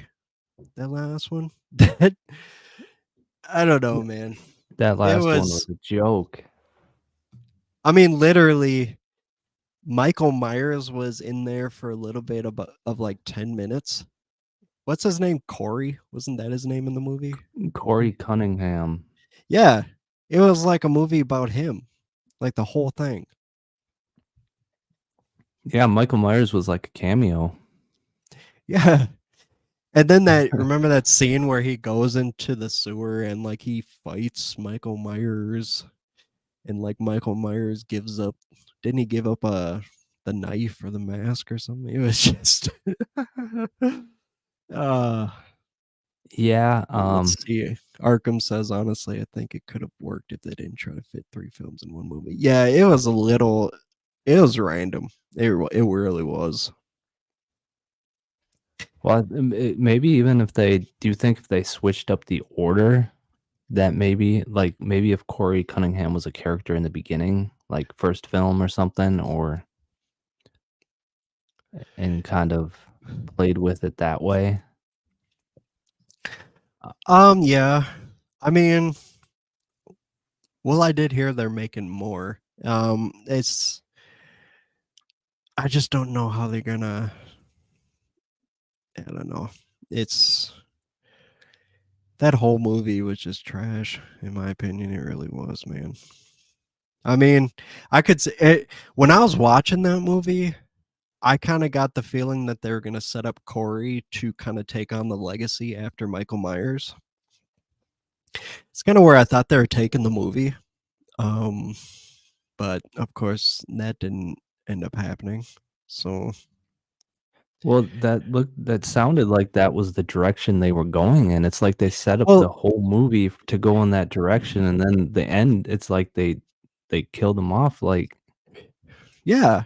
that last one. That I don't know, man. That It last one was was. a joke. I mean, literally, Michael Myers was in there for a little bit of like 10 minutes. What's his name? Corey? Wasn't that his name in the movie? Corey Cunningham. Yeah, it was like a movie about him, like the whole thing. Yeah, Michael Myers was like a cameo. Yeah. And then remember that scene where he goes into the sewer and like he fights Michael Myers and like Michael Myers gives up, didn't he give up the knife or the mask or something? It was just uh Yeah, let's see. Arkham says honestly, I think it could have worked if they didn't try to fit 3 films in one movie. Yeah, it was random. It really was. well, maybe even if do you think if they switched up the order, that maybe if Corey Cunningham was a character in the beginning, like first film or something, and kind of played with it that way? Yeah. I mean, well, I did hear they're making more. It's I just don't know how they're gonna. I don't know. It's that whole movie was just trash, in my opinion. It really was, man. I mean, I could say it, when I was watching that movie, I kind of got the feeling that they were going to set up Corey to kind of take on the legacy after Michael Myers. It's kind of where I thought they were taking the movie. Um, but of course, that didn't end up happening. So, Well, that sounded like that was the direction they were going in. It's like they set up well, the whole movie to go in that direction, and then the end, it's like they killed him off. Like, yeah,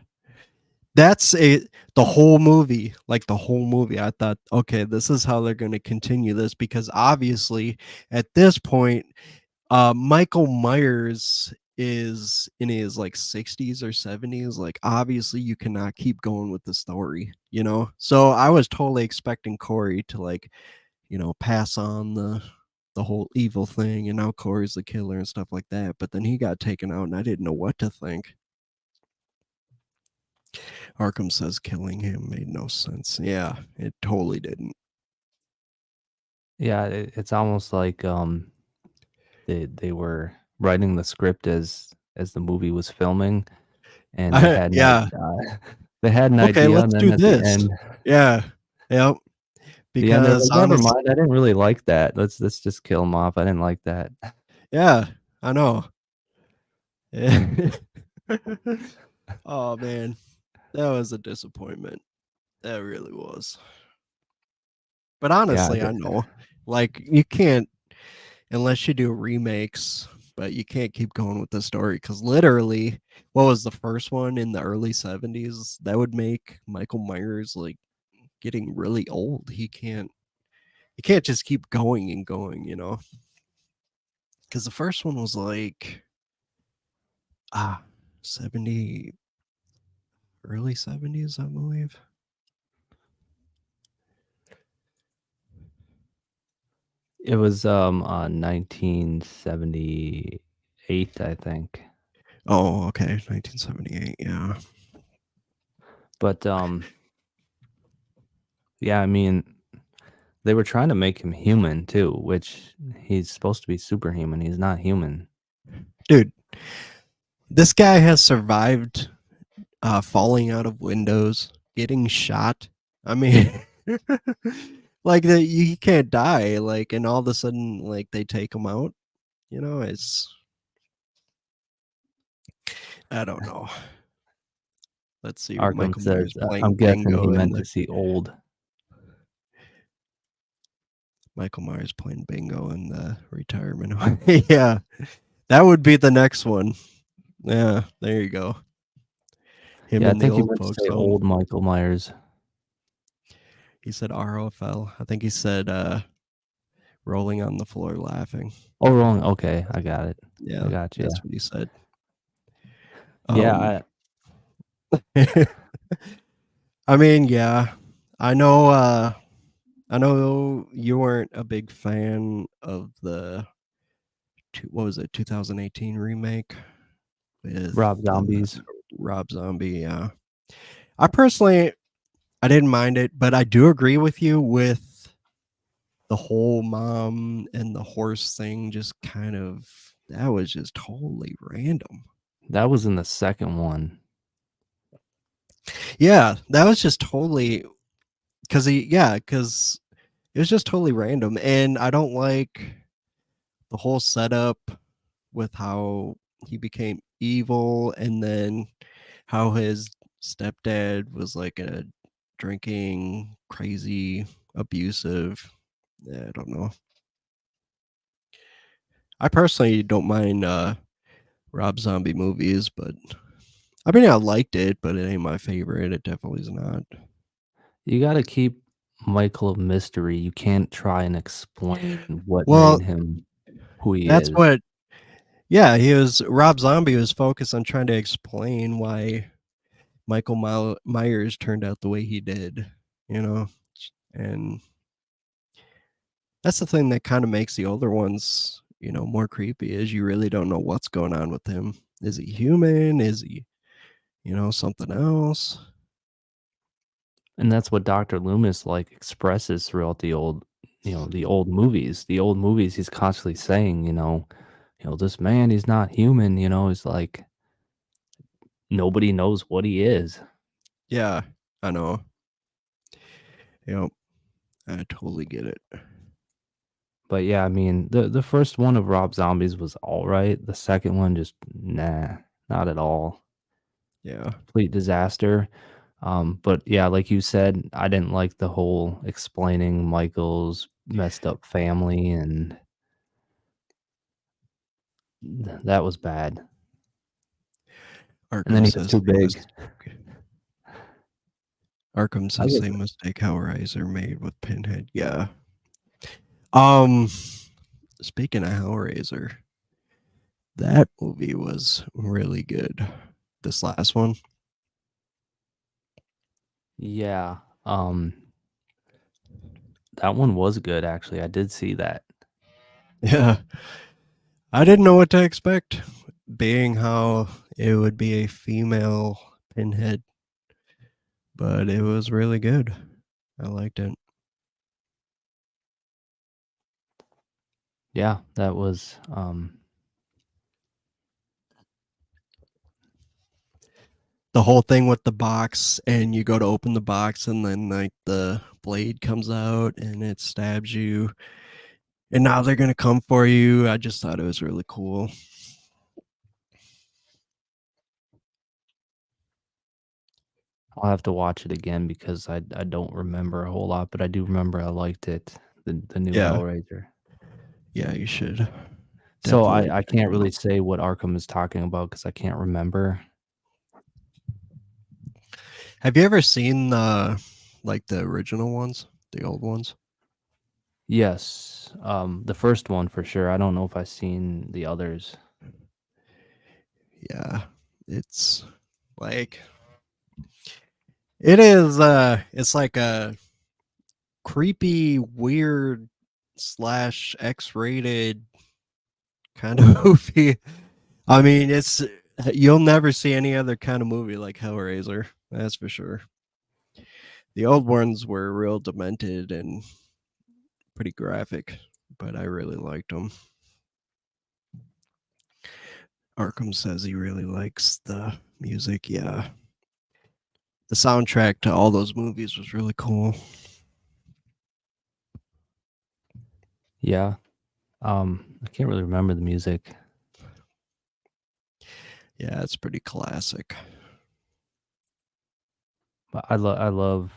that's the whole movie. Like the whole movie, I thought, okay, this is how they're going to continue this because obviously, at this point, Michael Myers is in his like 60s or 70s. Like, obviously, you cannot keep going with the story, you know? So I was totally expecting Corey to, like, pass on the whole evil thing, and now Corey's the killer and stuff like that. But then he got taken out, and I didn't know what to think. Arkham says killing him made no sense. Yeah, it totally didn't. yeah, it's almost like they were writing the script as the movie was filming, and Yeah. they had an Okay, idea, and let's then do at the this. end, Yeah. Yep. the end, they're Because like, never honest, mind, I didn't really like that. Let's just kill him off. I didn't like that. yeah, I know. Oh man, that was a disappointment. That really was. But Yeah, honestly, I know, like, you can't unless you do remakes, but you can't keep going with the story because literally, what was the first one in the early 70s? That would make Michael Myers like getting really old. He can't just keep going and going, because the first one was like 70 early 70s, I believe. it was 1978, I think. Oh, okay, 1978. Yeah. But yeah, I mean, they were trying to make him human too, which he's supposed to be superhuman. He's not human. Dude, this guy has survived falling out of windows, getting shot. I mean, like that you can't die, like, and all of a sudden, like, they take him out. It's I don't know. Let's see. Arkham Michael Myers says, playing I'm guessing he bingo in meant the to see old. Michael Myers playing bingo in the retirement home. Yeah, that would be the next one. Yeah, there you go. Him Yeah, I in the think he old meant to folks say home. old Michael Myers. He said ROFL. I think he said rolling on the floor laughing. Oh, wrong. Okay, I got it. I Yeah, got you. that's what he said. Yeah, I mean, yeah. I know I know you weren't a big fan of the what was it, 2018 remake with Rob Zombies. Rob Zombie. Yeah. I personally I didn't mind it, but I do agree with you with the whole mom and the horse thing. Just kind of that was just totally random. That was in the second one. Yeah, that was just totally because it was just totally random, and I don't like the whole setup with how he became evil and then how his stepdad was like a drinking, crazy, abusive. Yeah, I don't know. I personally don't mind Rob Zombie movies, but I mean I liked it, but it ain't my favorite. It definitely is not. You got to keep Michael a mystery. You can't try and explain what Well, made him who he that's is. what yeah, he was Rob Zombie was focused on trying to explain why Michael Myers turned out the way he did, you know? And That's the thing that kind of makes the older ones, more creepy, is you really don't know what's going on with him. Is he human? Is he, something else? And that's what Dr. Loomis like expresses throughout the old movies. The old movies, he's constantly saying, this man, he's not human, he's like nobody knows what he is. Yeah, I know. Yep, I totally get it. But yeah, I mean, the first one of Rob Zombies was all right. The second one just nah, not at all. Yeah. Complete disaster. But yeah, like you said, I didn't like the whole explaining Michael's messed up family, and that was bad. And then Arkham he gets says too same big. mistake. Arkham I says guess same mistake Hellraiser made with Pinhead. Yeah. Um, Speaking of Hellraiser, that movie was really good. This last one. yeah. That one was good actually. I did see that. Yeah. I didn't know what to expect, being how it would be a female Pinhead, but it was really good. I liked it. Yeah, that was The whole thing with the box, and you go to open the box, and then like the blade comes out and it stabs you, and now they're gonna come for you. I just thought it was really cool. I'll have to watch it again because I don't remember a whole lot, but I do remember I liked it. The new Yeah, Hellraiser. yeah, you should So definitely I check can't it really out. say what Arkham is talking about because I can't remember. Have you ever seen like the original ones, the old ones? Yes, the first one for sure. I don't know if I've seen the others. Yeah, it's like it is. It's like a creepy, weird slash X-rated kind of movie. I mean, it's you'll never see any other kind of movie like Hellraiser. That's for sure. The old ones were real demented and pretty graphic, but I really liked them. Arkham says he really likes the music. Yeah, the soundtrack to all those movies was really cool. Yeah. I can't really remember the music, Yeah, it's pretty classic. but I love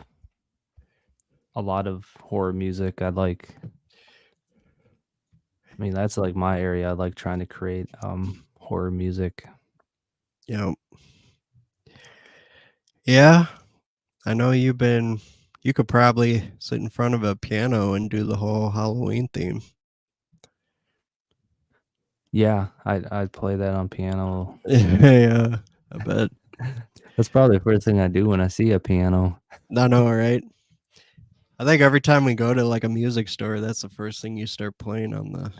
a lot of horror music. I mean, that's like my area. I like trying to create horror music. Yeah, yeah. I know you could probably sit in front of a piano and do the whole Halloween theme. Yeah, I'd play that on piano. Yeah, I bet. That's probably the first thing I do when I see a piano. I know, right? I think every time we go to like a music store, that's the first thing you start playing on the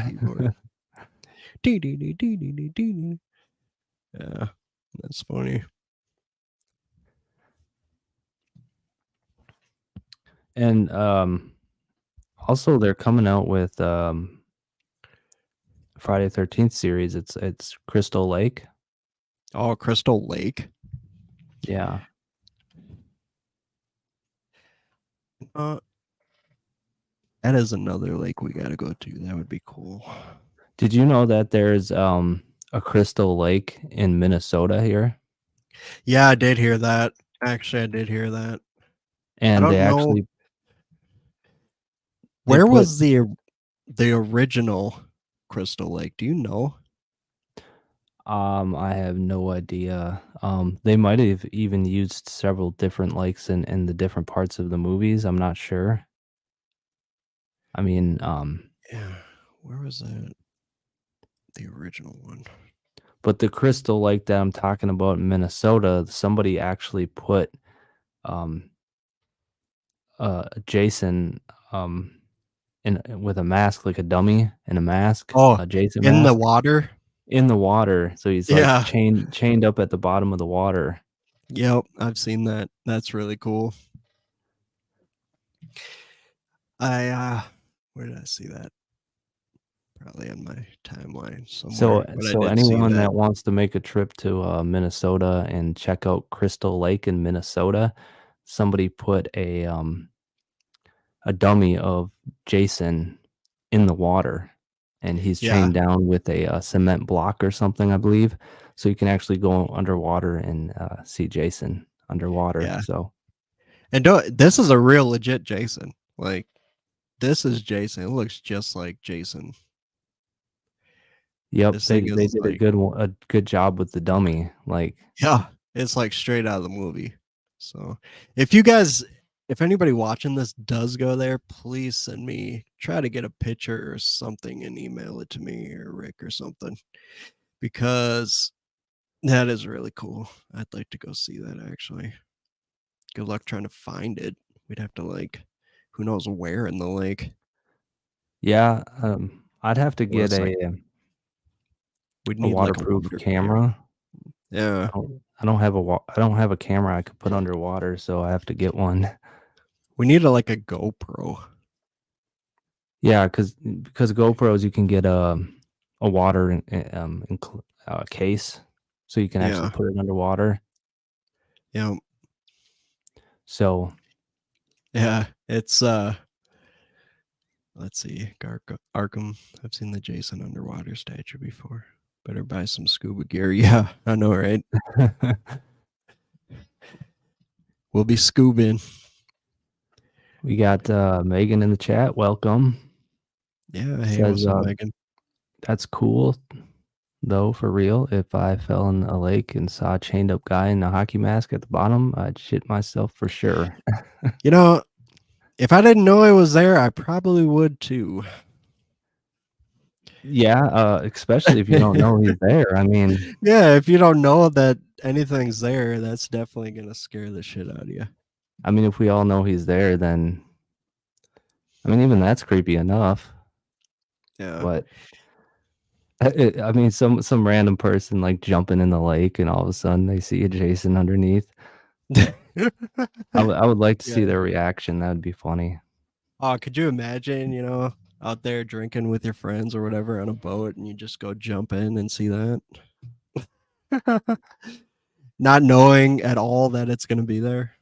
keyboard. Yeah, that's funny. And also they're coming out with Friday 13th series. It's Crystal Lake. Oh, Crystal Lake. Yeah. Uh, that is another lake we gotta go to. That would be cool. Did you know that there's a Crystal Lake in Minnesota here? Yeah, I did hear that. Actually, I did hear that. I And they don't know actually they where put was the original Crystal Lake. Do you know? I have no idea. They might have even used several different lakes in the different parts of the movies. I'm not sure. I mean, Yeah, where was that? The original one. but the Crystal Lake that I'm talking about in Minnesota, somebody actually put Jason with a mask, like a dummy and a mask, Oh, a Jason in the mask water? in the water. So he's like Yeah. chained up at the bottom of the water. Yep, I've seen that. That's really cool. Where did I see that? Probably on my timeline somewhere, but I So did see anyone that. that wants to make a trip to Minnesota and check out Crystal Lake in Minnesota, somebody put a dummy of Jason in the water, and he's Yeah, chained down with a cement block or something, I believe. So you can actually go underwater and see Jason underwater. yeah. So And this is a real legit Jason. Like, this is Jason. It looks just like Jason. yep, This thing they is did like, a good job with the dummy. Like, yeah, it's like straight out of the movie. So, if you guys, if anybody watching this does go there, please send me, try to get a picture or something and email it to me or Rick or something, because that is really cool. I'd like to go see that actually. Good luck trying to find it. We'd have to, like, who knows where in the lake. yeah, I'd have to get Unless, like, we'd a need like a waterproof water camera. camera. Yeah. I don't have a camera I could put underwater, so I have to get one. We need like a GoPro. Yeah, because GoPros you can get a water case, so you can actually Yeah. put it underwater. Yeah. So Yeah. It's let's see, Arkham. I've seen the Jason underwater statue before. Better buy some scuba gear. Yeah, I know, right? We'll be scubaing. we got Megan in the chat. Welcome. Yeah. Hey, Says what's up, Megan? that's cool though, for real. If I fell in a lake and saw a chained up guy in a hockey mask at the bottom, I'd shit myself for sure. You know, if I didn't know I was there, I probably would too. Yeah, especially if you don't know he's there. I mean, Yeah, if you don't know that anything's there, that's definitely gonna scare the shit out of you. if we all know he's there, then even that's creepy enough. Yeah. But some random person like jumping in the lake, and all of a sudden they see a Jason underneath. I would like to see Yeah. their reaction. That would be funny. Oh, could you imagine, out there drinking with your friends or whatever on a boat and you just go jump in and see that? Not knowing at all that it's gonna be there.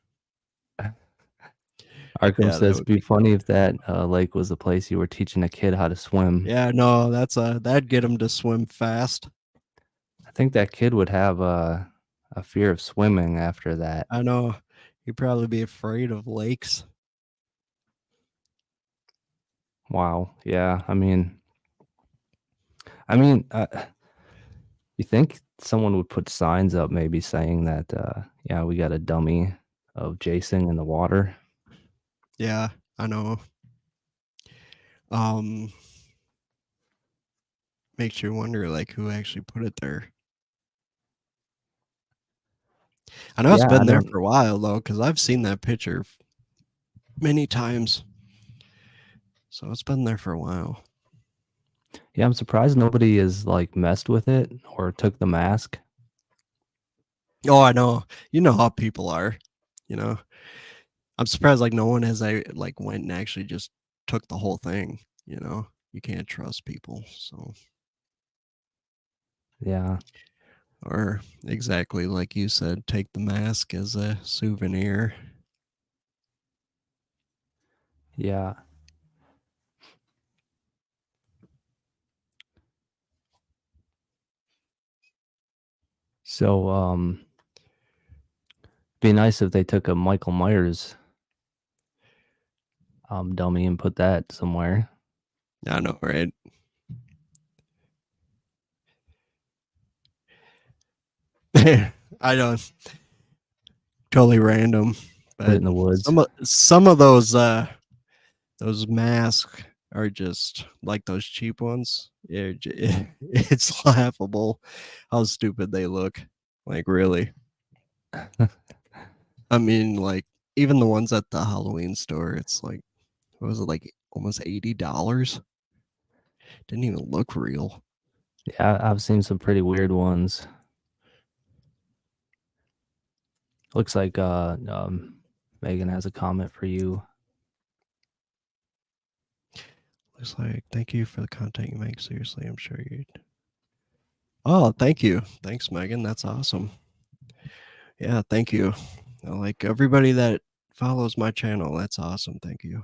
Arkham Yeah, that says, would "Be be funny if that lake was the place you were teaching a kid how to swim." yeah, no, that'd get him to swim fast. I think that kid would have a fear of swimming after that. I know. He'd probably be afraid of lakes. Wow. Yeah. I mean, you think someone would put signs up, maybe saying that, yeah, we got a dummy of Jason in the water. Yeah, I know. Um, Makes you wonder like who actually put it there. I know it's Yeah, I been there don't. for a while though, because I've seen that picture many times. So it's been there for a while. Yeah, I'm surprised nobody has like messed with it or took the mask. Oh, I know. You know how people are, you know. I'm surprised like no one has like went and actually just took the whole thing, you know. You can't trust people, so Yeah, or exactly like you said, take the mask as a souvenir. yeah. So, be nice if they took a Michael Myers dummy and put that somewhere. I know, right? I don't totally random, Put it but in the woods. some of those masks are just like those cheap ones. It's laughable how stupid they look. Like really. I mean, like even the ones at the Halloween store, it's like what was it like almost $80. Didn't even look real. Yeah, I've seen some pretty weird ones. Looks like Megan has a comment for you. Looks like, thank you for the content you make. Seriously, I'm sure you'd. Oh, thank you. Thanks, Megan. That's awesome. Yeah, thank you. Like everybody that follows my channel, that's awesome. Thank you.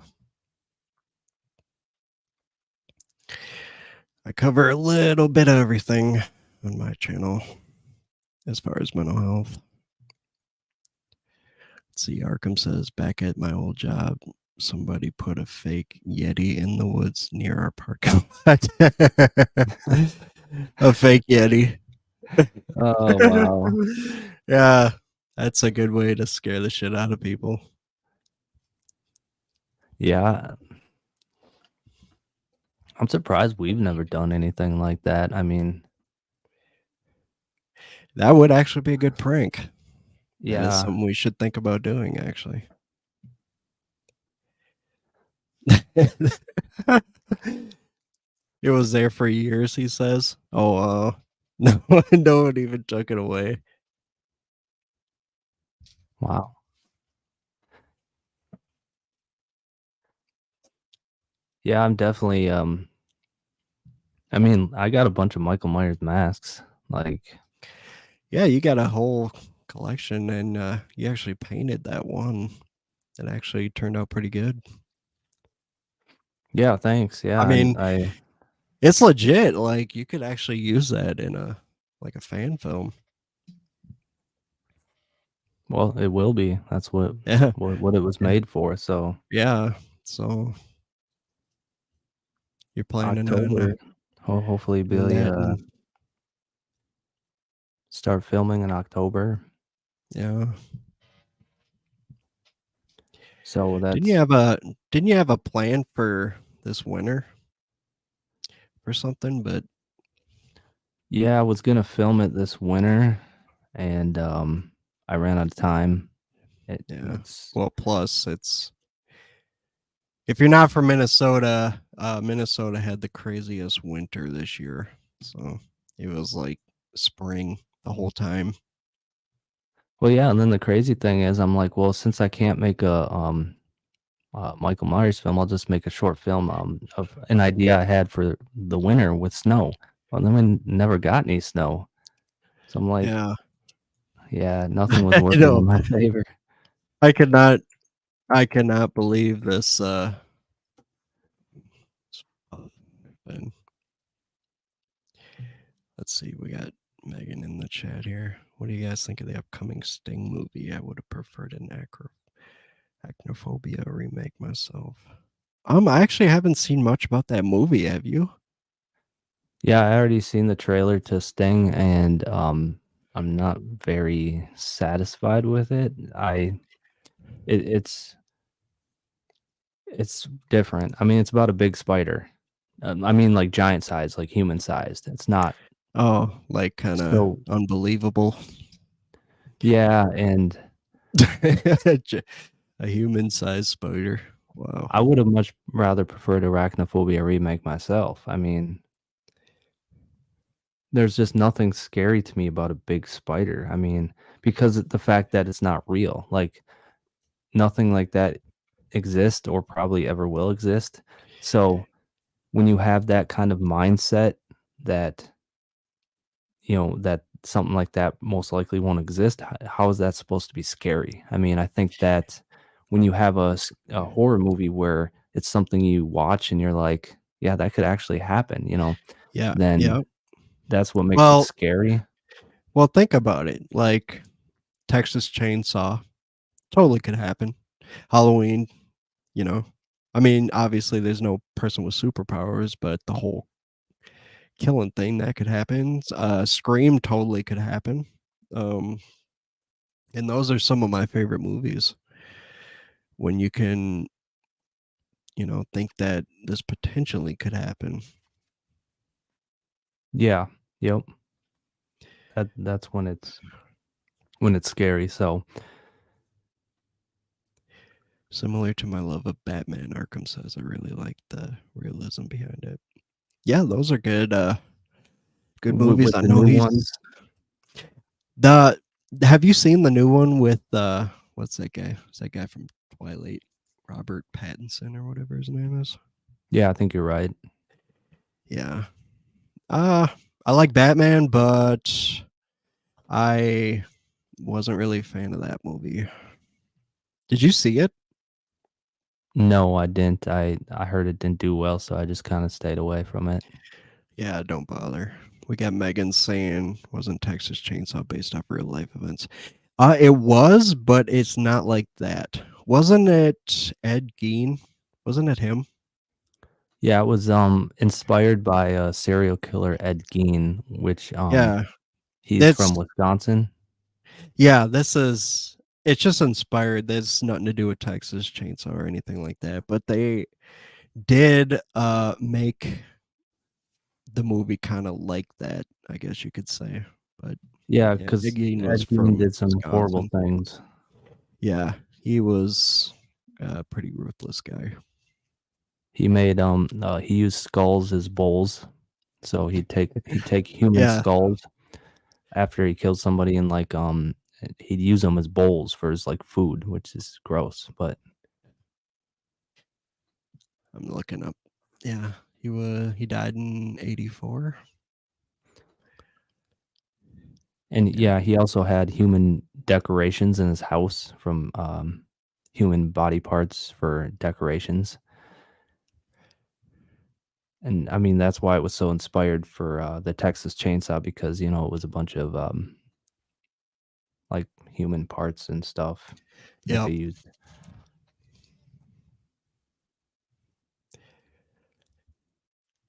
I cover a little bit of everything on my channel as far as mental health. Let's see, Arkham says, back at my old job, somebody put a fake Yeti in the woods near our parking lot. A fake Yeti. Oh wow. Yeah, that's a good way to scare the shit out of people. Yeah. I'm surprised we've never done anything like that. I mean, That would actually be a good prank. That is yeah. something we should think about doing, actually. It was there for years, he says. Oh, no one even took it away. Wow. Yeah, I'm definitely I mean, I got a bunch of Michael Myers masks. Like, Yeah, you got a whole collection, and you actually painted that one. It actually turned out pretty good. yeah, thanks. Yeah, I mean, I it's legit. Like you could actually use that in a fan film. well, it will be. That's Yeah, what it was made for. So yeah. So you're planning on October, hopefully doing Billy that, and start filming in October. yeah. So Didn't you that's have a didn't you have a plan for this winter or something? But yeah, I was gonna film it this winter, and I ran out of time. yeah. It's Well, plus it's if you're not from Minnesota, Minnesota had the craziest winter this year. So it was like spring the whole time. well, yeah, and then the crazy thing is, I'm like, well, since I can't make a Michael Myers film, I'll just make a short film of an idea I had for the winter with snow. Well, then we never got any snow, so I'm like, Yeah. yeah, nothing was I working know. in my favor. I cannot I cannot believe this and let's see, we got Megan in the chat here. What do you guys think of the upcoming Sting movie? I would have preferred an Acrophobia remake myself. I actually haven't seen much about that movie. Have you? Yeah, I already seen the trailer to Sting, and I'm not very satisfied with it. It, it's different. I mean, it's about a big spider. I mean, like giant size, like human sized. It's not Oh, like kind of so. unbelievable. Yeah, and A human-sized spider. Wow. I would have much rather preferred Arachnophobia remake myself. I mean, there's just nothing scary to me about a big spider. I mean, because of the fact that it's not real. Like nothing like that exists or probably ever will exist. So when you have that kind of mindset that that something like that most likely won't exist, how is that supposed to be scary? I mean, I think that when you have a horror movie where it's something you watch and you're like, yeah, that could actually happen, Yeah. then Yeah. that's what makes it Well, scary. well, think about it. Like Texas Chainsaw totally could happen. Halloween, you know. I mean, obviously there's no person with superpowers, but the whole killing thing that could happen. Scream totally could happen. Um, and those are some of my favorite movies when you can, think that this potentially could happen. Yeah. Yep. That's when it's scary. So Similar to my love of Batman, Arkham says I really like the realism behind it. Yeah, those are good movies. With I the know new he's ones. the have you seen the new one with what's that guy? It's that guy from Twilight, Robert Pattinson or whatever his name is. Yeah, I think you're right. Yeah. I like Batman, but I wasn't really a fan of that movie. Did you see it? No, I didn't. I heard it didn't do well, so I just kind of stayed away from it. Yeah, don't bother. We got Megan saying wasn't Texas Chainsaw based off real life events. It was, but it's not like that. Wasn't it Ed Gein? Wasn't it him? Yeah, it was inspired by serial killer Ed Gein, which Yeah, he's that's from Wisconsin. yeah. This is it's just inspired. There's nothing to do with Texas Chainsaw or anything like that. But they did make the movie kind of like that, I guess you could say. But Yeah, yeah, because Ed Gein was Ed Gein from did some horrible Wisconsin. things. Yeah, he was a pretty ruthless guy. He made he used skulls as bowls. So he'd take human Yeah, skulls after he killed somebody and like he'd use them as bowls for his like food, which is gross. But I'm looking up. Yeah, he died in '84. and Yeah, yeah, he also had human decorations in his house from human body parts for decorations. And I mean that's why it was so inspired for the Texas Chainsaw because you know it was a bunch of like human parts and stuff that yep, they used.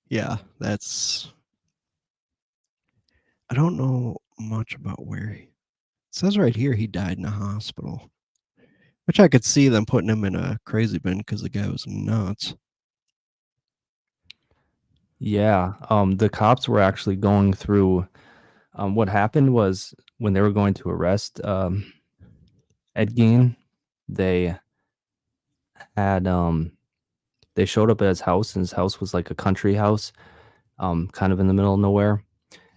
yeah. That's I don't know much about where it says right here he died in a hospital, which I could see them putting him in a crazy bin because the guy was nuts. Yeah, the cops were actually going through. What happened was when they were going to arrest Ed Gein, they had they showed up at his house, and his house was like a country house, kind of in the middle of nowhere.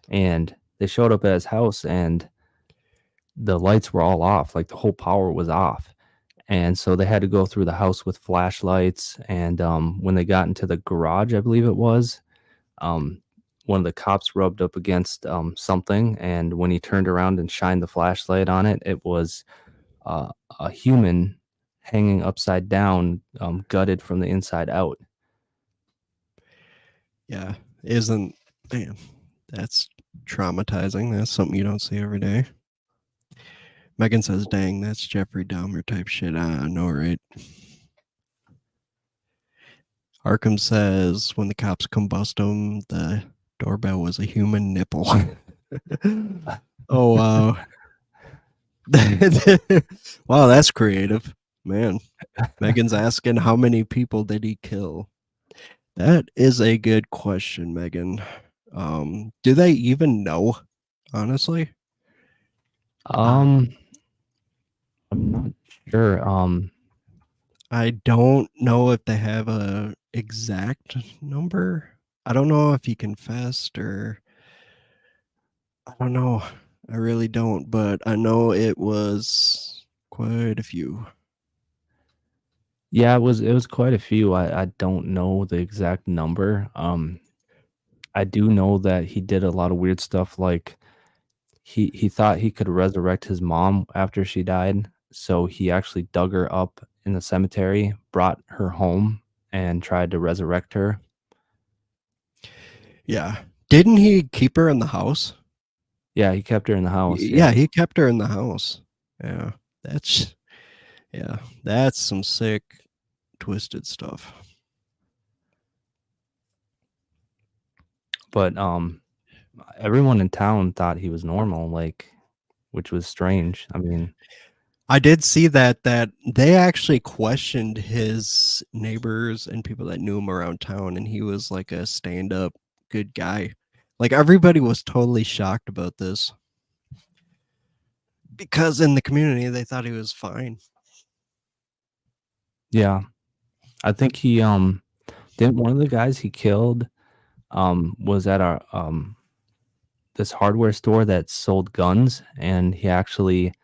And they showed up at his house, and the lights were all off, like the whole power was off. And so they had to go through the house with flashlights. And when they got into the garage, I believe it was, um, one of the cops rubbed up against something, and when he turned around and shined the flashlight on it, it was a human hanging upside down, gutted from the inside out. Yeah, isn't man, that's traumatizing. That's something you don't see every day. Megan says, "Dang, that's Jeffrey Dahmer type shit." I know, right? Arkham says, "When the cops combust him, the doorbell was a human nipple." Oh wow, wow, that's creative, man. Megan's asking, "How many people did he kill?" That is a good question, Megan. Do they even know? Honestly, Um, I'm not sure. I don't know if they have a exact number. I don't know if he confessed or I don't know. I really don't, but I know it was quite a few. Yeah, it was quite a few. I don't know the exact number. I do know that he did a lot of weird stuff. Like he thought he could resurrect his mom after she died, so he actually dug her up in the cemetery, brought her home, and tried to resurrect her. Yeah. Didn't he keep her in the house? Yeah, he kept her in the house. Yeah, Yeah. he kept her in the house. Yeah. That's yeah, that's some sick twisted stuff. But everyone in town thought he was normal, like, which was strange. I mean, I did see that they actually questioned his neighbors and people that knew him around town, and he was like a stand-up good guy. Like everybody was totally shocked about this because in the community they thought he was fine. Yeah. I think he didn't one of the guys he killed was at our this hardware store that sold guns, and he actually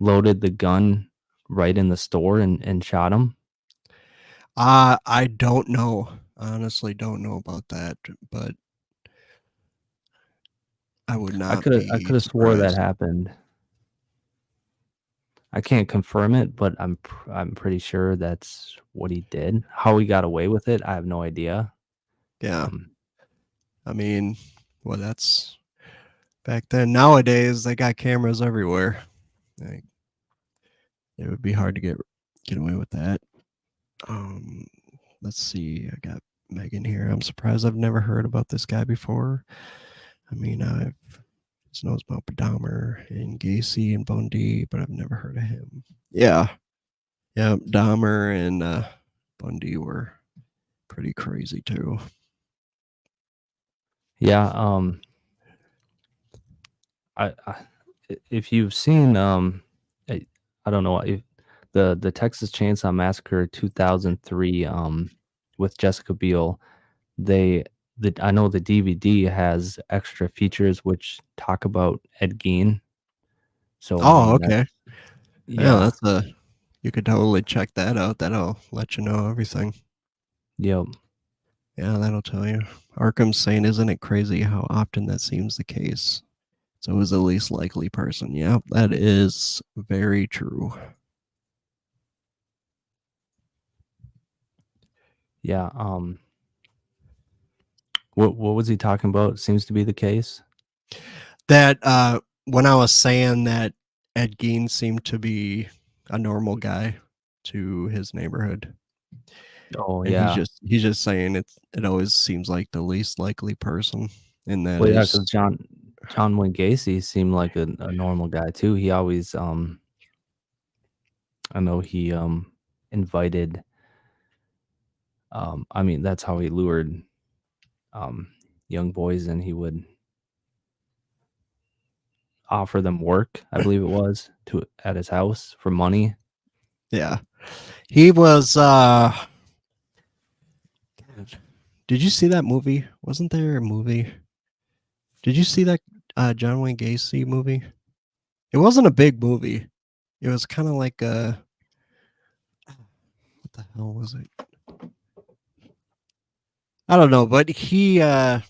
loaded the gun right in the store and shot him. I don't know. Honestly, don't know about that, but I would not I be could have swore that surprised. happened. I can't confirm it, but I'm pretty sure that's what he did. How he got away with it, I have no idea. Yeah. Um, I mean, well, that's back then. Nowadays, they got cameras everywhere. Like, it would be hard to get away with that. Um, let's see. I got Megan here. I'm surprised I've never heard about this guy before. I mean, I've just knows about Dahmer and Gacy and Bundy, but I've never heard of him. Yeah, yeah. Dahmer and Bundy were pretty crazy too. yeah, if you've seen I, I don't know if the Texas Chainsaw Massacre 2003 with Jessica Biel, they I know the DVD has extra features which talk about Ed Gein. So I Oh, mean okay. that's Yeah, yeah, that's a. You could totally check that out. That'll let you know everything. yep. Yeah, that'll tell you. Arkham's saying, isn't it crazy how often that seems the case? So is the least likely person. Yeah, that is very true. Yeah, what was he talking about? Seems to be the case. That when I was saying that Ed Gein seemed to be a normal guy to his neighborhood, Oh and yeah. he's just saying it always seems like the least likely person, and that Well, yeah, is because John Wayne Gacy seemed like a normal guy too. He always I know he invited I mean that's how he lured um young boys, and he would offer them work, I believe it was, to at his house for money. yeah. He was did you see that movie? Wasn't there a movie? Did you see that John Wayne Gacy movie? It wasn't a big movie. It was kind of like a what the hell was it? I don't know, but he yeah,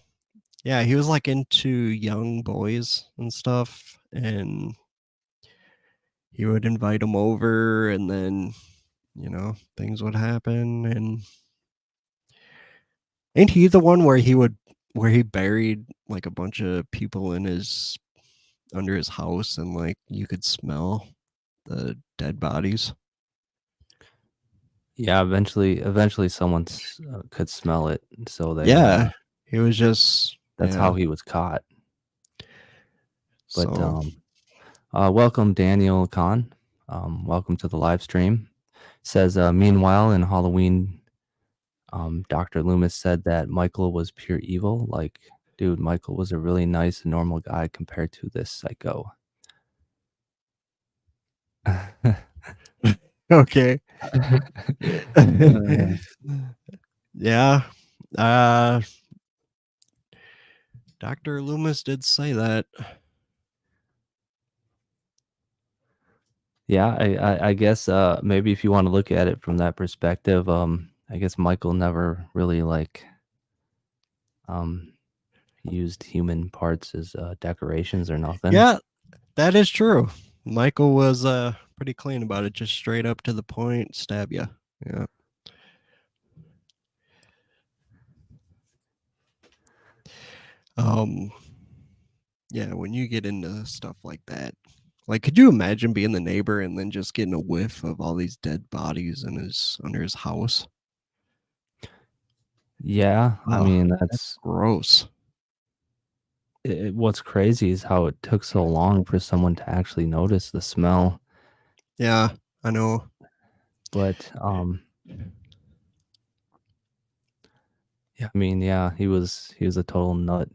he was like into young boys and stuff, and he would invite them over, and then things would happen. And ain't he the one where he buried like a bunch of people in his under his house, and like you could smell the dead bodies? Yeah, eventually someone could smell it, so Yeah, he was just that's yeah. how he was caught. But So welcome Daniel Khan. Welcome to the live stream. Says meanwhile in Halloween, Dr. Loomis said that Michael was pure evil. Like, dude, Michael was a really nice and normal guy compared to this psycho. okay. Uh, Yeah. Uh Dr. Loomis did say that. yeah, I guess maybe if you want to look at it from that perspective, I guess Michael never really like um used human parts as decorations or nothing. Yeah, that is true. Michael was pretty clean about it, just straight up to the point, stab you. Yeah. Um yeah, when you get into stuff like that, like could you imagine being the neighbor and then just getting a whiff of all these dead bodies in his under his house? Yeah, I Oh, mean that's that's gross. what's crazy is how it took so long for someone to actually notice the smell. Yeah, I know. But yeah, I mean, yeah, he was a total nut.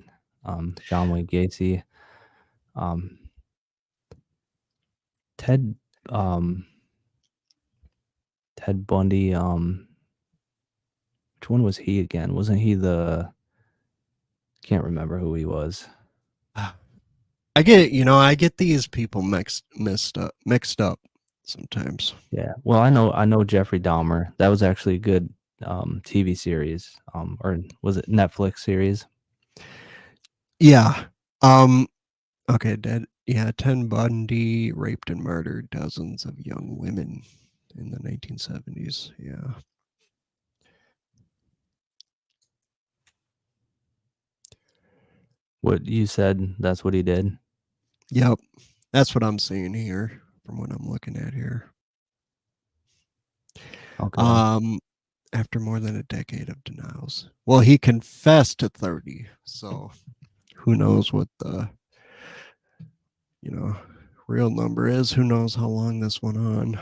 John Wayne Gacy, um, Ted, um, Ted Bundy. Which one was he again? Wasn't he the? Can't remember who he was. I get these people mixed up sometimes. Yeah. Well, I know Jeffrey Dahmer. That was actually a good TV series. Or was it Netflix series? Yeah. Okay, dead. Yeah, Ted Bundy raped and murdered dozens of young women in the 1970s. Yeah. What you said, that's what he did. Yep. That's what I'm seeing here from what I'm looking at here. Okay. After more than a decade of denials. Well, he confessed to 30, so who knows what the real number is. Who knows how long this went on.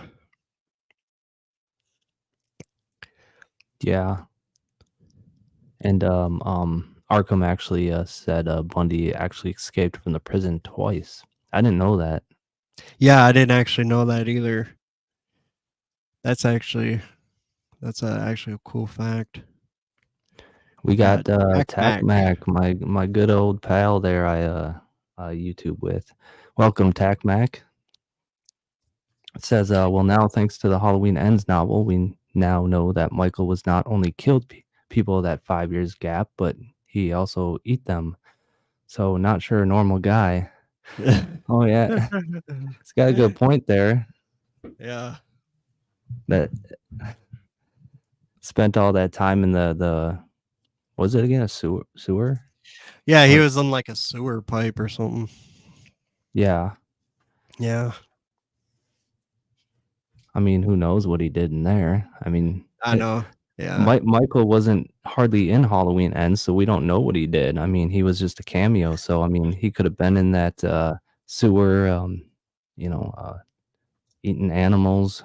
Yeah. And Arkham actually said Bundy actually escaped from the prison twice. I didn't know that. Yeah, I didn't actually know that either. That's actually a cool fact. We got Tac Tac Mac. Mac, my good old pal there. I YouTube with. Welcome, Tac Mac. It says, well, now thanks to the Halloween Ends novel, we now know that Michael was not only killed people that 5 years gap, but he also eat them. So not sure a normal guy. Oh yeah, it's got a good point there. Yeah. That spent all that time in the was it again a sewer? Yeah, he Or was on like a sewer pipe or something. yeah, Yeah. I mean, who knows what he did in there? I mean, I know. Yeah. Michael wasn't hardly in Halloween Ends, so we don't know what he did. I mean, he was just a cameo. So I mean, he could have been in that sewer, you know, eating animals,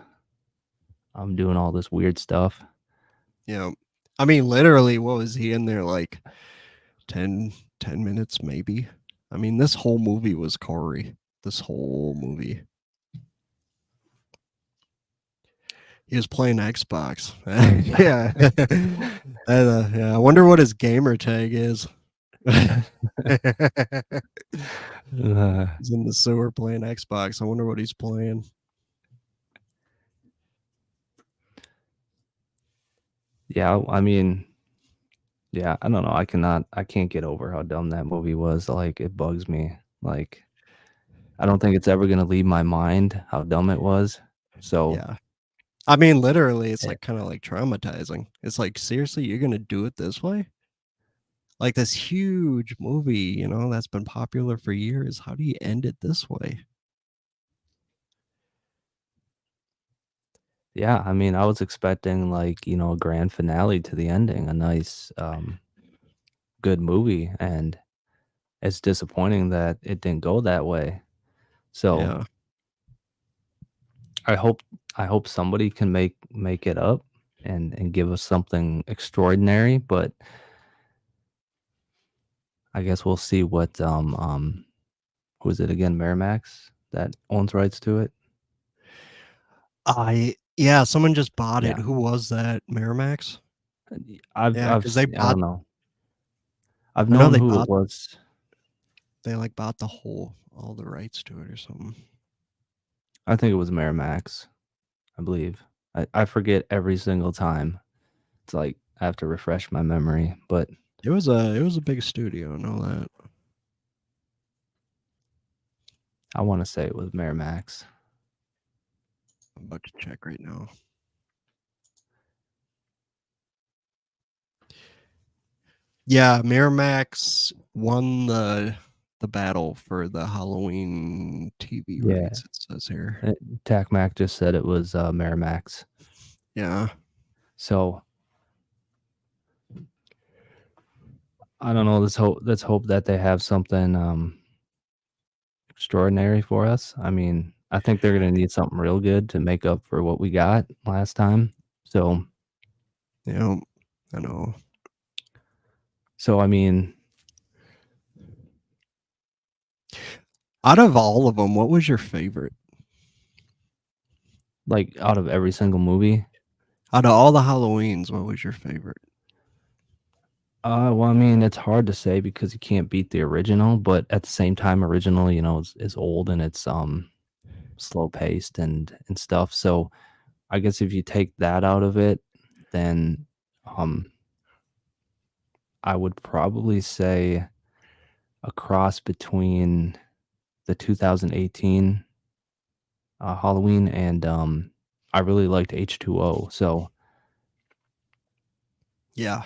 doing all this weird stuff. Yeah. I mean, literally, what was he in there like 10 minutes maybe? I mean, this whole movie was Corey. This whole movie. He was playing Xbox. Yeah. Yeah. I wonder what his gamer tag is. He's in the sewer playing Xbox. I wonder what he's playing. Yeah, I mean, yeah, I don't know. I can't get over how dumb that movie was. Like, it bugs me. Like, I don't think it's ever gonna leave my mind how dumb it was. So, Yeah. I mean, literally, it's eh, like kind of like traumatizing. It's like, seriously, you're going to do it this way? Like this huge movie, that's been popular for years. How do you end it this way? yeah, I mean, I was expecting like, a grand finale to the ending, a nice, good movie, and it's disappointing that it didn't go that way. So Yeah. I hope I hope somebody can make it up and give us something extraordinary, but I guess we'll see what who is it again, Miramax that owns rights to it? Yeah, someone just bought it. Yeah. Who was that? Miramax? Yeah, I've because they I bought. don't know. I've I know known who it was. they like bought all the rights to it or something. I think it was Miramax, I believe. I forget every single time. It's like I have to refresh my memory, but It was a big studio. I know that. I want to say it was Miramax. I'm about to check right now. Yeah, Miramax won the battle for the Halloween TV Yeah. rights. It says here. Tac Mac just said it was Miramax. Yeah. So I don't know. Let's hope that they have something extraordinary for us. I mean, I think they're gonna need something real good to make up for what we got last time. So Yeah. I know. I mean, Out of all of them, what was your favorite? like out of every single movie. Out of all the Halloweens, what was your favorite? Well, I mean, it's hard to say because you can't beat the original, but at the same time, original, is old and it's slow paced and stuff. So I guess if you take that out of it, then um I would probably say a cross between the 2018 Halloween and I really liked H2O. So Yeah,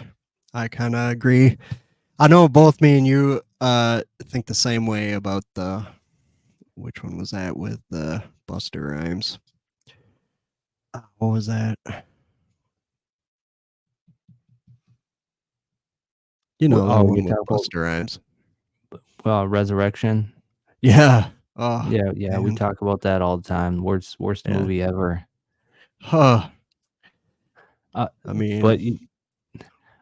I kind of agree. I know both me and you think the same way about the which one was that with the Buster Rhymes? What was that? You know the you're one with talking about Buster Rhymes. Resurrection. Yeah. Oh Yeah, yeah, we man. talk about that all the time. Worst Yeah. movie ever. Huh. Uh, I mean, but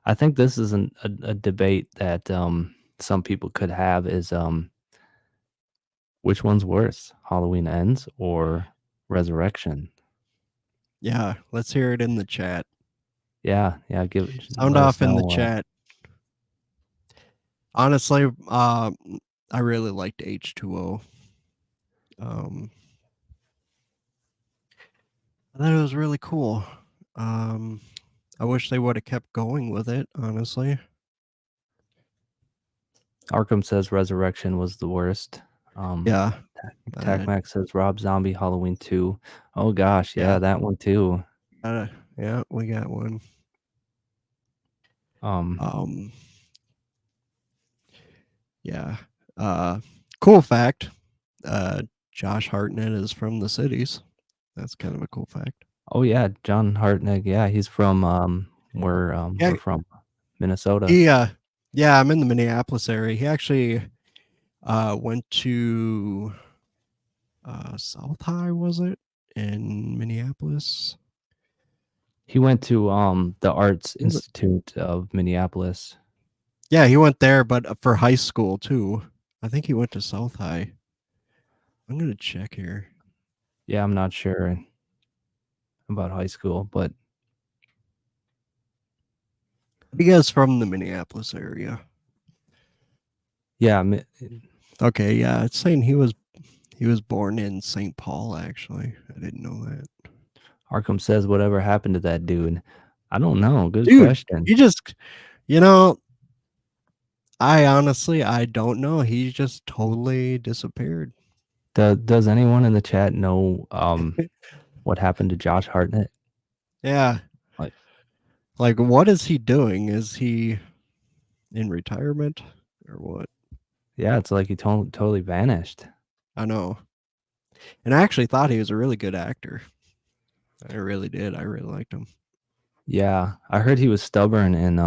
I think this is a debate that some people could have is which one's worse, Halloween Ends or Resurrection? yeah. Let's hear it in the chat. Yeah, yeah. Sound Let us off in the know. chat. Honestly, I really liked H2O. Um, I thought it was really cool. Um, I wish they would have kept going with it, honestly. Arkham says Resurrection was the worst. Um, Yeah. TacMac says Rob Zombie Halloween 2. Oh gosh, Yeah. yeah, that one too. Yeah, we got one. Um, Um, yeah. Uh, cool fact. Josh Hartnett is from the cities. That's kind of a cool fact. oh yeah, John Hartnett. Yeah, he's from where Yeah, we're from, Minnesota. he yeah, I'm in the Minneapolis area. He actually went to South High, was it? In Minneapolis? He went to the Arts Was it? Institute of Minneapolis. Yeah, he went there, but for high school too. I think he went to South High. I'm gonna check here. Yeah, I'm not sure about high school, but You guys from the Minneapolis area? yeah, Okay, yeah, it's saying he was born in St. Paul. Actually, I didn't know that. Arkham says whatever happened to that dude. I don't know. Good Dude, question. he just, you know, I don't know. He just totally disappeared. Does anyone in the chat know what happened to Josh Hartnett? Yeah, Like, like what is he doing? Is he in retirement or what? yeah, it's like he totally vanished. I know. And I actually thought he was a really good actor. I really did. I really liked him. Yeah, I heard he was stubborn in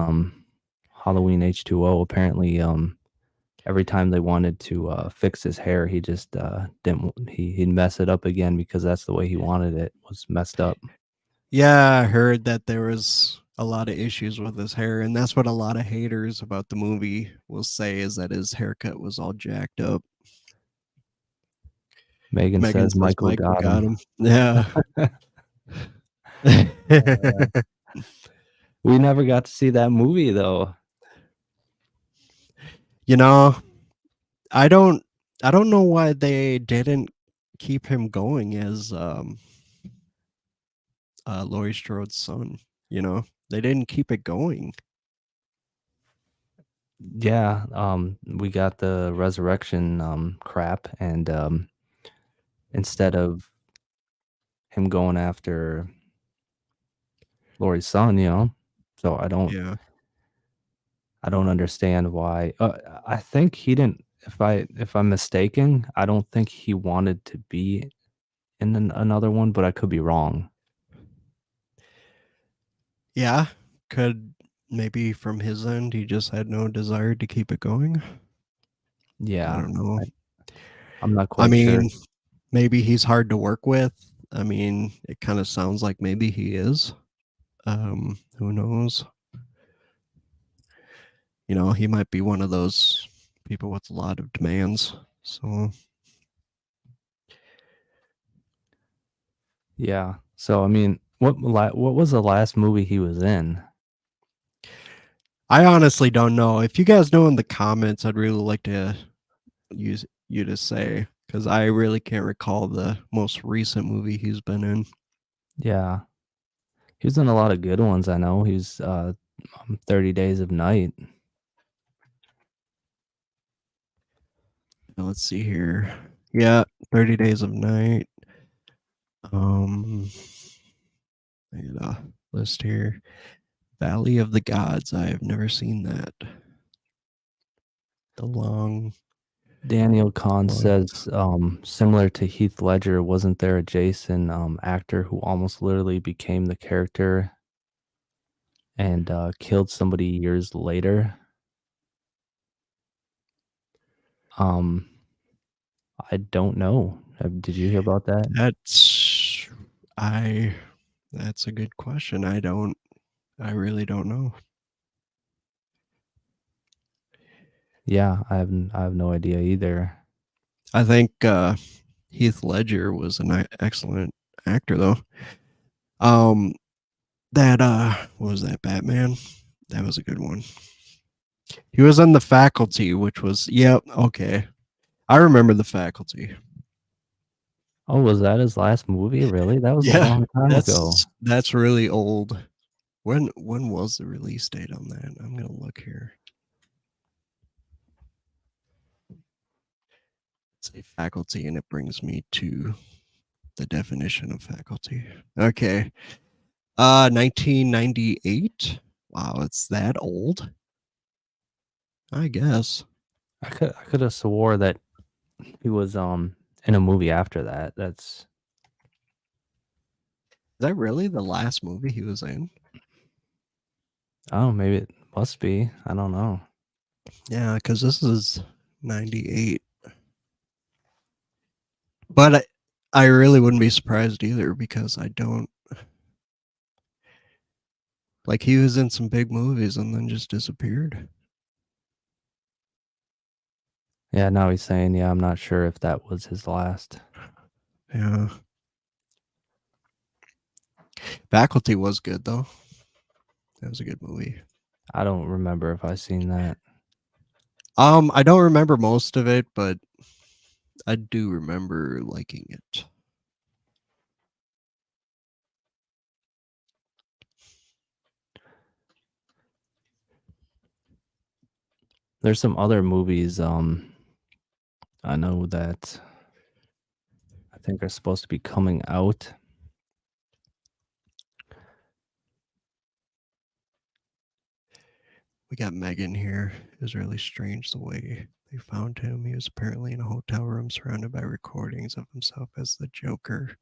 Halloween H2O. Apparently, every time they wanted to fix his hair, he just didn't. He'd mess it up again because that's the way he wanted it, was messed up. Yeah, I heard that there was a lot of issues with his hair, and that's what a lot of haters about the movie will say is that his haircut was all jacked up. Megan Megan says says Michael Michael got got him. him. Yeah. We never got to see that movie though. You know, I don't I don't know why they didn't keep him going as Laurie Strode's son, you know. They didn't keep it going. Yeah, we got the resurrection crap, and instead of him going after Laurie's son, so Yeah. I don't understand why. I think he didn't. If I'm mistaken, I don't think he wanted to be in another one, but I could be wrong. Yeah. Could maybe from his end he just had no desire to keep it going. I Yeah, don't know. I'm not I quite sure. mean, maybe he's hard to work with. I mean, it kind of sounds like maybe he is. Who knows? You know, he might be one of those people with a lot of demands. So, Yeah. So I mean, What was the last movie he was in? I honestly don't know. If you guys know in the comments, I'd really like to use you to say, because I really can't recall the most recent movie he's been in. Yeah, he was in a lot of good ones. I know he's 30 Days of Night. Let's see here. Yeah, 30 Days of Night. I got a list here. Valley of the Gods. I have never seen that. The Long. Daniel Kahn Long. says, similar to Heath Ledger, wasn't there a Jason actor who almost literally became the character and killed somebody years later? Um, I don't know. Did you hear about that? That's I. That's a good question. I really don't know. Yeah, I have no idea either. I think Heath Ledger was an excellent actor, though. That what was that, Batman? That was a good one. He was in The Faculty, which was okay. I remember The Faculty. Oh, was that his last movie? Really? That was a Yeah, long time ago. that's really old. When was the release date on that? I'm gonna look here. Say faculty, and it brings me to the definition of faculty. Okay. 1998. Wow, it's that old. I guess. I could have swore that he was in a movie after that. That's Is that really the last movie he was in? oh, maybe it must be. I don't know. Yeah, because this is 98. But I really wouldn't be surprised either because I don't like he was in some big movies and then just disappeared. Yeah, now he's saying, yeah, I'm not sure if that was his last. Yeah. Faculty was good though. That was a good movie. I don't remember if I seen that. I don't remember most of it, but I do remember liking it. There's some other movies I know that I think are supposed to be coming out. We got Megan here. It was really strange the way they found him. He was apparently in a hotel room surrounded by recordings of himself as the Joker.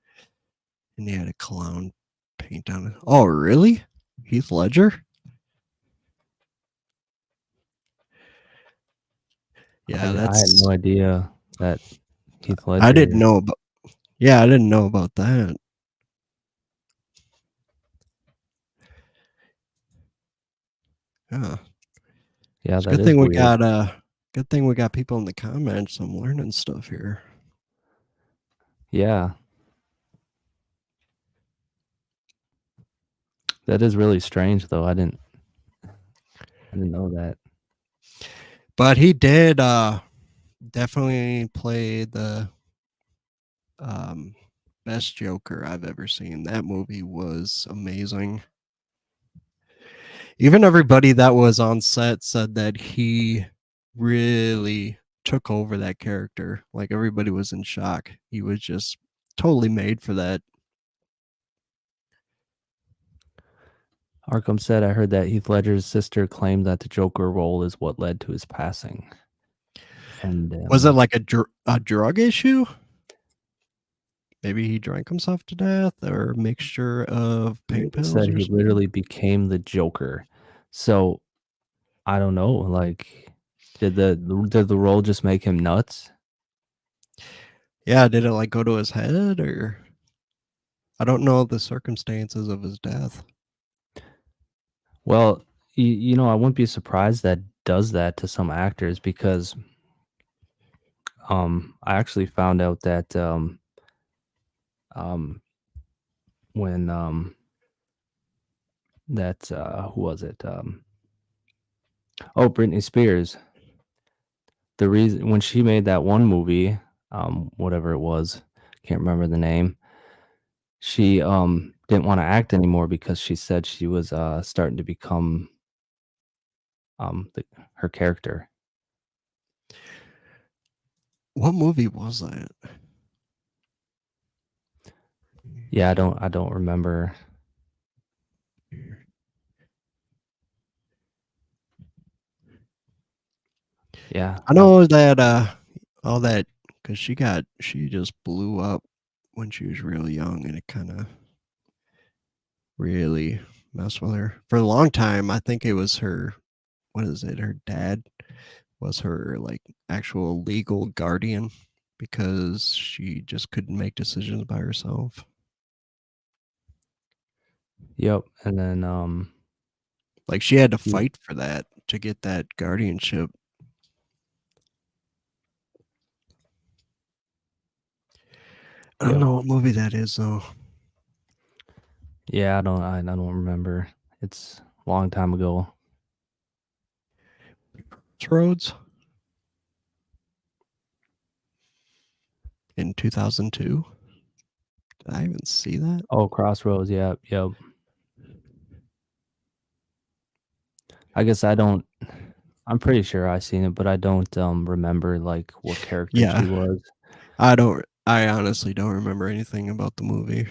And he had a clown paint on it. Oh, really? Heath Ledger? Yeah, I had no idea that Heath Ledger. I didn't know about. Yeah, I didn't know about that. Yeah. Yeah, It's a that good is thing we weird. got people in the comments. I'm learning stuff here. Yeah. That is really strange though. I didn't know that. But he did definitely play the best Joker I've ever seen. That movie was amazing. Even everybody that was on set said that he really took over that character. Like everybody was in shock. He was just totally made for that. Arkham said, I heard that Heath Ledger's sister claimed that the Joker role is what led to his passing. And Was it like a drug issue? Maybe he drank himself to death, or a mixture of pain pills said or he something? literally became the Joker. So I don't know. Like, did the role just make him nuts? Yeah, did it like go to his head, or I don't know the circumstances of his death. Well, you know, I wouldn't be surprised that does that to some actors because I actually found out that um when that who was it? Oh, Britney Spears. The reason when she made that one movie, whatever it was, can't remember the name. She didn't want to act anymore because she said she was starting to become her character. What movie was that? Yeah, I don't remember. Yeah, I know that all that because she just blew up when she was really young, and it kind of really messed with her for a long time. I think it was her. What is it? Her dad was her like actual legal guardian because she just couldn't make decisions by herself. yep. And then Like she had to she- fight for that to get that guardianship. I don't yep. know what movie that is though. Yeah, I don't remember. It's a long time ago. Crossroads in 2002. Did I even see that? Oh, Crossroads. Yeah, yep. I guess I don't. I'm pretty sure I seen it, but I don't remember like what character she Yeah, was. I honestly don't remember anything about the movie.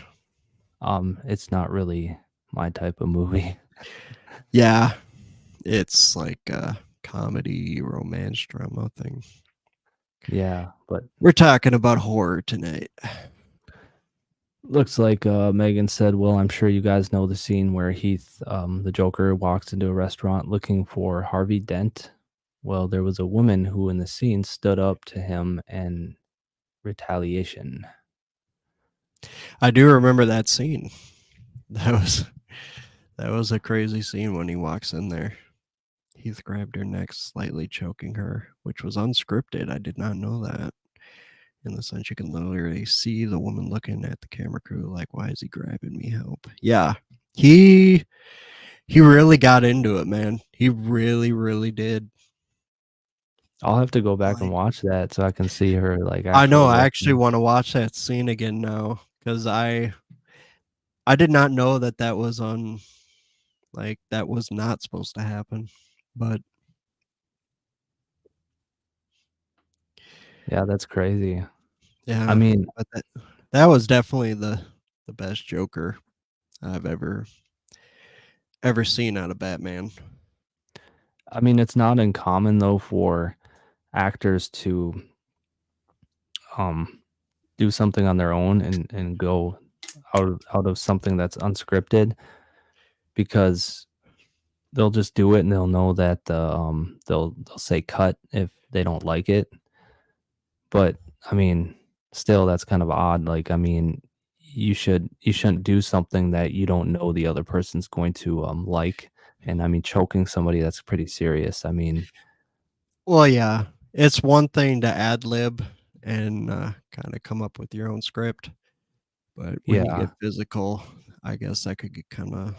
It's not really my type of movie. Yeah, it's like a comedy romance drama thing. Yeah, but We're talking about horror tonight. looks like Megan said, well, I'm sure you guys know the scene where Heath, the Joker, walks into a restaurant looking for Harvey Dent. Well, there was a woman who in the scene stood up to him in retaliation. I do remember that scene. That was that was a crazy scene when he walks in there. Heath grabbed her neck, slightly choking her, which was unscripted. I did not know that. In the sense, you can literally see the woman looking at the camera crew like, "Why is he grabbing me? Help!" Yeah, he really got into it, man. He really did. I'll have to go back and Like, watch that so I can see her like I know. actual I actually reaction. want to watch that scene again now because I did not know that that was on like that was not supposed to happen, but Yeah, that's crazy. I yeah, mean, but that was definitely the best Joker I've ever seen out of Batman. it's not uncommon though for actors to um do something on their own and go out of something that's unscripted because they'll just do it and they'll know that they'll say cut if they don't like it. But still that's kind of odd. Like you shouldn't do something that you don't know the other person's going to like. And choking somebody, that's pretty serious. Well, yeah, it's one thing to ad lib and kind of come up with your own script, but when you Yeah, get physical, I guess that could get kind of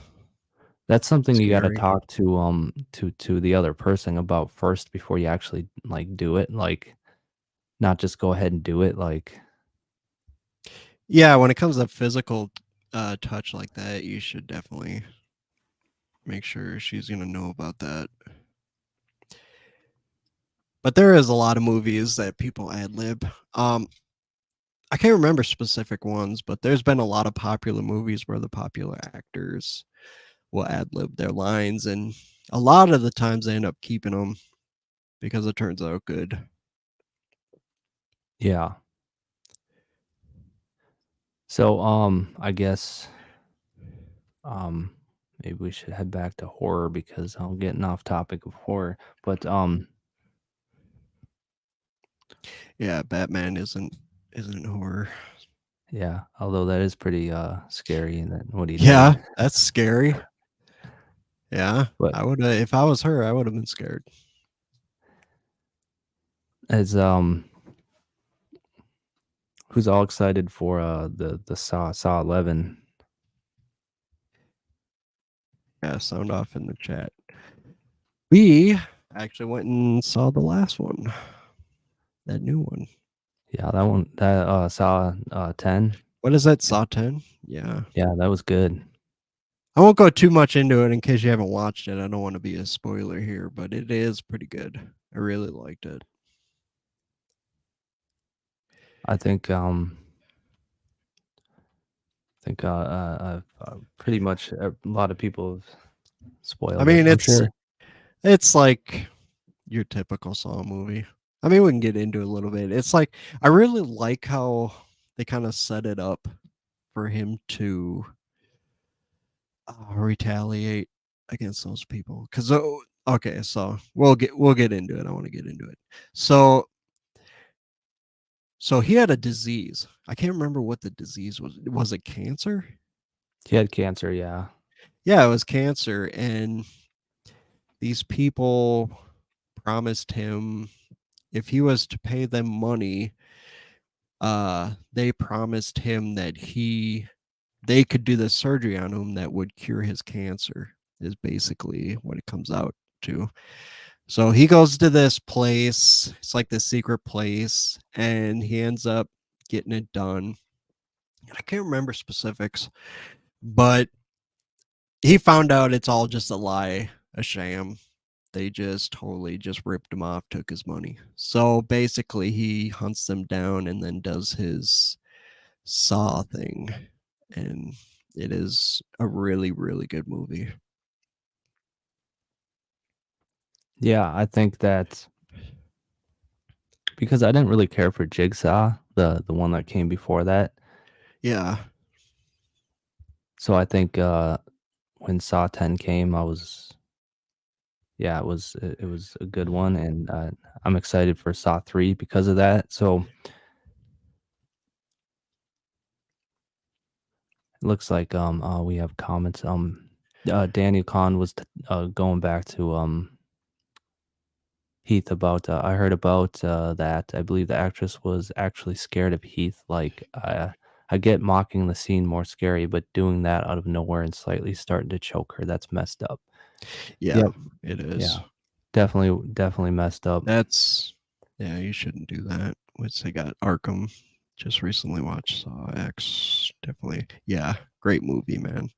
that's something you got to scary. talk to the other person about first before you actually like do it. Like not just go ahead and do it. Like Yeah, when it comes to physical touch like that, you should definitely make sure she's gonna know about that. But there is a lot of movies that people ad lib. I can't remember specific ones, but there's been a lot of popular movies where the popular actors will ad lib their lines, and a lot of the times they end up keeping them because it turns out good. yeah. So I guess um maybe we should head back to horror because I'm getting off topic of horror. But Yeah, Batman isn't horror. yeah, although that is pretty scary and that what he Yeah, did. that's scary. Yeah, But I would if I was her, I would have been scared. as who's all excited for the Saw 11? Yeah, sound off in the chat. We actually went and saw the last one, that new one. Yeah, that one, that Saw 10. What is that? Saw 10? Yeah. Yeah, that was good. I won't go too much into it in case you haven't watched it. I don't want to be a spoiler here, but it is pretty good. I really liked it. I think pretty much a lot of people have spoiled I it, mean, I'm sure. it's like your typical Saw movie. I mean, we can get into it a little bit. It's like I really like how they kind of set it up for him to retaliate against those people. Because okay, so we'll get into it. I want to get into it. So he had a disease. I can't remember what the disease was. Was it cancer? He had cancer, yeah. Yeah, it was cancer, and these people promised him if he was to pay them money, they promised him that they could do the surgery on him that would cure his cancer, is basically what it comes out to. So he goes to this place, it's like this secret place, and he ends up getting it done. I can't remember specifics, but he found out it's all just a lie, a sham. They just totally just ripped him off, took his money. So basically, he hunts them down and then does his Saw thing. And it is a really, really good movie. Yeah, I think that because I didn't really care for Jigsaw, the one that came before that. Yeah. So I think when Saw 10 came, it was a good one, and I'm excited for Saw 3 because of that. So it looks like we have comments. Danny Kahn was going back to Heath about I heard about that. I believe the actress was actually scared of Heath. Like I get mocking the scene more scary, but doing that out of nowhere and slightly starting to choke her, that's messed up. Yeah, Yep. it is. Yeah. Definitely messed up. Yeah, you shouldn't do that. Which they got Arkham. Just recently watched Saw X. Definitely. Yeah, great movie, man.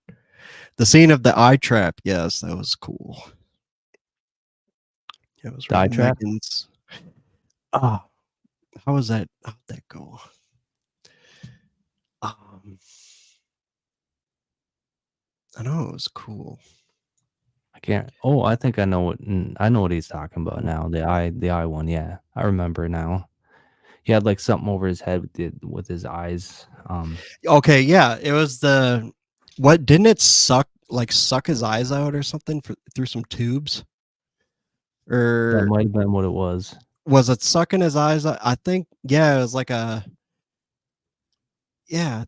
The scene of the eye trap, yes, that was cool. It was Die trap? Megan's. Ah, how was that? How'd that go? Um, I know it was cool. I can't. Oh, I think I know what he's talking about now. The eye one. Yeah, I remember now. He had like something over his head with his eyes. Okay, yeah, it was the what didn't it suck his eyes out or something through some tubes? That Or might have been what it was. was it sucking his eyes out? I think yeah, it was like I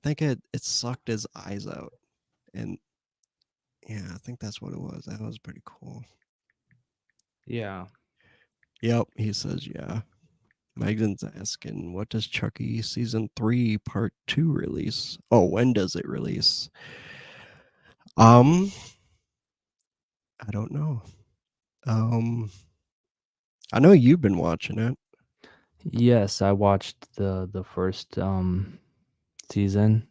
think it sucked his eyes out. And yeah, I think that's what it was. That was pretty cool. Yeah. Yep, he says yeah. Megan's asking, what does Chucky season 3 part 2 release? Oh, when does it release? I don't know. I know you've been watching it. Yes, I watched the first season.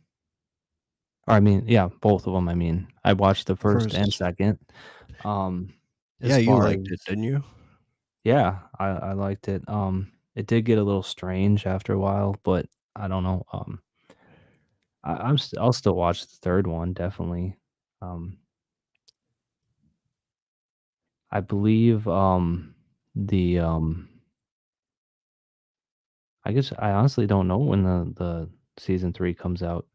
Or I mean, yeah, both of them. I mean, I watched the first and second. Yeah, As you far liked it, as didn't you? yeah, I liked it. It did get a little strange after a while, but I don't know. I'll still watch the third one definitely. Um, I believe the I guess I honestly don't know when the season 3 comes out.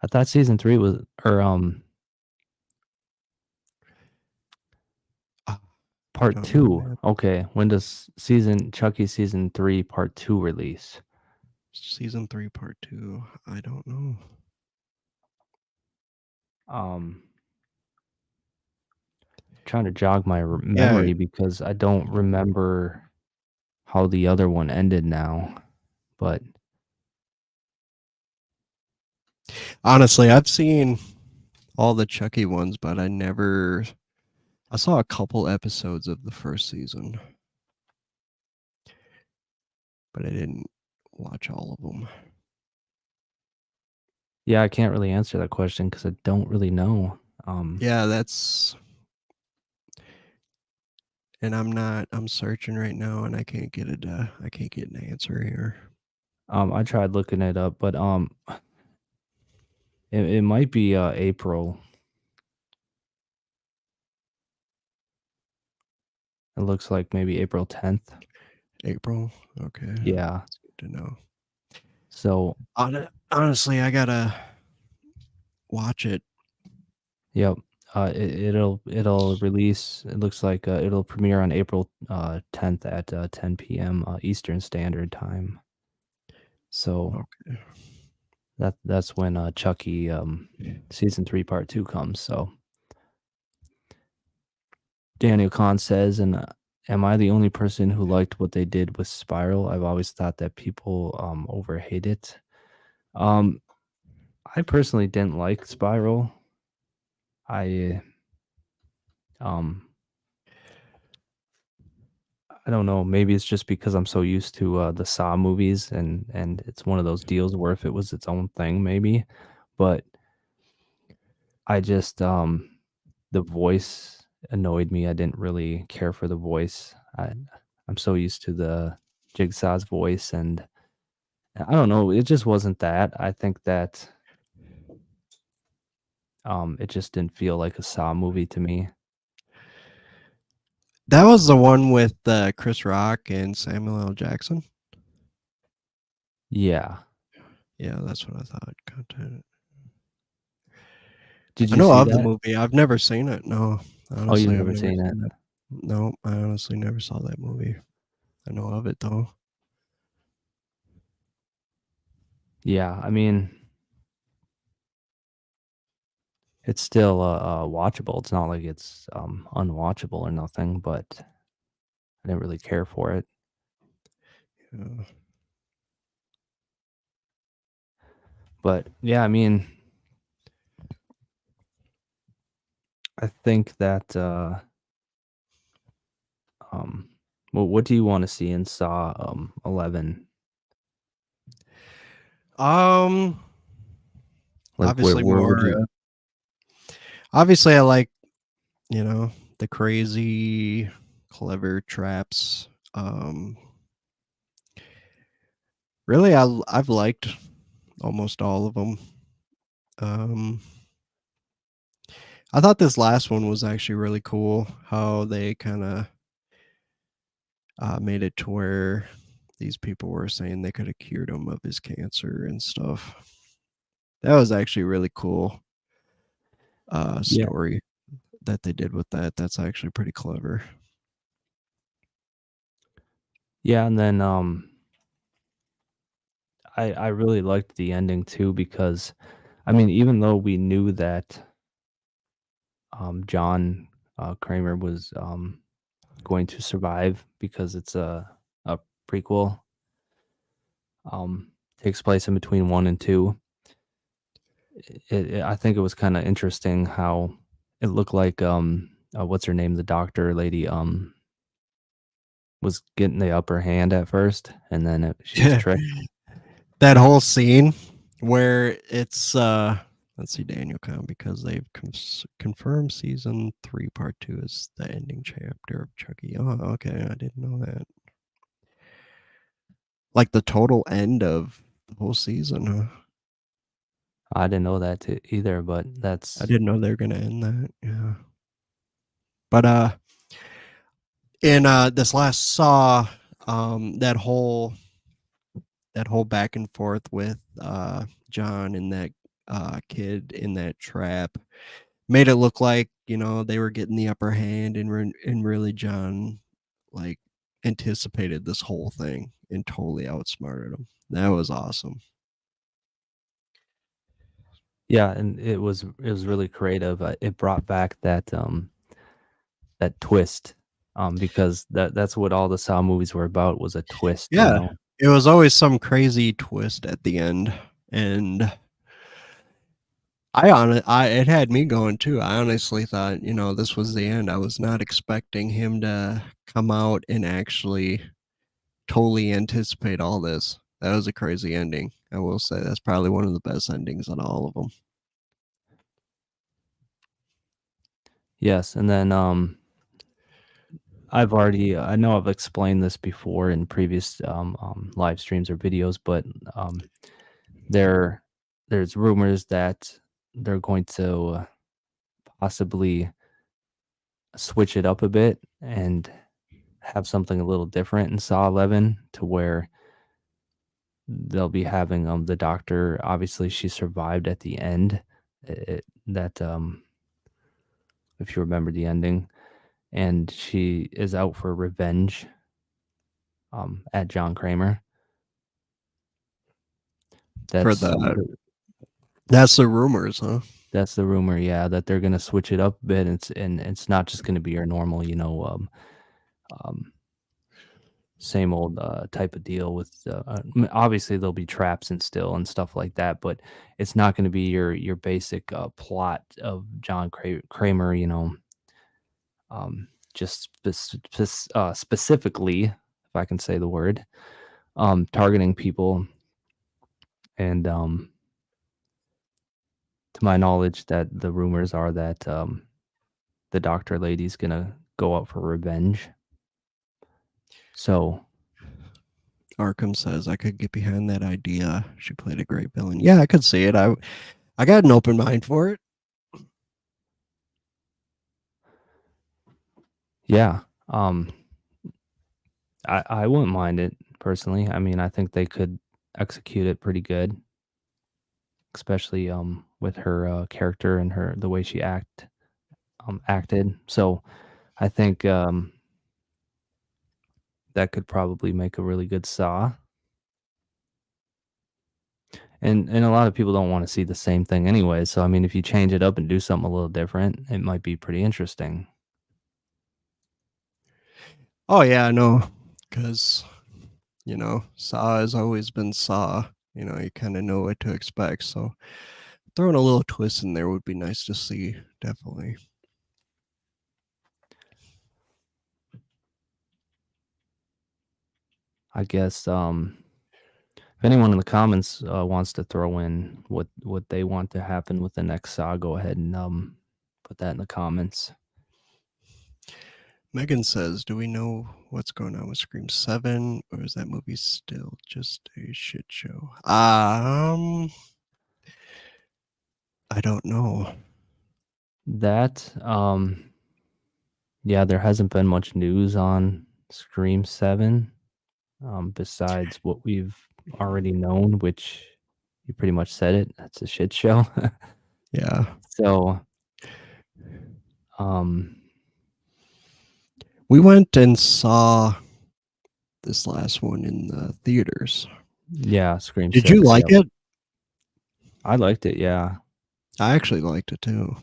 I thought season 3 was or I part don't know, 2. man. Okay, when does Chucky season 3 part 2 release? Season 3 part 2. I don't know. Um Trying to jog my Yeah, memory because I don't remember how the other one ended now. But honestly, all the Chucky ones, but I saw a couple episodes of the first season, but I didn't watch all of them. Yeah, I can't really answer that question because I don't really know. Yeah, and I'm searching right now and I can't get an answer here. I tried looking it up, but it might be April. It looks like maybe April 10th. April. Okay. Yeah. That's good to know. So, Honestly, I gotta watch it. yep. It'll release. It looks like it'll premiere on April 10th at 10 p.m. Eastern Standard Time. So Okay. that's when Chucky season 3 part 2 comes. So Daniel Kahn says, and am I the only person who liked what they did with Spiral? I've always thought that people overhate it. Um, I personally didn't like Spiral. I um I don't know, maybe it's just because I'm so used to the Saw movies, and it's one of those deals where if it was its own thing maybe, but I just the voice annoyed me. I didn't really care for the voice. I'm so used to the Jigsaw's voice, and I don't know, it just wasn't that. I think that it just didn't feel like a Saw movie to me. That was the one with Chris Rock and Samuel L. Jackson. Yeah. Yeah, that's what I thought. Content. Did I you know see of the that? movie. I've never seen it. No, Oh, you've honestly, I've never never seen it? seen it. No, I honestly never saw that movie. I know of it though. Yeah, I mean, it's still watchable. It's not like it's unwatchable or nothing, but I didn't really care for it. Yeah. But yeah, I mean, I think that um well, what do you want to see in Saw 11? Um, Like obviously where would more. you Obviously, I like the crazy, clever traps. Really, I've liked almost all of them. Um, I thought this last one was actually really cool. How they kind of made it to where these people were saying they could have cured him of his cancer and stuff. That was actually really cool Yeah. story that they did with that. That's actually pretty clever. Yeah, and then I really liked the ending too because I mean, even though we knew that John Kramer was going to survive because it's a prequel, takes place in between 1 and 2. I think it was kinda interesting how it looked like, what's her name? The doctor lady, was getting the upper hand at first, and then she was tricked. That whole scene where it's let's see, Daniel Kahn, because they've confirmed season 3 part 2 is the ending chapter of Chucky. Oh, okay, I didn't know that. Like the total end of the whole season, huh? I didn't know that either, but I that's didn't know they were gonna end that. Yeah. But in this last Saw, that whole back and forth with John and that kid in that trap made it look like they were getting the upper hand, and really John like anticipated this whole thing and totally outsmarted him. That was awesome. yeah, and it was really creative. It brought back that twist, because that's what all the Saw movies were about, was a twist, you Yeah, know? it was always some crazy twist at the end, and It had me going too. I honestly thought, this was the end. I was not expecting him to come out and actually totally anticipate all this. That was a crazy ending. I will say that's probably one of the best endings on all of them. Yes, and then I know I've explained this before in previous live streams or videos, but there there's rumors that they're going to possibly switch it up a bit and have something a little different in Saw 11 to where they'll be having the doctor. Obviously, she survived at the end. That if you remember the ending, and she is out for revenge at John Kramer. For That's that's the rumors, huh? that's the rumor, yeah, that they're gonna switch it up a bit. And it's not just gonna be your normal, um, same old type of deal with. Obviously, there'll be traps and still and stuff like that, but it's not going to be your basic plot of John Kramer. Just specifically, if I can say the word, targeting people. And to my knowledge, that the rumors are that the doctor lady's gonna go out for revenge. So Arkham says I could get behind that idea. She played a great villain. Yeah, I could see it. I got an open mind for it. yeah, I wouldn't mind it personally. I mean, I think they could execute it pretty good, especially with her character and the way she acted. So I think that could probably make a really good Saw. And a lot of people don't want to see the same thing anyway. So I mean, if you change it up and do something a little different, it might be pretty interesting. Oh yeah, I know. Because Saw has always been Saw. You kind of know what to expect. So throwing a little twist in there would be nice to see, definitely. I guess if anyone in the comments wants to throw in what they want to happen with the next Saw, go ahead and put that in the comments. Megan says, "Do we know what's going on with Scream 7, or is that movie still just a shit show?" I don't know. That yeah, there hasn't been much news on Scream 7 besides what we've already known, which you pretty much said it. That's a shit show. Yeah. So um We went and saw this last one in the theaters. yeah, Scream Did 6. you like Yep. it? I liked it, yeah. I actually liked it too.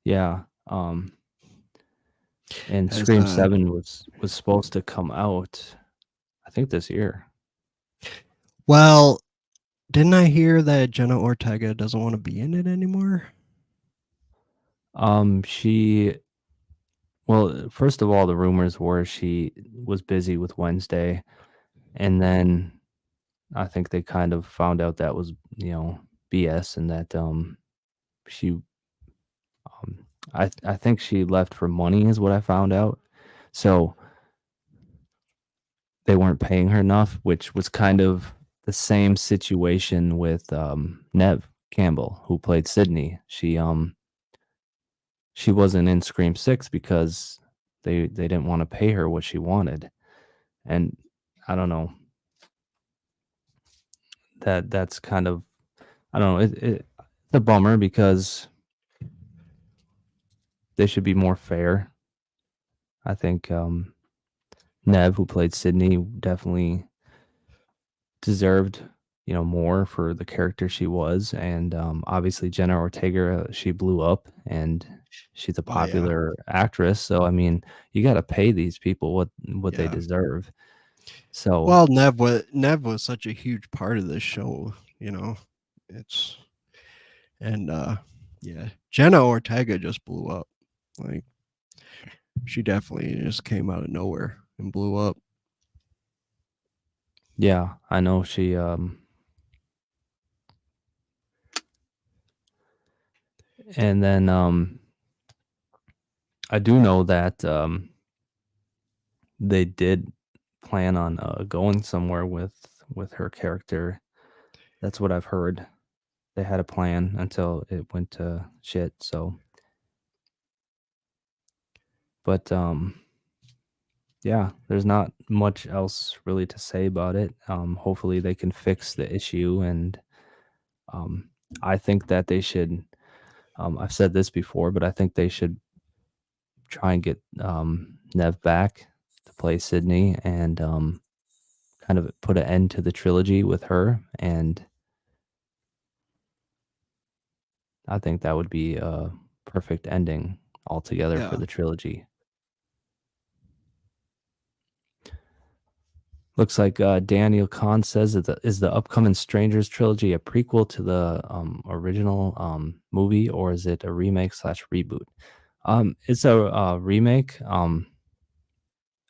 Yeah. And Has Scream 7 was supposed to come out, I think, this year. well, didn't I hear that Jenna Ortega doesn't want to be in it anymore? She well, first of all, the rumors were she was busy with Wednesday, and then I think they kind of found out that was, BS, and that she I think she left for money is what I found out. So they weren't paying her enough, which was kind of the same situation with Nev Campbell, who played Sydney. She wasn't in Scream 6 because they didn't want to pay her what she wanted. And I don't know. That's kind of, I don't know, it's a bummer because they should be more fair. I think Nev, who played Sydney, definitely deserved, more for the character she was. And obviously Jenna Ortega, she blew up and she's a Oh yeah. popular actress. So I mean, you got to pay these people what they Yeah. deserve. So Well, Nev was such a huge part of this show, It's and Yeah, Jenna Ortega just blew up. Like, she definitely just came out of nowhere and blew up. Yeah, I know she and then I do know that they did plan on going somewhere with her character. That's what I've heard. They had a plan until it went to shit. So, but yeah, there's not much else really to say about it. Hopefully they can fix the issue, and um, I think that they should. I've said this before, but I think they should try and get Nev back to play Sydney, and kind of put an end to the trilogy with her. And I think that would be a perfect ending altogether for Yeah. the trilogy. Looks like Daniel Kahn says that is the upcoming Strangers trilogy a prequel to the original movie, or is it a remake slash reboot? It's a remake,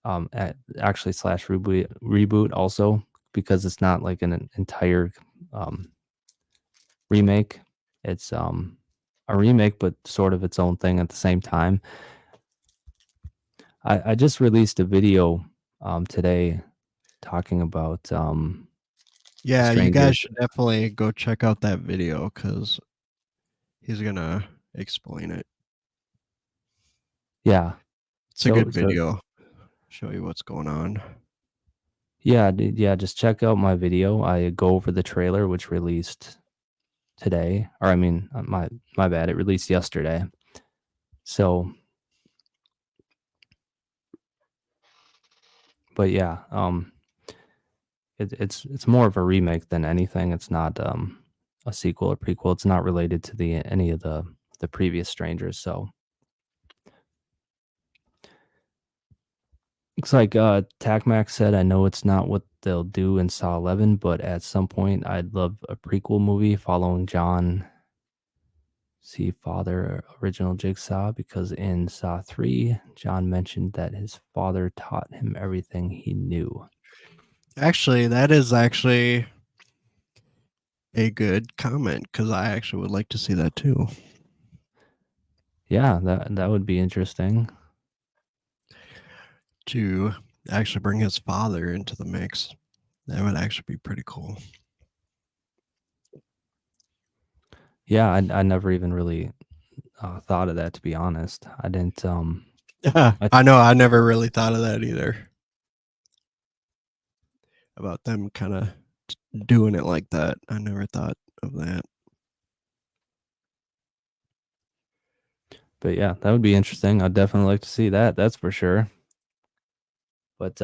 actually slash reboot also, because it's not like an entire um, remake. It's a remake, but sort of its own thing at the same time. I just released a video today talking about Yeah, you guys Strangers. should definitely go check out that video because he's gonna explain it. Yeah. It's a So good so video. Show you what's going on. yeah, yeah, just check out my video. I go over the trailer which released today, or I mean, my bad, it released yesterday. So, but yeah, it's more of a remake than anything. It's not a sequel or prequel. It's not related to the any of the previous Strangers. So looks like Tacmac said, I know it's not what they'll do in Saw 11, but at some point I'd love a prequel movie following John C. Father original Jigsaw, because in Saw 3, John mentioned that his father taught him everything he knew. Actually, that is actually a good comment because I actually would like to see that too. Yeah, that would be interesting. To actually bring his father into the mix. That would actually be pretty cool. Yeah, I never even really thought of that, to be honest. I didn't I know, I never really thought of that either. About them kind of doing it like that. I never thought of that. But yeah, that would be interesting. I'd definitely like to see that. That's for sure. But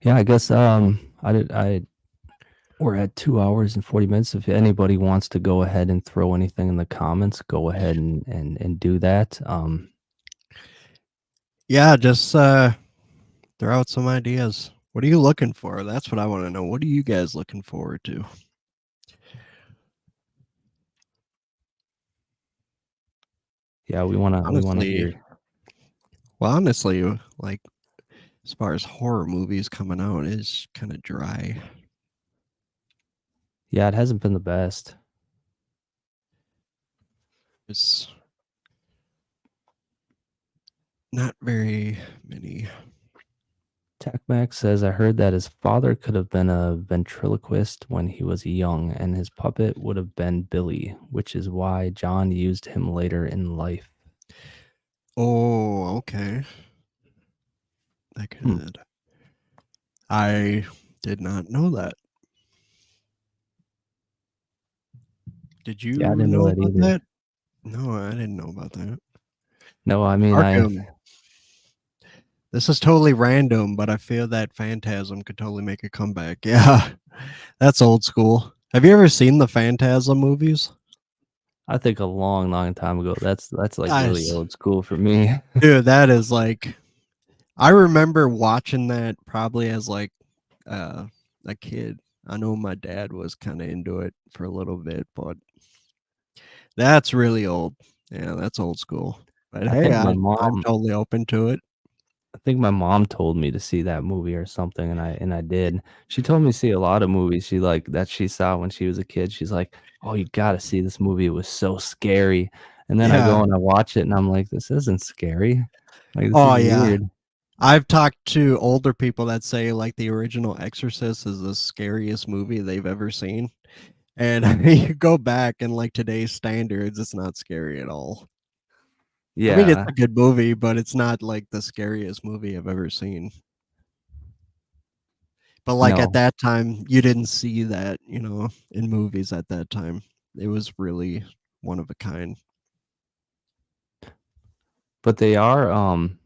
yeah, I guess I we're at 2 hours and 40 minutes. If anybody wants to go ahead and throw anything in the comments, go ahead and do that. Yeah, just throw out some ideas. What are you looking for? That's what I want to know. What are you guys looking forward to? Yeah, we wanna Honestly, hear. well, honestly, like as far as horror movies coming out, is kind of dry. Yeah, it hasn't been the best. It's not very many. Tacmac says, I heard that his father could have been a ventriloquist when he was young, and his puppet would have been Billy, which is why John used him later in life. Oh, okay. I Hmm. could. I did not know that. Did Yeah, I you didn't know know that about either. that? No, I didn't know about that. No, I mean, Arkham. This is totally random, but I feel that Phantasm could totally make a comeback. Yeah, that's old school. Have you ever seen the Phantasm movies? I think a long, long time ago. That's like really Guys, old school for me. dude, that is like I remember watching that probably as like uh, a kid. I know my dad was kind of into it for a little bit, but that's really old. Yeah, that's old school. But I hey, think my I'm mom totally open to it. I think my mom told me to see that movie or something, and I did. She told me to see a lot of movies she like that she saw when she was a kid. She's like, "Oh, you gotta see this movie. It was so scary." And then I Yeah. go and I watch it, and I'm like, "This isn't scary. Like, this Oh is yeah. weird." I've talked to older people that say like the original Exorcist is the scariest movie they've ever seen. And you go back and like today's standards, it's not scary at all. I mean, it's Yeah, a good movie, but it's not like the scariest movie I've ever seen. But like at no, that time, you didn't see that, in movies at that time. It was really one of a kind. but they are um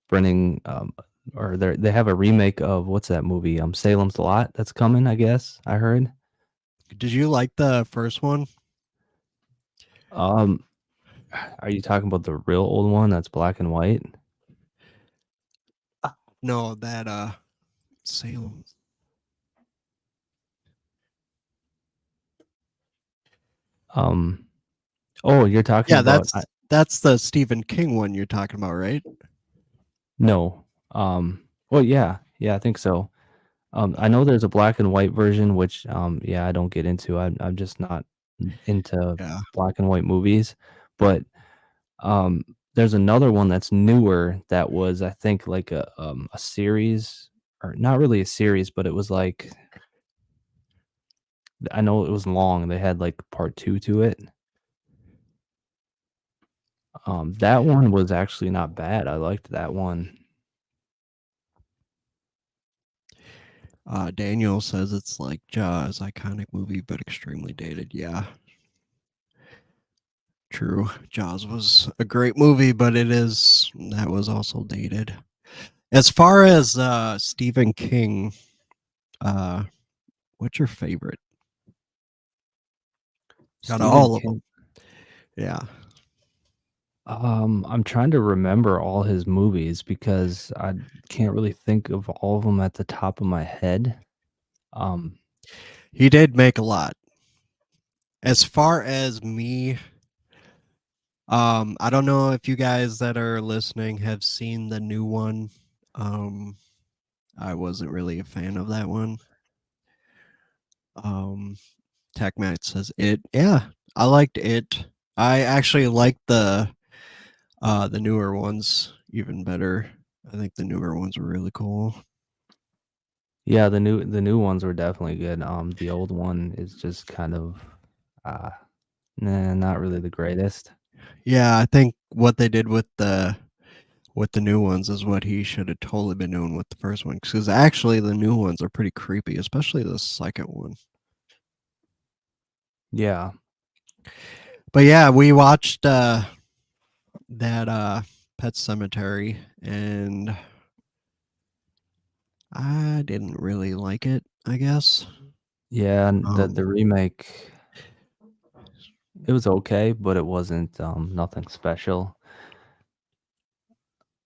bringing or they have a remake of what's that movie? Salem's Lot that's coming, I guess. I heard. Did you like the first one? Um, are you talking about the real old one that's black and white? No, that Salem. Um, oh, you're talking Yeah, about that's the Stephen King one you're talking about, right? no. Well, yeah, yeah, I think so. I know there's a black and white version, which, yeah, I don't get into. I'm just not into Yeah. black and white movies. But there's another one that's newer that was, I think, like a series, or not really a series, but it was like I know it was long. They had like part two to it. That one was actually not bad. I liked that one. Daniel says it's like Jaws, iconic movie, but extremely dated. Yeah, true. Jaws was a great movie, but that was also dated. As far as Stephen King, uh, what's your favorite out of Stephen all of them? King. Yeah, I'm trying to remember all his movies because I can't really think of all of them at the top of my head. Um, he did make a lot. As far as me, I don't know if you guys that are listening have seen the new one. Um, I wasn't really a fan of that one. Um, TechMax says it. Yeah, I liked it. I actually liked the newer ones even better. I think the newer ones were really cool. yeah, the new ones were definitely good. The old one is just kind of uh nah, not really the greatest. Yeah, I think what they did with the new ones is what he should have totally been doing with the first one. Because actually, the new ones are pretty creepy, especially the second one. Yeah. But yeah, we watched that Pet Cemetery, and I didn't really like it. I guess. Yeah, and Um, the remake, it was okay, but it wasn't nothing special.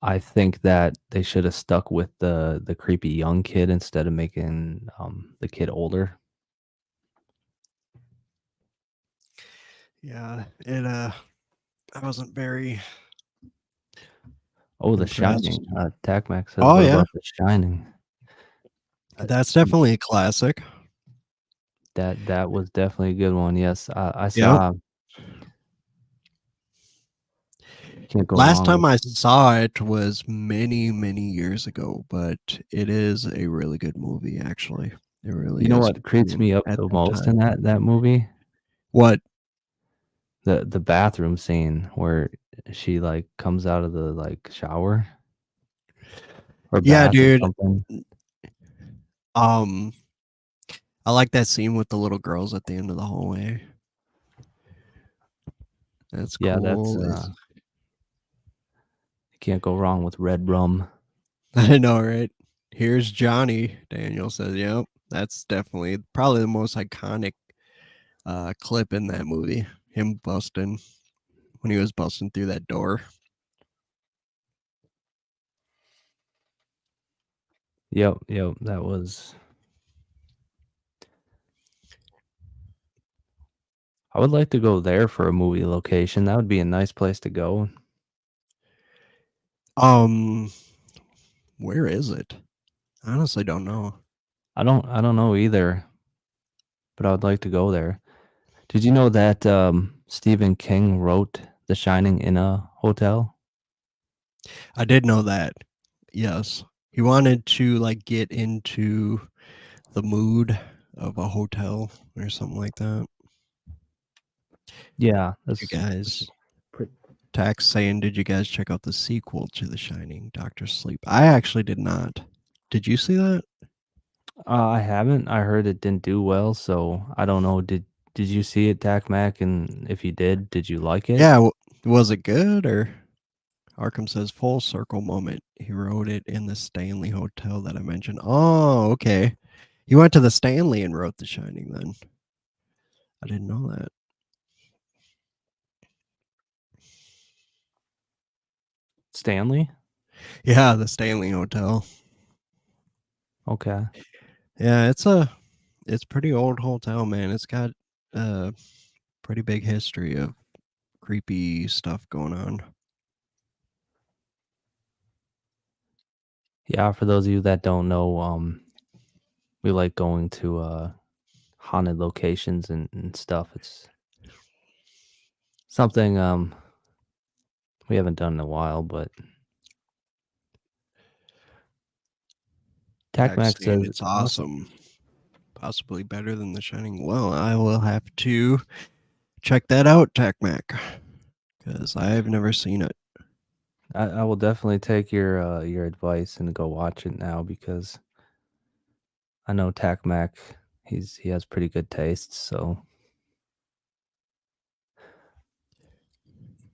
I think that they should have stuck with the creepy young kid instead of making the kid older. yeah, I wasn't very Oh, The impressed. Shining. Tacmac says, Oh "What yeah, about The Shining?" Uh, that's definitely a classic. that was definitely a good one. Yes, I Yep. saw. Can't go Last wrong with. time I saw it was many, many years ago, but it is a really good movie, actually. It really You know is. what creeps me up At the that most time. in that movie? What? The bathroom scene where she like comes out of the like shower or Yeah, bath or dude. something. Um, I like that scene with the little girls at the end of the hallway. That's Yeah, that's cool. can't go wrong with red rum. I know, right? Here's Johnny. Daniel says, "Yep, that's definitely probably the most iconic clip in that movie. Him busting when he was busting through that door." Yep, yep, that was. I would like to go there for a movie location. That would be a nice place to go. Um, where is it? I honestly don't know. I don't know either, but I would like to go there. Did you know that Stephen King wrote The Shining in a hotel? I did know that. Yes. He wanted to like get into the mood of a hotel or something like that. Yeah, You that's guys, pretty. Tax saying, did you guys check out the sequel to The Shining, Doctor Sleep? I actually did not. Did you see that? I haven't. I heard it didn't do well, so I don't know. Did you see it, Tac Mac? And if you did you like it? Yeah. Was it good or? Arkham says full circle moment. He wrote it in the Stanley Hotel that I mentioned. Oh, okay. He went to the Stanley and wrote The Shining then. I didn't know that. Stanley? Yeah, the Stanley Hotel. Okay. Yeah, it's pretty old hotel, man. It's got a pretty big history of creepy stuff going on. Yeah, for those of you that don't know, we like going to haunted locations and stuff. It's something we haven't done in a while, but Tac Tax Mac saying says it's awesome. awesome. Possibly better than The Shining. Well, I will have to check that out, Tac Mac, because I've never seen it. I will definitely take your advice and go watch it now because I know Tac Mac. He has pretty good taste. So,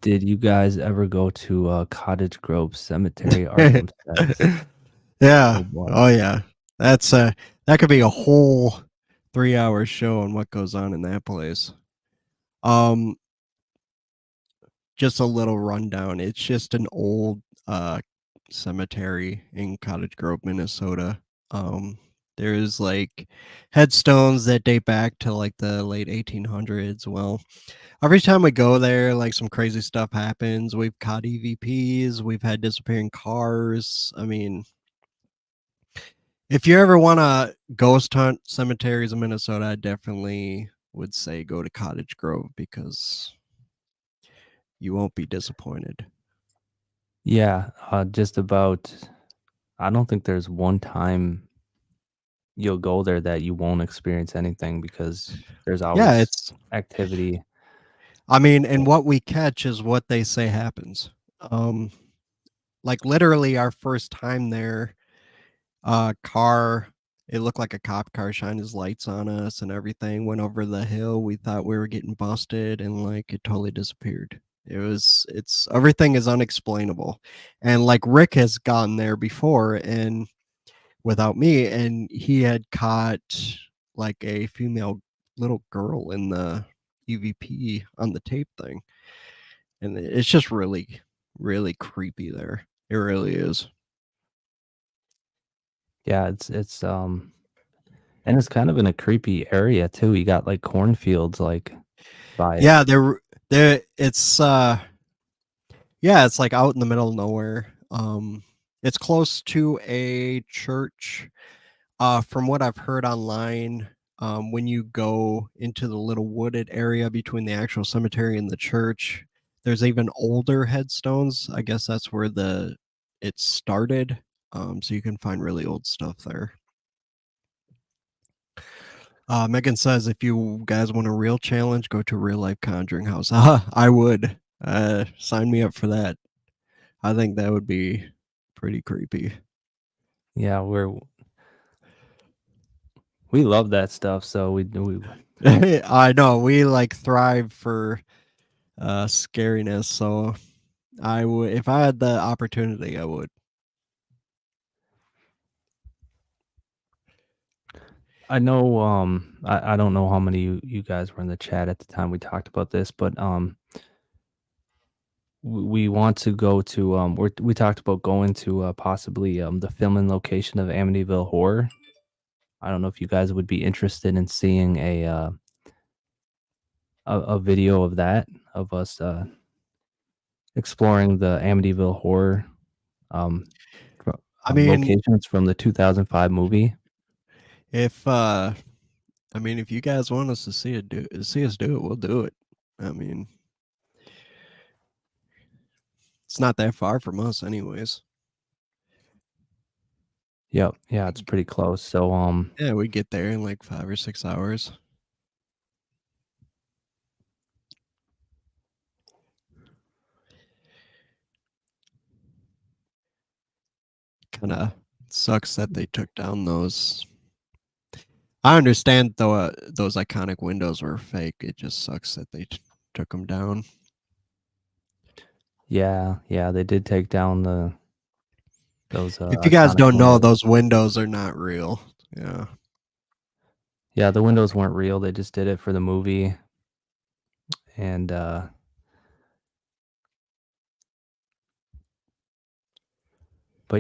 did you guys ever go to Cottage Grove Cemetery? Arkham says. Yeah. Oh boy. Oh yeah. That's that could be a whole 3-hour show on what goes on in that place. Um just a little rundown. It's just an old cemetery in Cottage Grove, Minnesota. Um there's like headstones that date back to like the late 1800s. Well, every time we go there, like some crazy stuff happens. We've caught EVPs, we've had disappearing cars. I mean, if you ever want to ghost hunt cemeteries in Minnesota, I definitely would say go to Cottage Grove because you won't be disappointed. Yeah, just about. I don't think there's one time you'll go there that you won't experience anything because there's Yeah, always it's activity. I mean, and what we catch is what they say happens. Um like literally our first time there, car it looked like a cop car shined his lights on us and everything, went over the hill. We thought we were getting busted and like it totally disappeared. It's everything is unexplainable. And like Rick has gone there before and without me, and he had caught like a female little girl in the EVP on the tape thing. And it's just really, really creepy there. It really is. Yeah, it's and it's kind of in a creepy area too. You got like cornfields like by it. Yeah, there it's yeah, it's like out in the middle of nowhere. It's close to a church. From what I've heard online, when you go into the little wooded area between the actual cemetery and the church, there's even older headstones. I guess that's where the it started. So you can find really old stuff there. Megan says, if you guys want a real challenge, go to real life conjuring house. I would. Sign me up for that. I think that would be pretty creepy. Yeah, we love that stuff. So we I know we like thrive for scariness, so I would if I had the opportunity, I would. I know I don't know how many you guys were in the chat at the time we talked about this, but we want to go to we talked about going to possibly the filming location of Amityville Horror. I don't know if you guys would be interested in seeing a video of that, of us exploring the Amityville horror um, I mean, locations from the 2005 movie. if I mean, if you guys want us to see us do it, we'll do it. I mean, it's not that far from us, anyways. Yep, yeah, it's pretty close. So Yeah, we get there in like 5 or 6 hours. Kind of sucks that they took down those. I understand though those iconic windows were fake. It just sucks that they took them down. yeah, they did take down those If you guys iconic don't know, windows. those windows are not real. Yeah. Yeah, the windows weren't real. They just did it for the movie. And but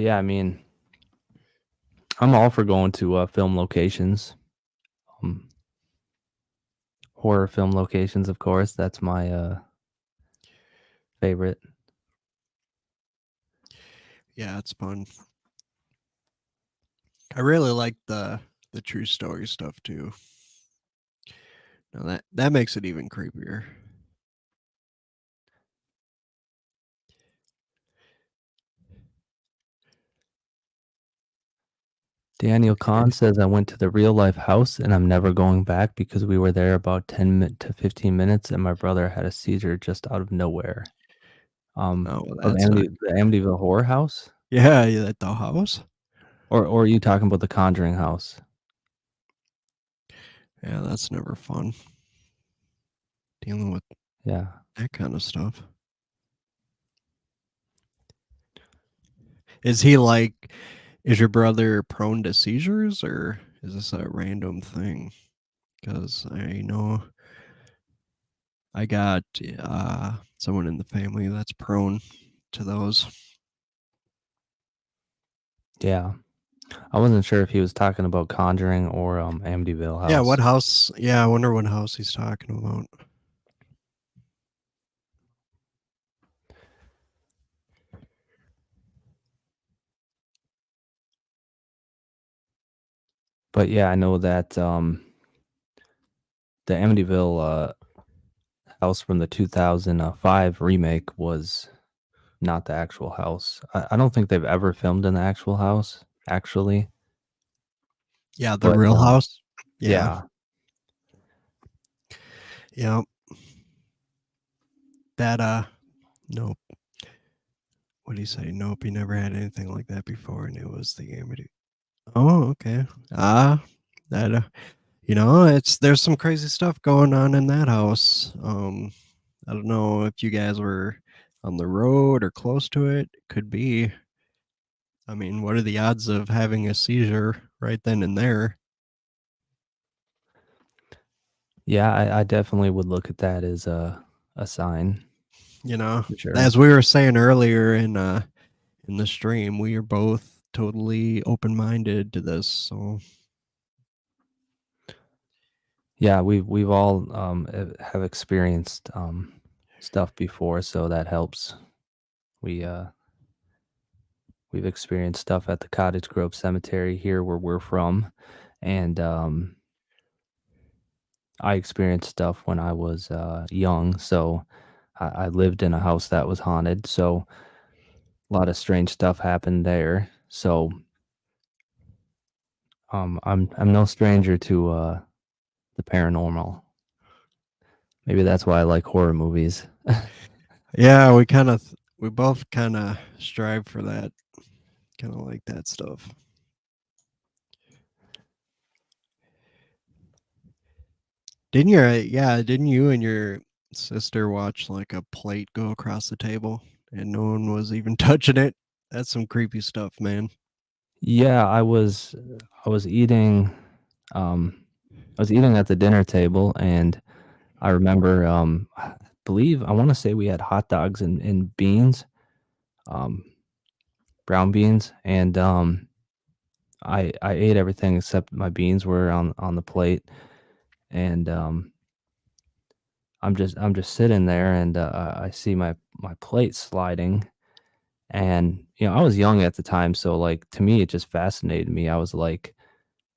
yeah, I mean, I'm all for going to film locations. Um, horror film locations, of course. That's my favorite. Yeah, it's fun. I really like the true story stuff too. Now that makes it even creepier. Daniel Kahn says I went to the real life house and I'm never going back because we were there about 10 to 15 minutes and my brother had a seizure just out of nowhere. Oh, well, Of that's not. The Amityville Horror House, Yeah, yeah, at the house. or are you talking about the Conjuring house? Yeah, that's never fun. Dealing with Yeah. that kind of stuff. Is he like? Is your brother prone to seizures, or is this a random thing? Because I know I got someone in the family that's prone to those. Yeah. I wasn't sure if he was talking about Conjuring or Amityville Yeah, what House. house? Yeah, I wonder what house he's talking about. But yeah, I know that the Amityville house from the 2005 remake was not the actual house. I don't think they've ever filmed in the actual house, actually. Yeah, the But real house. Yeah, yeah, yeah. That nope. What do you say? Nope, he never had anything like that before, and it was the Amity. Oh, okay. That there's some crazy stuff going on in that house. I don't know if you guys were on the road or close to it. Could be. I mean, what are the odds of having a seizure right then and there? yeah, I definitely would look at that as a sign You know, for sure. as we were saying earlier in the stream, we are both totally open-minded to this. So Yeah, we've all have experienced stuff before, so that helps. We we've experienced stuff at the Cottage Grove Cemetery here where we're from, and I experienced stuff when I was young. So I lived in a house that was haunted. So a lot of strange stuff happened there. So I'm no stranger to the paranormal. Maybe that's why I like horror movies. yeah, we both kind of strive for that, kind of like that stuff. Didn't you and your sister watch like a plate go across the table and no one was even touching it? That's some creepy stuff, man. Yeah, I was eating um I was eating at the dinner table and I remember I believe I want to say we had hot dogs and beans, um brown beans, and I ate everything except my beans were on the plate, and I'm just sitting there, and I see my plate sliding, and I was young at the time, so like to me it just fascinated me. I was like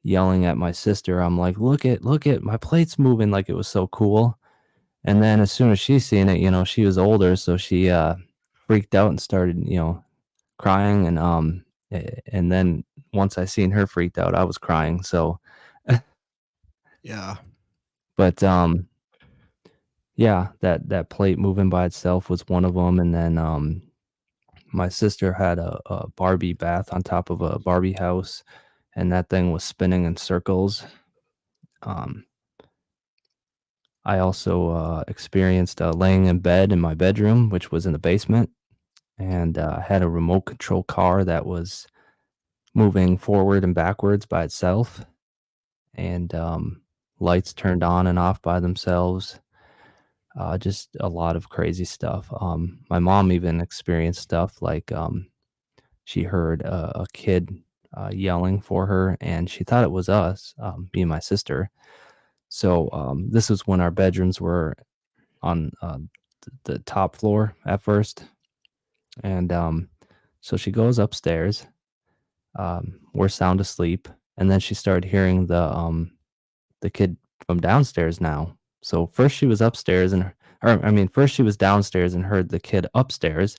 yelling at my sister. I'm like, look at my plate's moving, like it was so cool. And then as soon as she seen it, she was older, so she freaked out and started, crying, and then once I seen her freaked out, I was crying. So Yeah. but yeah, that plate moving by itself was one of them. And then my sister had a Barbie bath on top of a Barbie house, and that thing was spinning in circles. Um, I also experienced laying in bed in my bedroom, which was in the basement, and I had a remote control car that was moving forward and backwards by itself, and lights turned on and off by themselves. Just a lot of crazy stuff. My mom even experienced stuff like she heard a kid yelling for her, and she thought it was us, me and my sister. So this was when our bedrooms were on the top floor at first, and so she goes upstairs. We're sound asleep, and then she started hearing the kid from downstairs now. So first she was upstairs or I mean, first she was downstairs and heard the kid upstairs,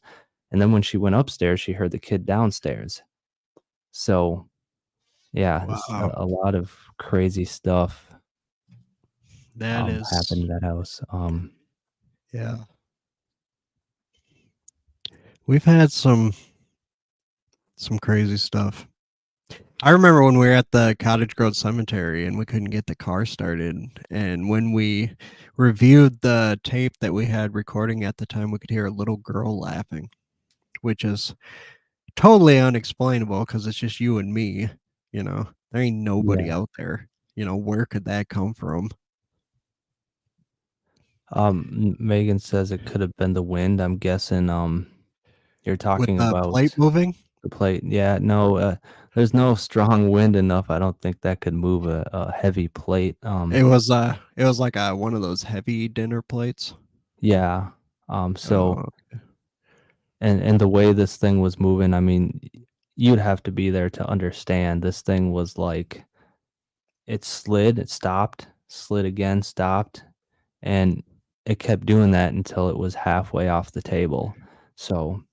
and then when she went upstairs, she heard the kid downstairs. So yeah, it's Wow. a lot of crazy stuff That happened is, in that house. yeah. We've had some crazy stuff. I remember when we were at the Cottage Grove Cemetery and we couldn't get the car started. And when we reviewed the tape that we had recording at the time, we could hear a little girl laughing, which is totally unexplainable because it's just you and me. There ain't nobody Yeah. out there. Where could that come from? Megan says it could have been the wind. I'm guessing you're With talking the plate about moving? the plate. Yeah, no, there's no strong wind enough. I don't think that could move a heavy plate. It was like one of those heavy dinner plates. Yeah. So Oh, and the way this thing was moving, I mean, you'd have to be there to understand. This thing was like it slid, it stopped, slid again, stopped, and it kept doing that until it was halfway off the table. So,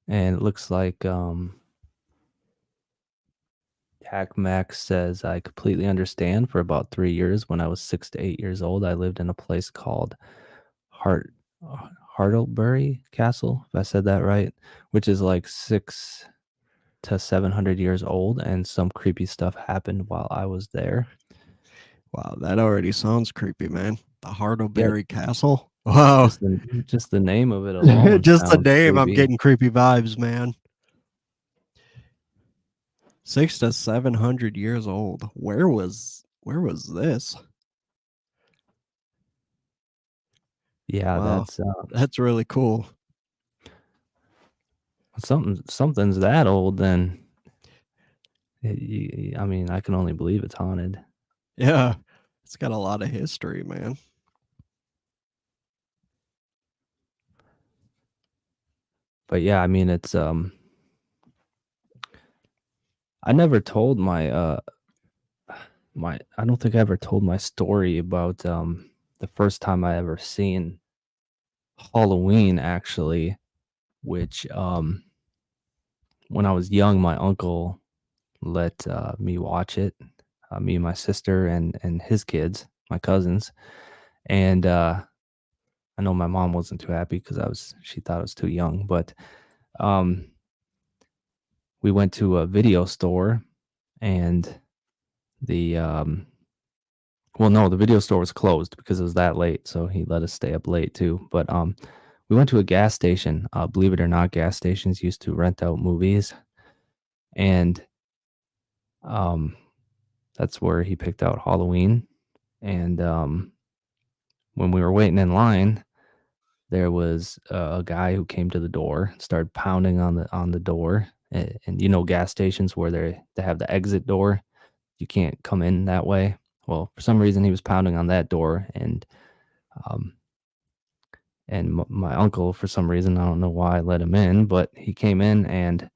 and it looks like Tac Max says, I completely understand. For about 3 years, when I was 6 to 8 years old, I lived in a place called Hart Hartlebury Castle, if I said that right, which is like 6 to 700 years old, and some creepy stuff happened while I was there. wow, that already sounds creepy, man. The Yeah, Hartlebury Castle? Wow. just the name of it alone Just the sounds name, I'm creepy. getting creepy vibes, man. 6 to 700 years old. Where was this? Yeah, Wow. that's That's really cool. something's that old. Then I mean, I can only believe it's haunted. Yeah. It's got a lot of history, man. But yeah, I mean, it's I never told I don't think I ever told my story about the first time I ever seen Halloween, actually, which when I was young, my uncle let me watch it, me and my sister and his kids, my cousins, and I know my mom wasn't too happy because she thought I was too young, but um, we went to a video store, and the well, no, the video store was closed because it was that late, so he let us stay up late too. But we went to a gas station. Believe it or not, gas stations used to rent out movies, and um, that's where he picked out Halloween. And when we were waiting in line, there was a guy who came to the door, started pounding on the door, and you know gas stations where they have the exit door, you can't come in that way. Well, for some reason he was pounding on that door, um and my uncle, for some reason, I don't know why, let him in, but he came in and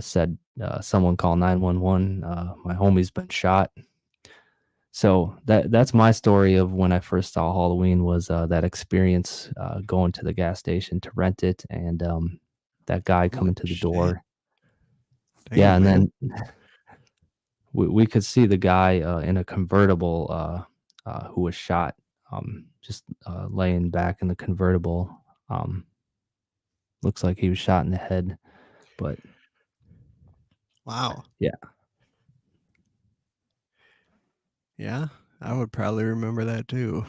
said, "Someone call 911. My homie's been shot." So that's my story of when I first saw Halloween was that experience going to the gas station to rent it, and that guy Holy coming to the shit. door. Yeah, Damn, and man. then we could see the guy in a convertible who was shot, just laying back in the convertible. Um, Looks like he was shot in the head, but Wow. yeah. Yeah, I would probably remember that too.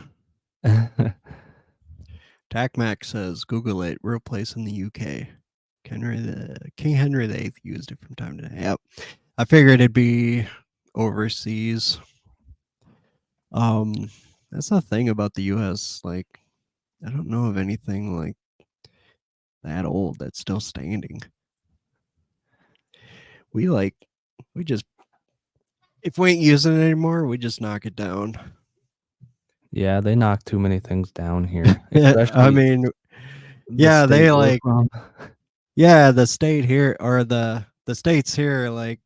TacMac says, Google it, real place in the UK. King Henry VIII used it from time to time. Yep. I figured it'd be overseas. That's the thing about the US. Like, I don't know of anything like that old that's still standing. We like, we just, if we ain't using it anymore, we just knock it down. Yeah, they knock too many things down here, I especially mean, the yeah, state they we're like, from. yeah, the state here or the states here, like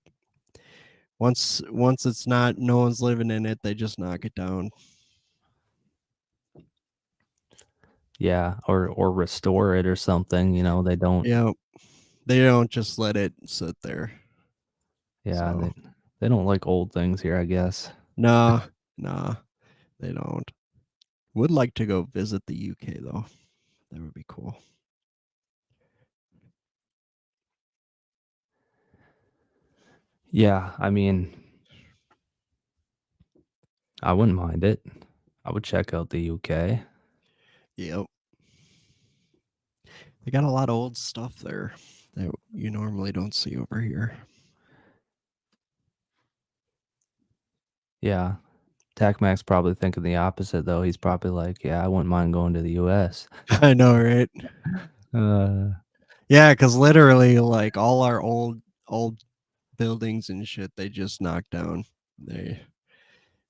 once it's not, no one's living in it, they just knock it down. Yeah, or restore it or something, you know, they don't. Yeah, they don't just let it sit there. Yeah, So they don't like old things here, I guess. nah, nah, they don't. Would like to go visit the UK though. That would be cool. Yeah, I mean, I wouldn't mind it. I would check out the UK. Yep. They got a lot of old stuff there that you normally don't see over here. Yeah. TacMac's probably thinking the opposite though. He's probably like, "Yeah, I wouldn't mind going to the US." I know, right? Uh, Yeah, because literally, like all our old buildings and shit, they just knocked down. They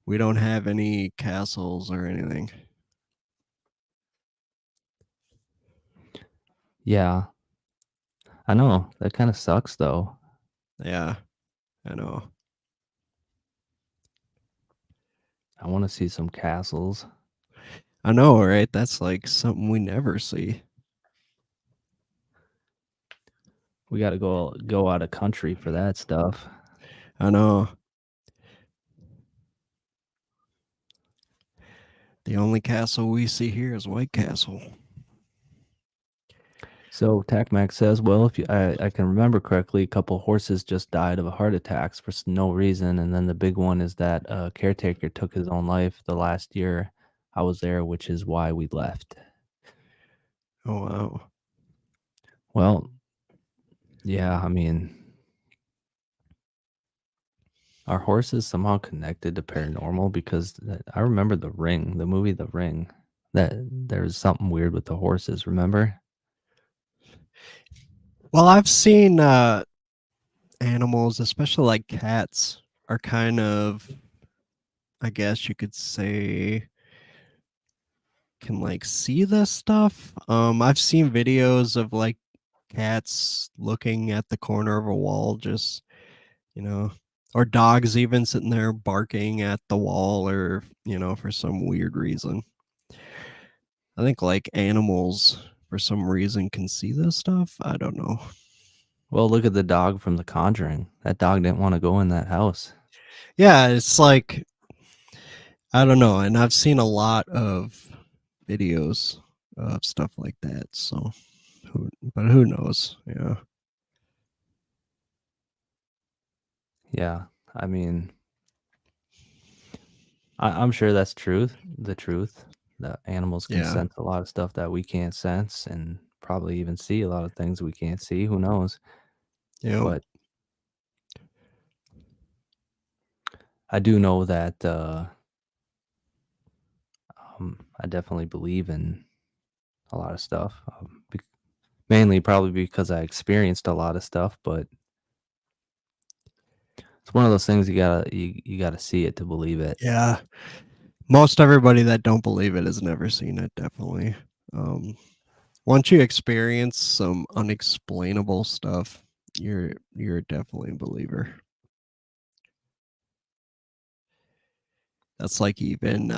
We don't have any castles or anything. yeah. I know. That kind of sucks though. Yeah, I know. I want to see some castles. I know, right? That's like something we never see. We got to go out of country for that stuff. I know. The only castle we see here is White Castle. So TacMac says, "Well, if I can remember correctly, a couple horses just died of a heart attacks for no reason, and then the big one is that a caretaker took his own life the last year I was there, which is why we left." Oh wow. Well, yeah, I mean, are horses somehow connected to paranormal? Because I remember The Ring, the movie The Ring, that there's something weird with the horses. Remember? Well, I've seen animals, especially like cats, are kind of, I guess you could say, can like see this stuff. I've seen videos of like cats looking at the corner of a wall, just you know, or dogs even sitting there barking at the wall, or for some weird reason. I think like animals for some reason can see this stuff. I don't know. Well, look at the dog from The Conjuring. That dog didn't want to go in that house. Yeah, it's like I don't know, and I've seen a lot of videos of stuff like that. So, who knows? Yeah, Yeah, I mean, I'm sure that's truth. The truth that animals can yeah, sense a lot of stuff that we can't sense, and probably even see a lot of things we can't see. Who knows? yeah, But I do know that I definitely believe in a lot of stuff mainly probably because I experienced a lot of stuff, but it's one of those things you gotta see it to believe it. Yeah. Most everybody that don't believe it has never seen it, definitely. Um, Once you experience some unexplainable stuff, you're definitely a believer. That's like even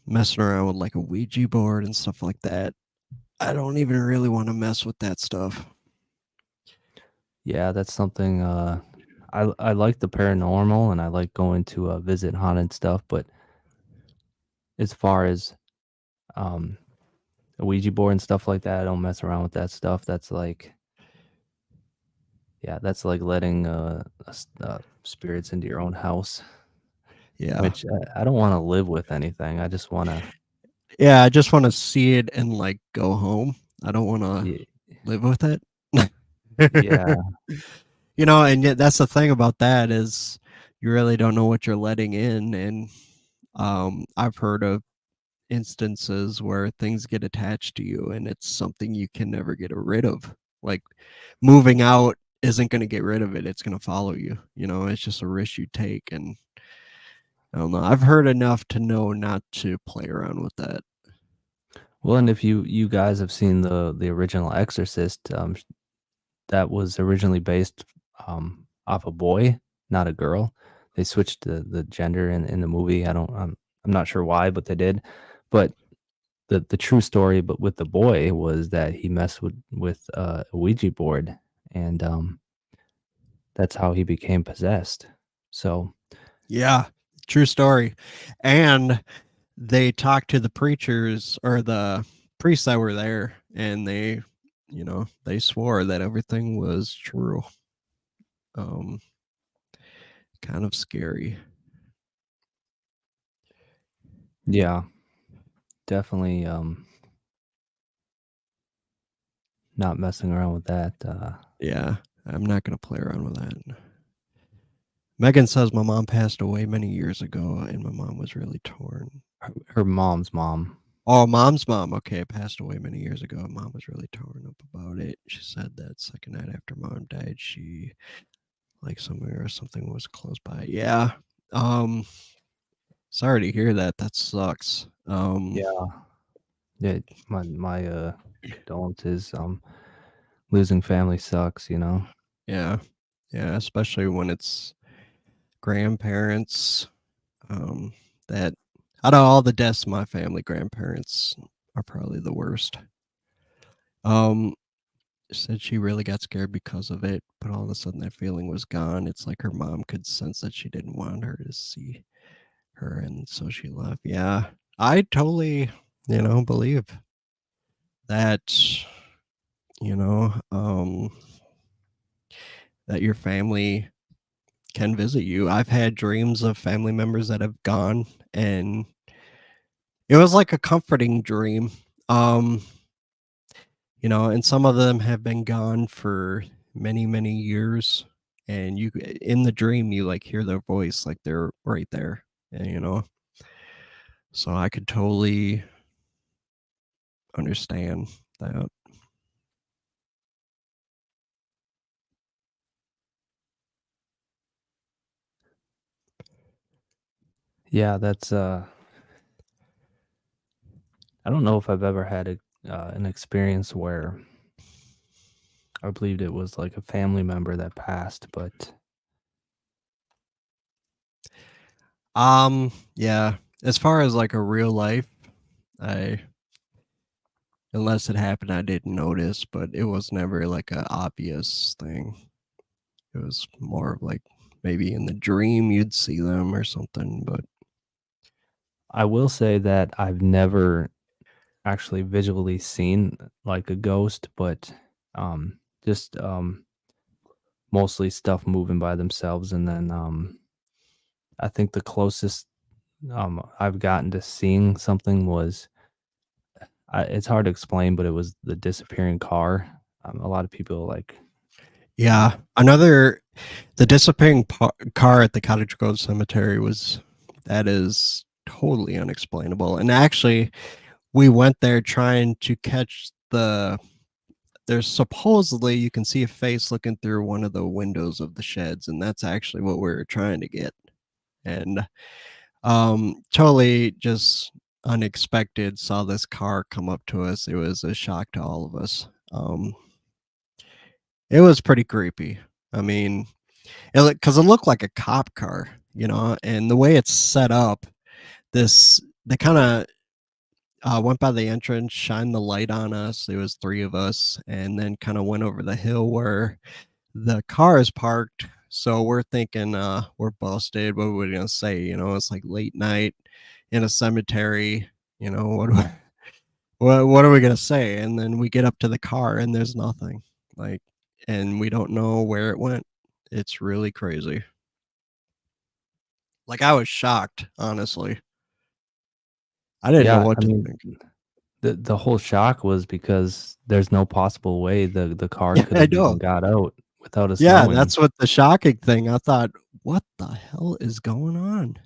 messing around with like a Ouija board and stuff like that. I don't even really want to mess with that stuff. Yeah, that's something, I like the paranormal and I like going to, visit haunted stuff, but as far as, um, a Ouija board and stuff like that, I don't mess around with that stuff. That's like yeah, that's like letting, spirits into your own house, Yeah. which I don't wanna live with anything. I just wanna Yeah, I just want to see it and like go home. I don't want to Ye live with it. yeah, You know, and yet that's the thing about that is you really don't know what you're letting in. And I've heard of instances where things get attached to you and it's something you can never get rid of. Like moving out isn't going to get rid of it. It's going to follow you. You know, it's just a risk you take. And I don't know. I've heard enough to know not to play around with that. well, and if you guys have seen the original Exorcist, that was originally based, off a boy, not a girl. They switched the gender in the movie. I'm not sure why, but they did. But the true story, but with the boy, was that he messed with a Ouija board, and that's how he became possessed. So Yeah, true story. And they talked to the preachers or the priests that were there, and they swore that everything was true. Um, Kind of scary. yeah, definitely not messing around with that. Yeah, I'm not gonna play around with that. Megan says my mom passed away many years ago, and my mom was really torn. Her mom's mom. Oh, mom's mom. Okay, passed away many years ago. Mom was really torn up about it. She said that second night after mom died, she like somewhere or something was close by. Yeah. Um, Sorry to hear that. That sucks. Yeah, yeah. My condolences. Losing family sucks, you know. Yeah. Yeah, especially when it's grandparents. Um, that out of all the deaths in my family, grandparents are probably the worst. Um, said she really got scared because of it, but all of a sudden that feeling was gone. It's like her mom could sense that she didn't want her to see her, and so she left. Yeah, I totally, believe that, you know, that your family can visit you. I've had dreams of family members that have gone, and it was like a comforting dream. Um, and some of them have been gone for many, many years. And in the dream, you like hear their voice, like they're right there. And. So I could totally understand that. Yeah, that's I don't know if I've ever had an experience where I believed it was like a family member that passed, but Yeah. As far as like a real life, I unless it happened, I didn't notice, but it was never like a obvious thing. It was more of like maybe in the dream you'd see them or something, but I will say that I've never actually visually seen like a ghost, but just mostly stuff moving by themselves, and then I think the closest I've gotten to seeing something was it's hard to explain, but it was the disappearing car. A lot of people like yeah. The disappearing car at the Cottage Grove Cemetery that is totally unexplainable. And actually, we went there trying to catch there's supposedly you can see a face looking through one of the windows of the sheds, and that's actually what we were trying to get. And totally just unexpected, saw this car come up to us. It was a shock to all of us. It was pretty creepy. I mean, because it looked like a cop car, and the way it's set up, they kind of went by the entrance, shined the light on us. There was three of us, and then kind of went over the hill where the car is parked. So we're thinking, we're busted. What are we gonna say? It's like late night in a cemetery. What do what are we gonna say? And then we get up to the car, and there's nothing. Like, and we don't know where it went. It's really crazy. Like, I was shocked, honestly. I didn't know Yeah, what I to mean, think. the whole shock was because there's no possible way the car Yeah, could I have know. even got out without us Yeah, knowing. that's what the shocking thing. I thought, what the hell is going on?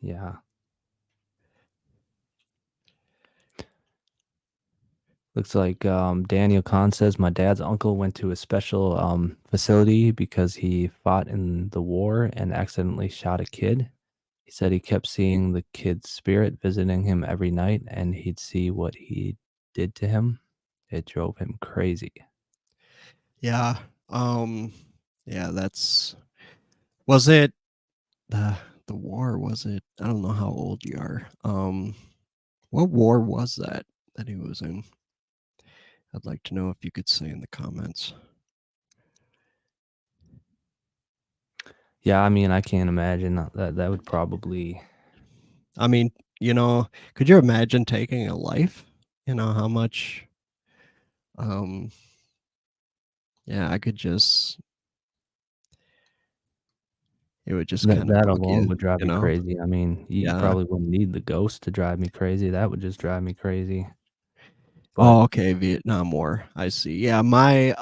Yeah. Looks like Daniel Kahn says my dad's uncle went to a special facility because he fought in the war and accidentally shot a kid. He said he kept seeing the kid's spirit visiting him every night and he'd see what he did to him. It drove him crazy. Yeah. Um, yeah, was it the the war, was it? I don't know how old you are. What war was that he was in? I'd like to know if you could say in the comments. Yeah, I mean, I can't imagine that would probably. I mean, could you imagine taking a life? How much um yeah, I could just it would just That kind of that bug alone you, would drive you me know? crazy. I mean, you Yeah. probably wouldn't need the ghost to drive me crazy. That would just drive me crazy. But Oh, okay, Vietnam War. I see. Yeah, my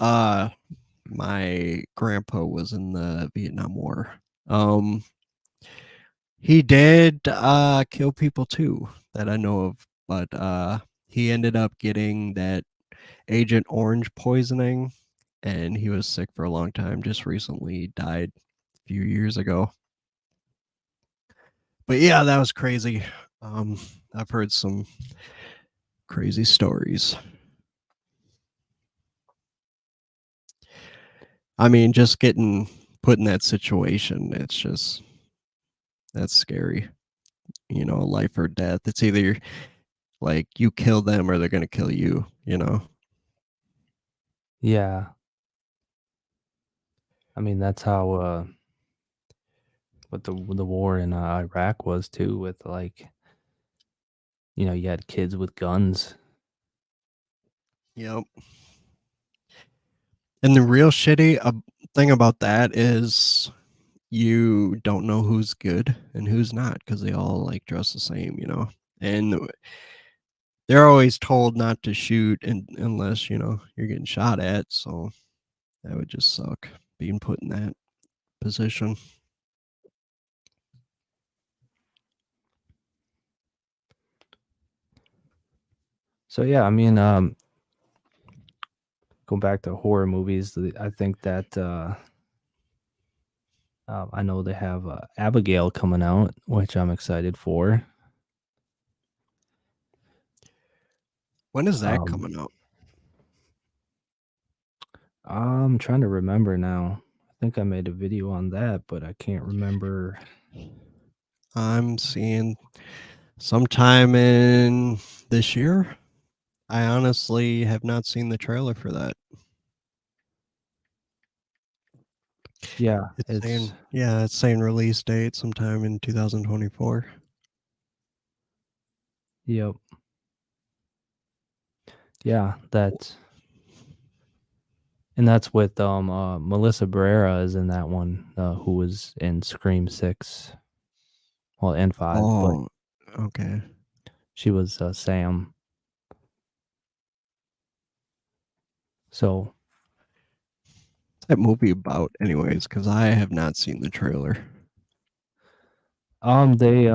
grandpa was in the Vietnam War. Um, he did kill people too that I know of, but he ended up getting that Agent Orange poisoning, and he was sick for a long time. Just recently died a few years ago. But yeah, that was crazy. Um, I've heard some crazy stories. I mean, just getting put in that situation, that's scary. Life or death. It's either like you kill them or they're gonna kill you. yeah, I mean, that's how what the war in Iraq was too, with like, you had kids with guns. Yep. And the real shitty thing about that is you don't know who's good and who's not because they all like dress the same. And they're always told not to shoot unless you're getting shot at. So that would just suck being put in that position. So yeah, I mean, going back to horror movies, I think that I know they have Abigail coming out, which I'm excited for. When is that Um, coming out? I'm trying to remember now. I think I made a video on that, but I can't remember. I'm seeing sometime in this year. I honestly have not seen the trailer for that. Yeah, It's it's saying, yeah, it's saying release date sometime in 2024. yep. Yeah, that's with Melissa Barrera is in that one, who was in Scream 6, well, and 5, but Oh, okay. she was Sam. So, What's that movie about, anyways? Because I have not seen the trailer. they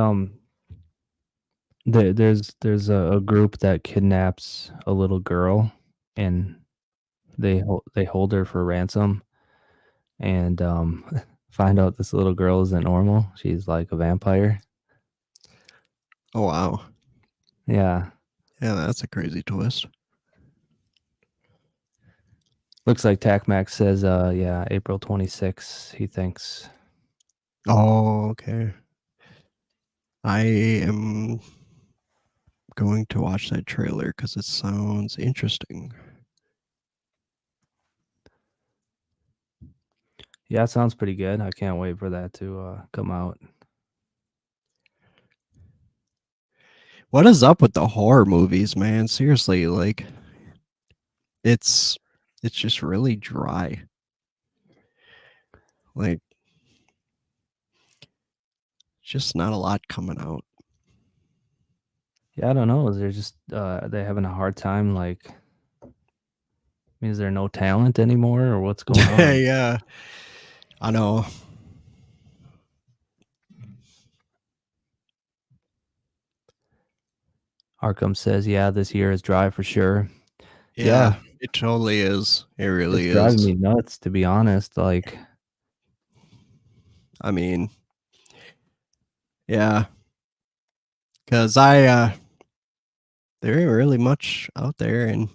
There's a group that kidnaps a little girl, and they hold her for ransom, and find out this little girl isn't normal. She's like a vampire. Oh wow. Yeah, Yeah, that's a crazy twist. looks like TacMac says, yeah, April 26th. He thinks. Oh, okay. I am going to watch that trailer because it sounds interesting. Yeah, it sounds pretty good. I can't wait for that to come out. What is up with the horror movies, man? Seriously, like it's just really dry. Like just not a lot coming out. Yeah, I don't know. Is there just they having a hard time? Like, is there no talent anymore, or what's going on? Yeah. I know. Arkham says, yeah, this year is dry for sure. Yeah, Yeah, it totally is. It it's really driving is. me nuts, to be honest. Like, I mean, yeah. Cause there ain't really much out there, and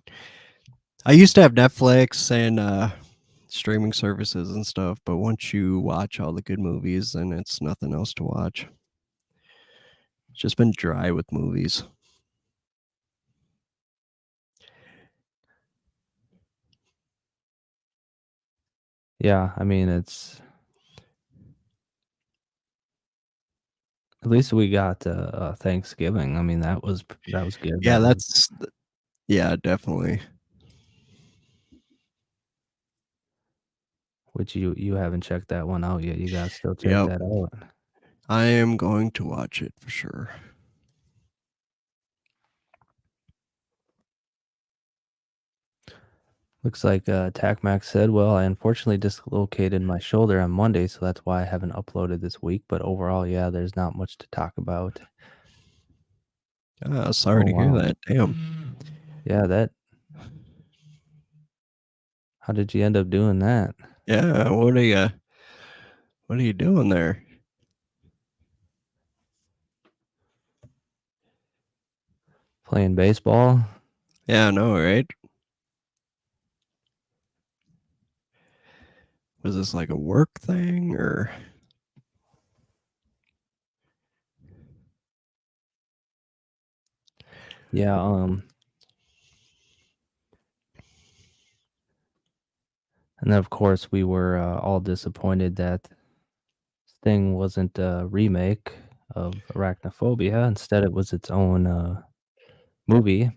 I used to have Netflix and streaming services and stuff, but once you watch all the good movies, then it's nothing else to watch. It's just been dry with movies. yeah, I mean, it's at least we got Thanksgiving. I mean, that was good. Yeah, That was yeah, definitely. which you haven't checked that one out yet. You gotta still check Yep. that out. I am going to watch it for sure. Looks like TacMac said, well, I unfortunately dislocated my shoulder on Monday, so that's why I haven't uploaded this week. But overall, yeah, there's not much to talk about. Sorry Oh to hear wow. that. Damn. Yeah, that how did you end up doing that? Yeah, what are you doing there? Playing baseball? Yeah, I know, right? Was this like a work thing or Yeah, and then of course we were all disappointed that Sting wasn't a remake of Arachnophobia. Instead, it was its own movie.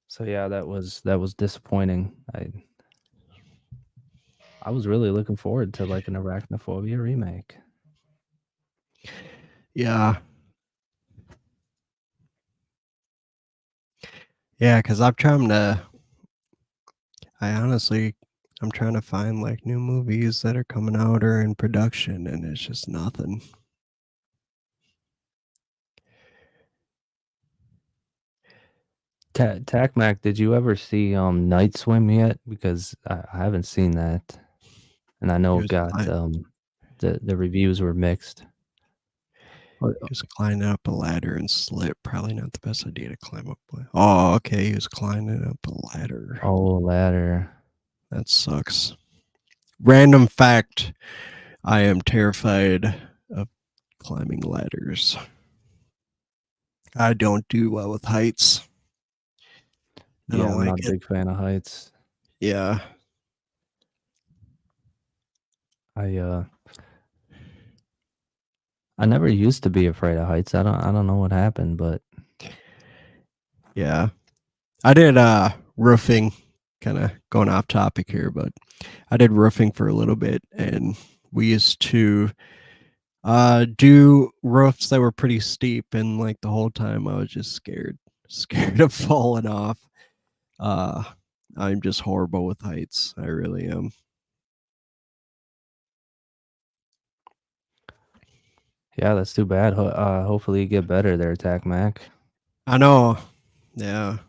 So yeah, that was disappointing. I was really looking forward to like an Arachnophobia remake. yeah. Yeah, because I'm trying to find like new movies that are coming out or in production, and it's just nothing. Tacmac, did you ever see Night Swim yet? Because I haven't seen that, and I know He it was got the reviews were mixed. climbing up a ladder and slip. Probably not the best idea to climb up. Oh, okay. He was climbing up a ladder. Oh, ladder. That sucks. Random fact: I am terrified of climbing ladders. I don't do well with heights. I Yeah, don't I'm like not a it. big fan of heights. Yeah. I I never used to be afraid of heights. I don't know what happened, but Yeah. I did roofing, kind of going off topic here, but I did roofing for a little bit, and we used to do roofs that were pretty steep, and like the whole time I was just scared of falling off. Uh I'm just horrible with heights. I really am. Yeah, that's too bad. Hopefully you get better there, Tac Mac. I know. Yeah.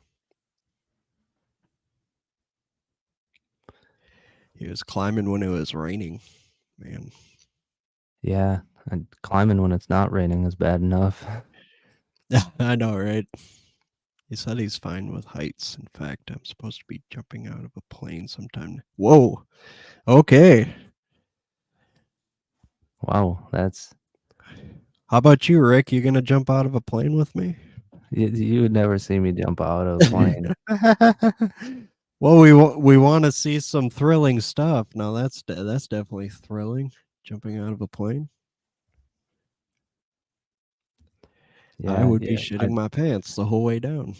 He was climbing when it was raining, man. Yeah, and climbing when it's not raining is bad enough. I know, right? He said he's fine with heights. In fact, I'm supposed to be jumping out of a plane sometime. Whoa. Okay. Wow, that's How about you, Rick? You gonna jump out of a plane with me? you would never see me jump out of a plane. Well, we want to see some thrilling stuff. Now that's definitely thrilling. Jumping out of a plane. I Yeah, would be yeah. shitting my pants the whole way down.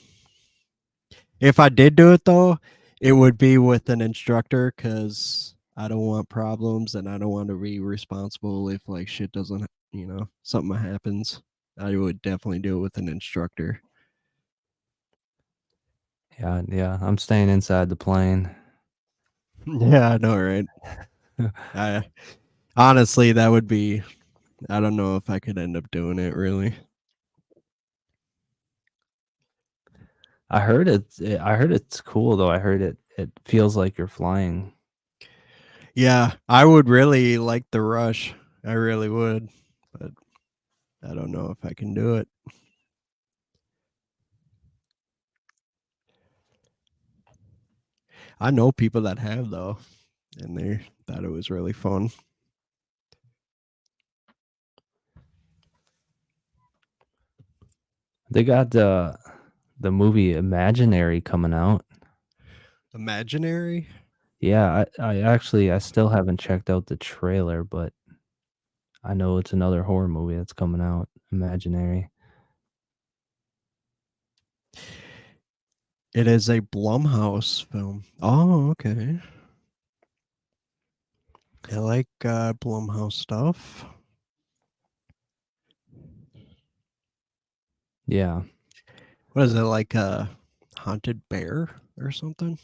If I did do it though, it would be with an instructor because I don't want problems and I don't want to be responsible if like shit doesn't, something happens. I would definitely do it with an instructor. Yeah. I'm staying inside the plane. Yeah, I know, right? I honestly, that would be. I don't know if I could end up doing it really. I heard it's cool though. I heard it feels like you're flying. Yeah, I would really like the rush. I really would, but I don't know if I can do it. I know people that have though, and they thought it was really fun. They got the movie Imaginary coming out. Imaginary? Yeah, I still haven't checked out the trailer, but I know it's another horror movie that's coming out, Imaginary. It is a Blumhouse film. Oh, okay. I like Blumhouse stuff. Yeah. What is it like a haunted bear or something?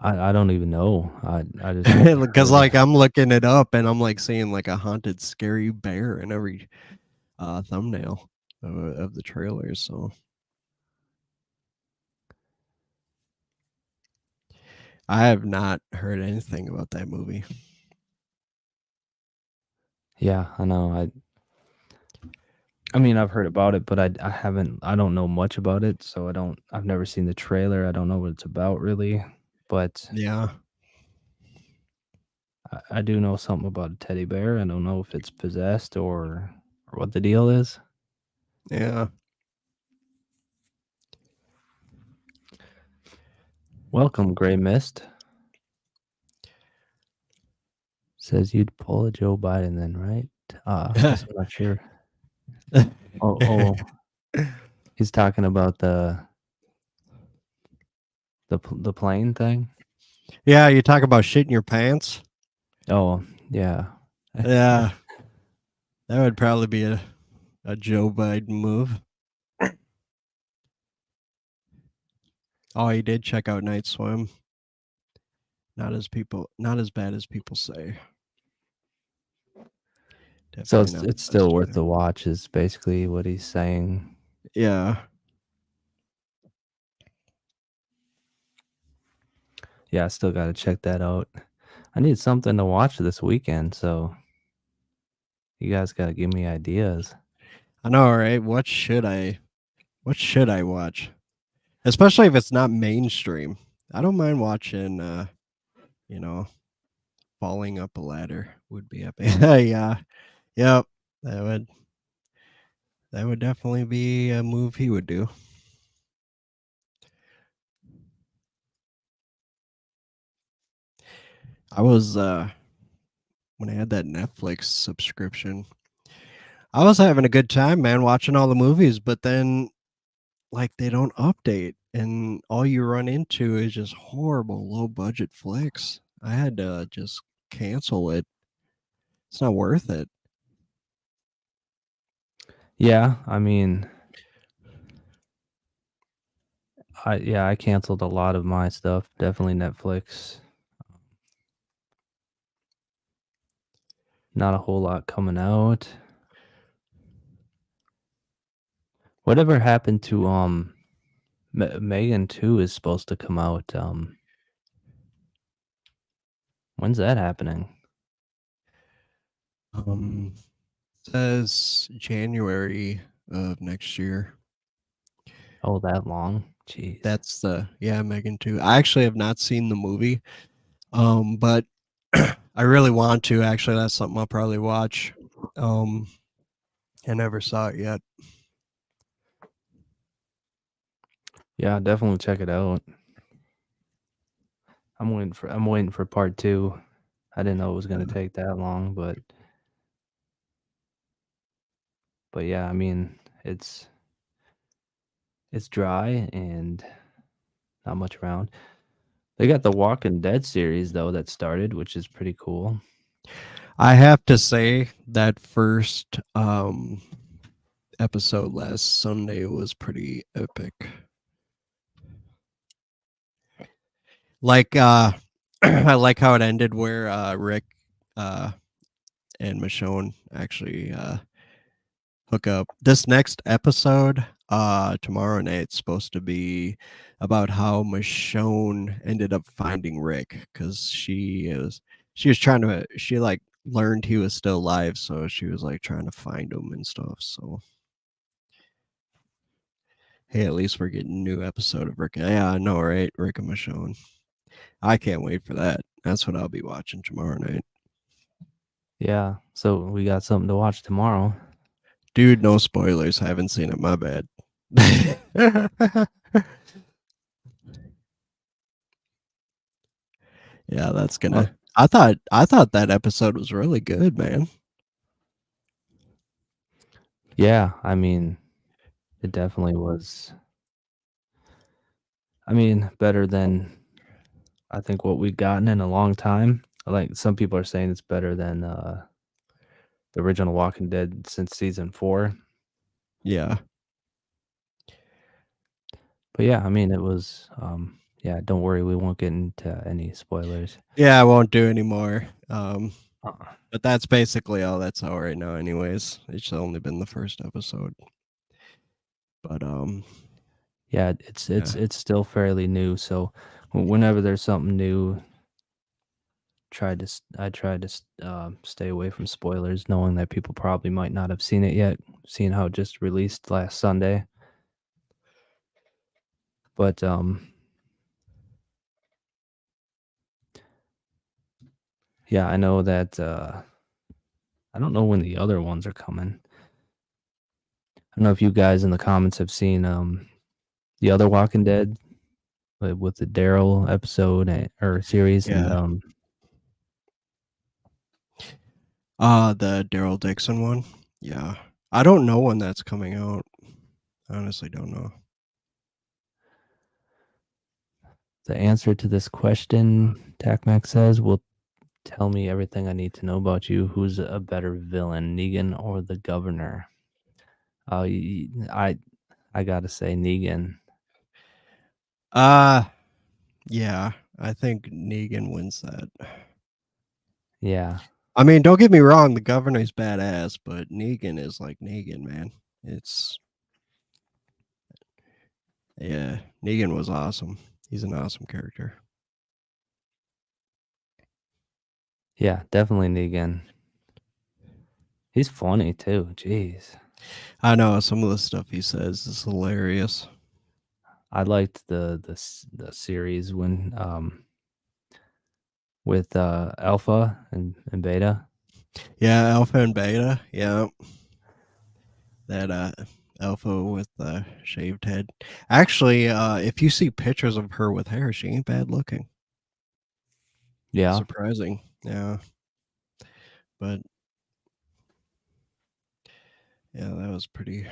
I don't even know. I just Because heard like I'm looking it up and I'm like seeing like a haunted scary bear in every thumbnail of the trailers. So I have not heard anything about that movie. yeah, I know. I mean, I've heard about it, but I don't know much about it, so I've never seen the trailer. I don't know what it's about really, but Yeah, I do know something about a teddy bear. I don't know if it's possessed or what the deal is. yeah. Welcome, Gray Mist. Says you'd pull a Joe Biden then, right? I guess I'm not sure. Oh, he's talking about the plane thing. Yeah, you talk about shit in your pants. Oh, yeah. Yeah, that would probably be a Joe Biden move. Oh, he did check out Night Swim. Not as bad as people say. So Definitely not it's the best still worth way. the watch is basically what he's saying. Yeah. Yeah, I still got to check that out. I need something to watch this weekend, so you guys got to give me ideas. I know, right? What should I watch? Especially if it's not mainstream. I don't mind watching you know, Falling Up a Ladder would be epic. Yeah. Yep. That would that would definitely be a move he would do. I was when I had that Netflix subscription, I was having a good time, man, watching all the movies, but then like they don't update and all you run into is just horrible low budget flicks. I had to just cancel it. It's not worth it. Yeah, I mean, I canceled a lot of my stuff. Definitely Netflix. Not a whole lot coming out. Whatever happened to Megan 2 is supposed to come out. When's that happening? Says January of next year. Oh, that long? Jeez. That's Megan 2. I actually have not seen the movie. But I really want to. Actually, that's something I'll probably watch. I never saw it yet. Yeah, definitely check it out. I'm waiting for part 2. I didn't know it was gonna take that long, but yeah, I mean, it's dry and not much around. They got the Walking Dead series though that started, which is pretty cool. I have to say that first episode last Sunday was pretty epic. Like I like how it ended where Rick and Michonne actually hook up. This next episode, tomorrow night, it's supposed to be about how Michonne ended up finding Rick because she was trying to she like learned he was still alive, so she was like trying to find him and stuff. So hey, at least we're getting a new episode of Rick. Yeah, I know, right? Rick and Michonne. I can't wait for that. That's what I'll be watching tomorrow night. Yeah, so we got something to watch tomorrow. Dude, no spoilers. I haven't seen it. My bad. Yeah, that's gonna. I thought that episode was really good, man. Yeah, I mean, it definitely was. I mean, better than I think what we've gotten in a long time. Like some people are saying it's better than the original Walking Dead since season 4. Yeah. But yeah, I mean, it was yeah, don't worry, we won't get into any spoilers. Yeah, I won't do any more. Uh-uh. But that's basically all that's out right now anyways. It's only been the first episode. But Yeah, it's still fairly new, so whenever there's something new, I try to stay away from spoilers, knowing that people probably might not have seen it yet, seeing how it just released last Sunday. But yeah, I know that I don't know when the other ones are coming. I don't know if you guys in the comments have seen the other Walking Dead with the Daryl episode or series and yeah. The Daryl Dixon one. Yeah. I don't know when that's coming out. I honestly don't know. the answer to this question, TacMac says, will tell me everything I need to know about you. Who's a better villain, Negan or the Governor? I gotta say Negan. Yeah. I think Negan wins that. Yeah, I mean, don't get me wrong, the Governor's badass, but Negan is like Negan, man. It's yeah, Negan was awesome. He's an awesome character. yeah, definitely Negan. He's funny too. Jeez, I know some of the stuff he says is hilarious. I liked the series when with Alpha and Beta. Yeah, Alpha and Beta. Yeah, that Alpha with the shaved head. Actually, if you see pictures of her with hair, she ain't bad looking. Yeah, Surprising. Yeah, but yeah, that was pretty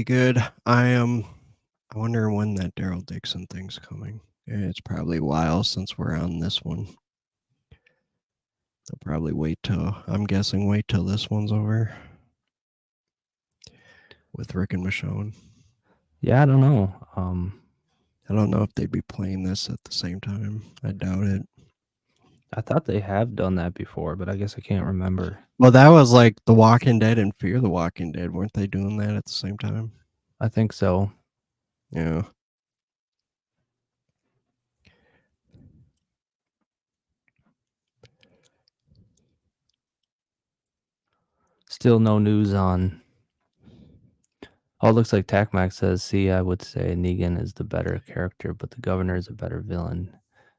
good. I wonder when that Daryl Dixon thing's coming. It's probably a while since we're on this one. They'll probably I'm guessing wait till this one's over with Rick and Michonne. Yeah, I don't know. I don't know if they'd be playing this at the same time. I doubt it. I thought they have done that before, but I guess I can't remember. Well, that was like The Walking Dead and Fear the Walking Dead. Weren't they doing that at the same time? I think so. Yeah. Still no news on. Oh, it looks like TacMac says, see, I would say Negan is the better character, but the governor is a better villain.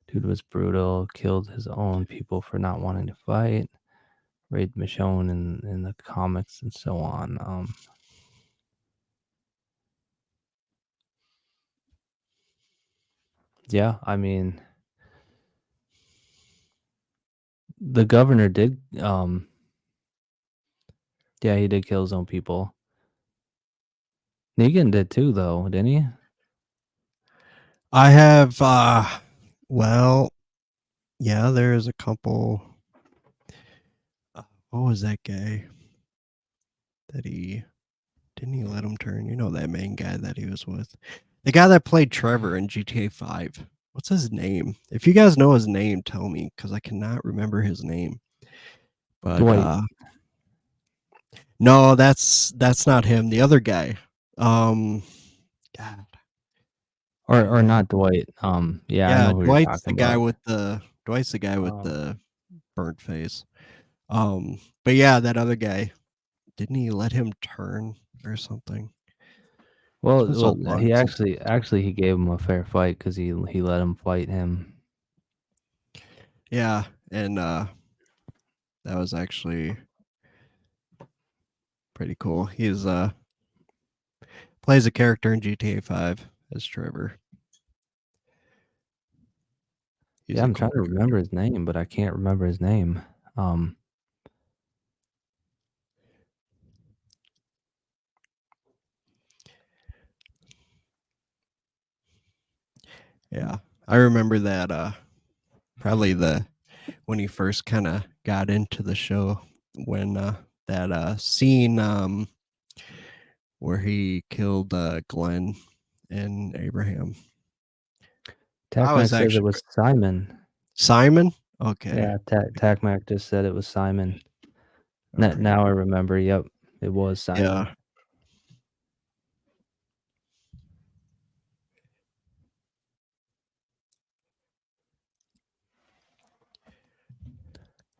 Dude was brutal, killed his own people for not wanting to fight, raped Michonne in the comics and so on. Yeah, I mean, the governor did, yeah, he did kill his own people. Negan did too, though, didn't he? I have well, yeah, there's a couple. What was that guy that he didn't he let him turn? You know that main guy that he was with. The guy that played Trevor in GTA 5. What's his name? If you guys know his name, tell me cuz I cannot remember his name. But Dwight, no, that's not him. The other guy. God. or not Dwight. Yeah, I Yeah, know who you're Dwight's the talking guy about. with Um, the burnt face. But yeah, that other guy, didn't he let him turn or something? It's been so long he since I actually he gave him a fair fight because he let him fight him. yeah, and that was actually pretty cool. He's plays a character in GTA 5 as Trevor. He's Yeah, a I'm trying cool to remember character. his name, but I can't remember his name. Um, Yeah. I remember that probably the when he first kind of got into the show when that scene where he killed Glenn and Abraham. I was TacMac says it actually was Simon. Simon. Okay. Yeah, TacMac just said it was Simon. All right. Now I remember. Yep, it was Simon. Yeah.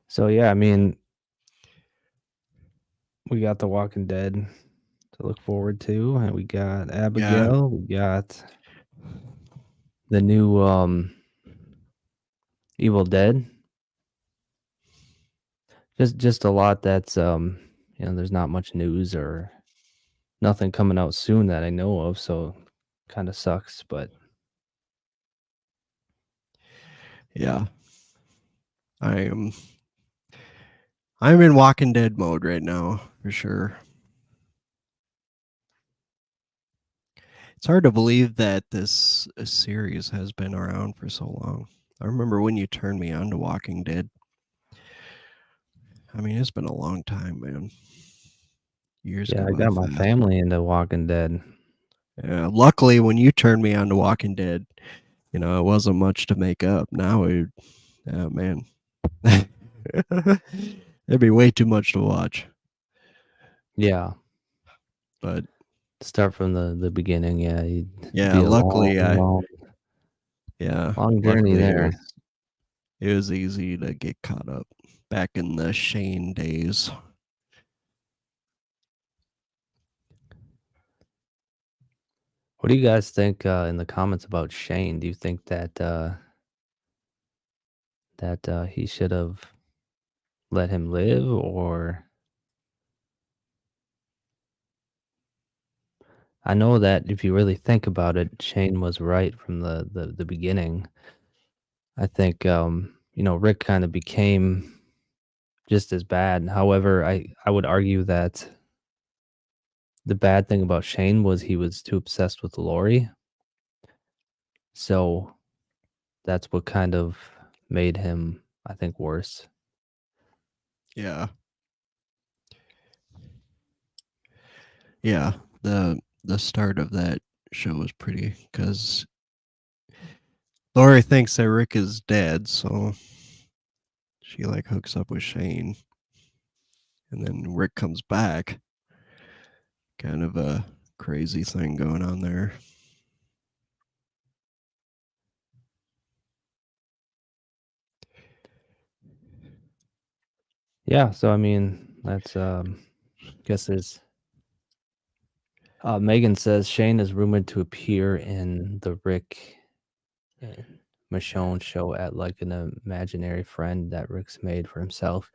So yeah, I mean, we got The Walking Dead to look forward to, and we got Yeah. Abigail. We got the new Evil Dead. Just a lot that's there's not much news or nothing coming out soon that I know of, so kind of sucks, but Yeah. I am I'm in Walking Dead mode right now for sure. It's hard to believe that this series has been around for so long. I remember when you turned me on to Walking Dead. I mean, it's been a long time, man. Years yeah, go I by got my fast. family into Walking Dead. Yeah, luckily, when you turned me on to Walking Dead, it wasn't much to make up. Now, oh man, it'd be way too much to watch. Yeah, But start from the beginning, yeah, it'd yeah, be a yeah, long journey luckily there. it was easy to get caught up back in the Shane days. What do you guys think, in the comments about Shane? Do you think that, he should have let him live, or I know that if you really think about it, Shane was right from the beginning. I think, Rick kinda became just as bad. However, I would argue that the bad thing about Shane was he was too obsessed with Lori, so that's what kind of made him, I think, worse. Yeah, yeah. The start of that show was pretty because Lori thinks that Rick is dead, so she like hooks up with Shane, and then Rick comes back. Kind of a crazy thing going on there. Yeah, so I mean, that's guess there's Megan says Shane is rumored to appear in the Rick and Michonne show at like an imaginary friend that Rick's made for himself.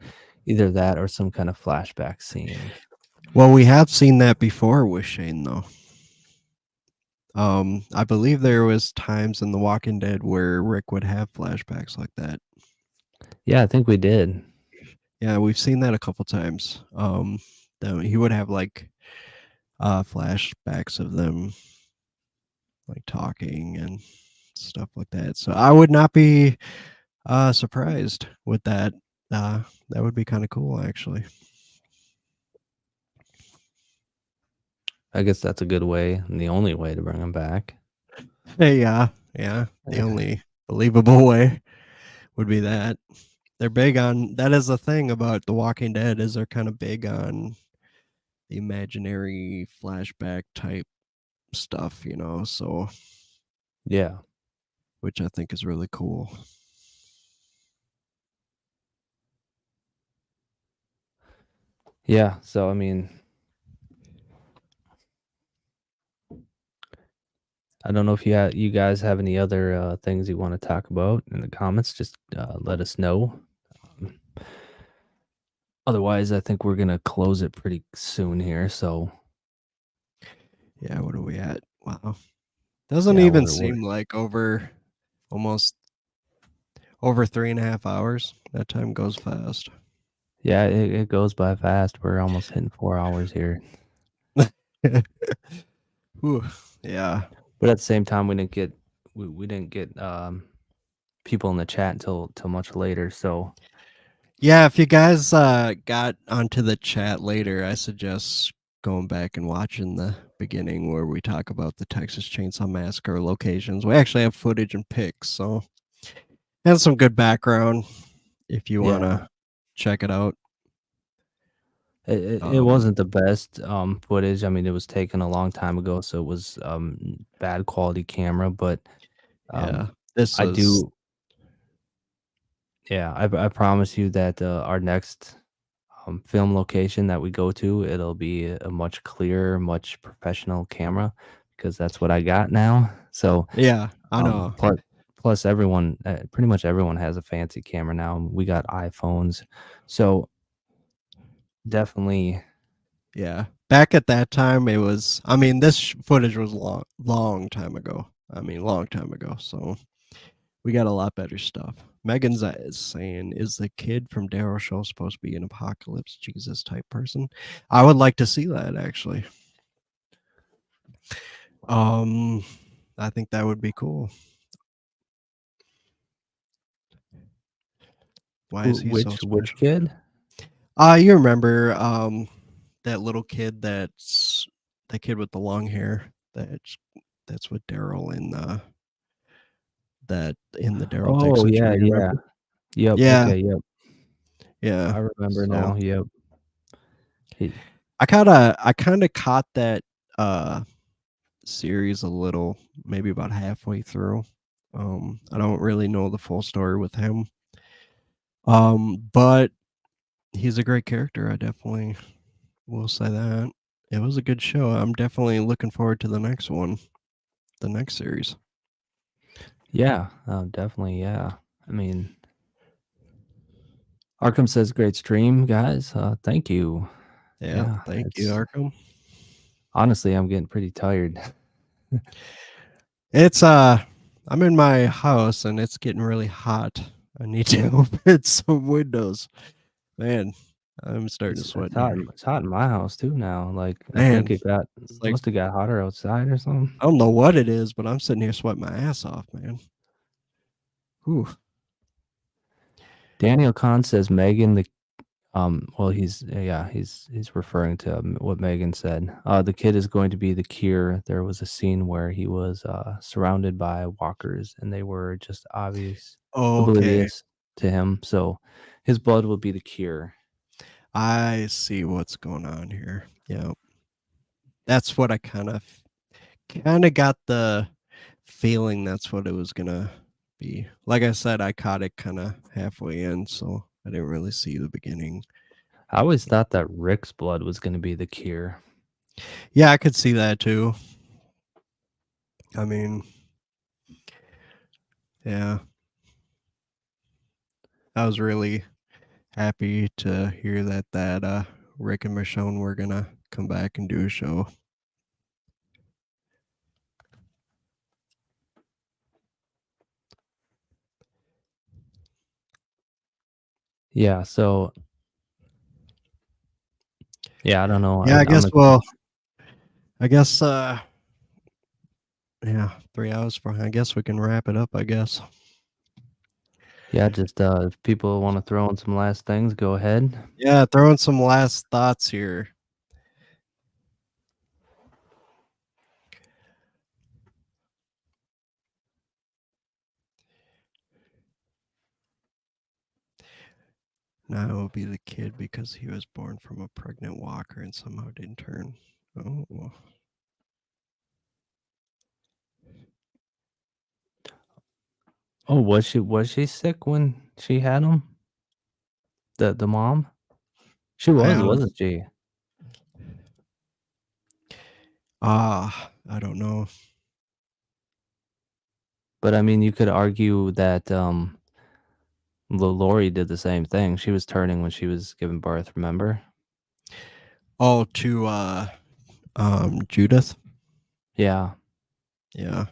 Either that or some kind of flashback scene. Well, we have seen that before with Shane, though. I believe there was times in The Walking Dead where Rick would have flashbacks like that. Yeah, I think we did. Yeah, we've seen that a couple times. That he would have like flashbacks of them like talking and stuff like that. So I would not be surprised with that. That would be kind of cool, actually. I guess that's a good way and the only way to bring him back. Yeah. The only believable way would be that. They're big on that is the thing about The Walking Dead is they're kind of big on the imaginary flashback type stuff, so Yeah. which I think is really cool. Yeah, so I mean, I don't know if you guys have any other things you want to talk about in the comments. Just let us know. Um, Otherwise, I think we're gonna close it pretty soon here. So Yeah, what are we at? Wow. Doesn't yeah, even we're seem like almost over 3.5 hours. That time goes fast. yeah, it goes by fast. We're almost hitting 4 hours here. Whew, yeah. But at the same time, we didn't get people in the chat until much later. So Yeah, if you guys got onto the chat later, I suggest going back and watching the beginning where we talk about the Texas Chainsaw Massacre locations. We actually have footage and pics, so and some good background if you want yeah, to check it out. it Um, wasn't the best footage. I mean, it was taken a long time ago, so it was bad quality camera. But yeah, um, this I was do. Yeah, I promise you that our next film location that we go to, it'll be a much clearer, much professional camera because that's what I got now. So, yeah, I know. plus everyone, pretty much everyone has a fancy camera now. We got iPhones, so definitely, Yeah. Back at that time, it was. I mean, this footage was long time ago. I mean, long time ago. So we got a lot better stuff. Megan's is saying, "Is the kid from Daryl show supposed to be an apocalypse Jesus type person?" I would like to see that actually. I think that would be cool. Why is he so which special? kid? You remember that little kid that's the kid with the long hair that's with Daryl in the Daryl Oh Dixon show, yeah, you yeah, remember? yep, Yeah, okay, yep. yeah. I remember So now. Yep. He, I kinda caught that series a little, maybe about halfway through. I don't really know the full story with him. But he's a great character. I definitely will say that. It was a good show. I'm definitely looking forward to the next one, the next series. yeah, definitely. Yeah. I mean, Arkham says great stream, guys. Thank you. Yeah, Yeah, thank you, it's Arkham. honestly, I'm getting pretty tired. It's I'm in my house and it's getting really hot. I need to open some windows. Man, I'm starting to It's sweat in hot. here. It's hot in my house too now. Like I think Man, it got it's like must have got hotter outside or something. I don't know what it is, but I'm sitting here sweating my ass off, man. Whew. Daniel Kahn says Megan Well, he's referring to what Megan said. The kid is going to be the cure. There was a scene where he was surrounded by walkers, and they were just Okay, oblivious to him. So his blood will be the cure. I see what's going on here. Yeah, that's what I kind of got the feeling that's what it was gonna be. Like I said, I caught it kind of halfway in, so I didn't really see the beginning. I always thought that Rick's blood was going to be the cure. Yeah, I could see that too. I mean, yeah, I was really happy to hear that Rick and Michonne were gonna come back and do a show. Yeah. So yeah, I don't know. Yeah, I guess. I'm Well, I guess. Yeah, 3 hours for. I guess we can wrap it up. I guess. yeah. Just if people want to throw in some last things, go ahead. Yeah, throwing some last thoughts here. Now it will be the kid because he was born from a pregnant walker and somehow didn't turn. Oh, Oh, was she sick when she had him? The mom? She I was, don't. wasn't she? I don't know. But I mean, you could argue that Lori did the same thing. She was turning when she was giving birth, remember? Oh, to Judith. Yeah. Yeah.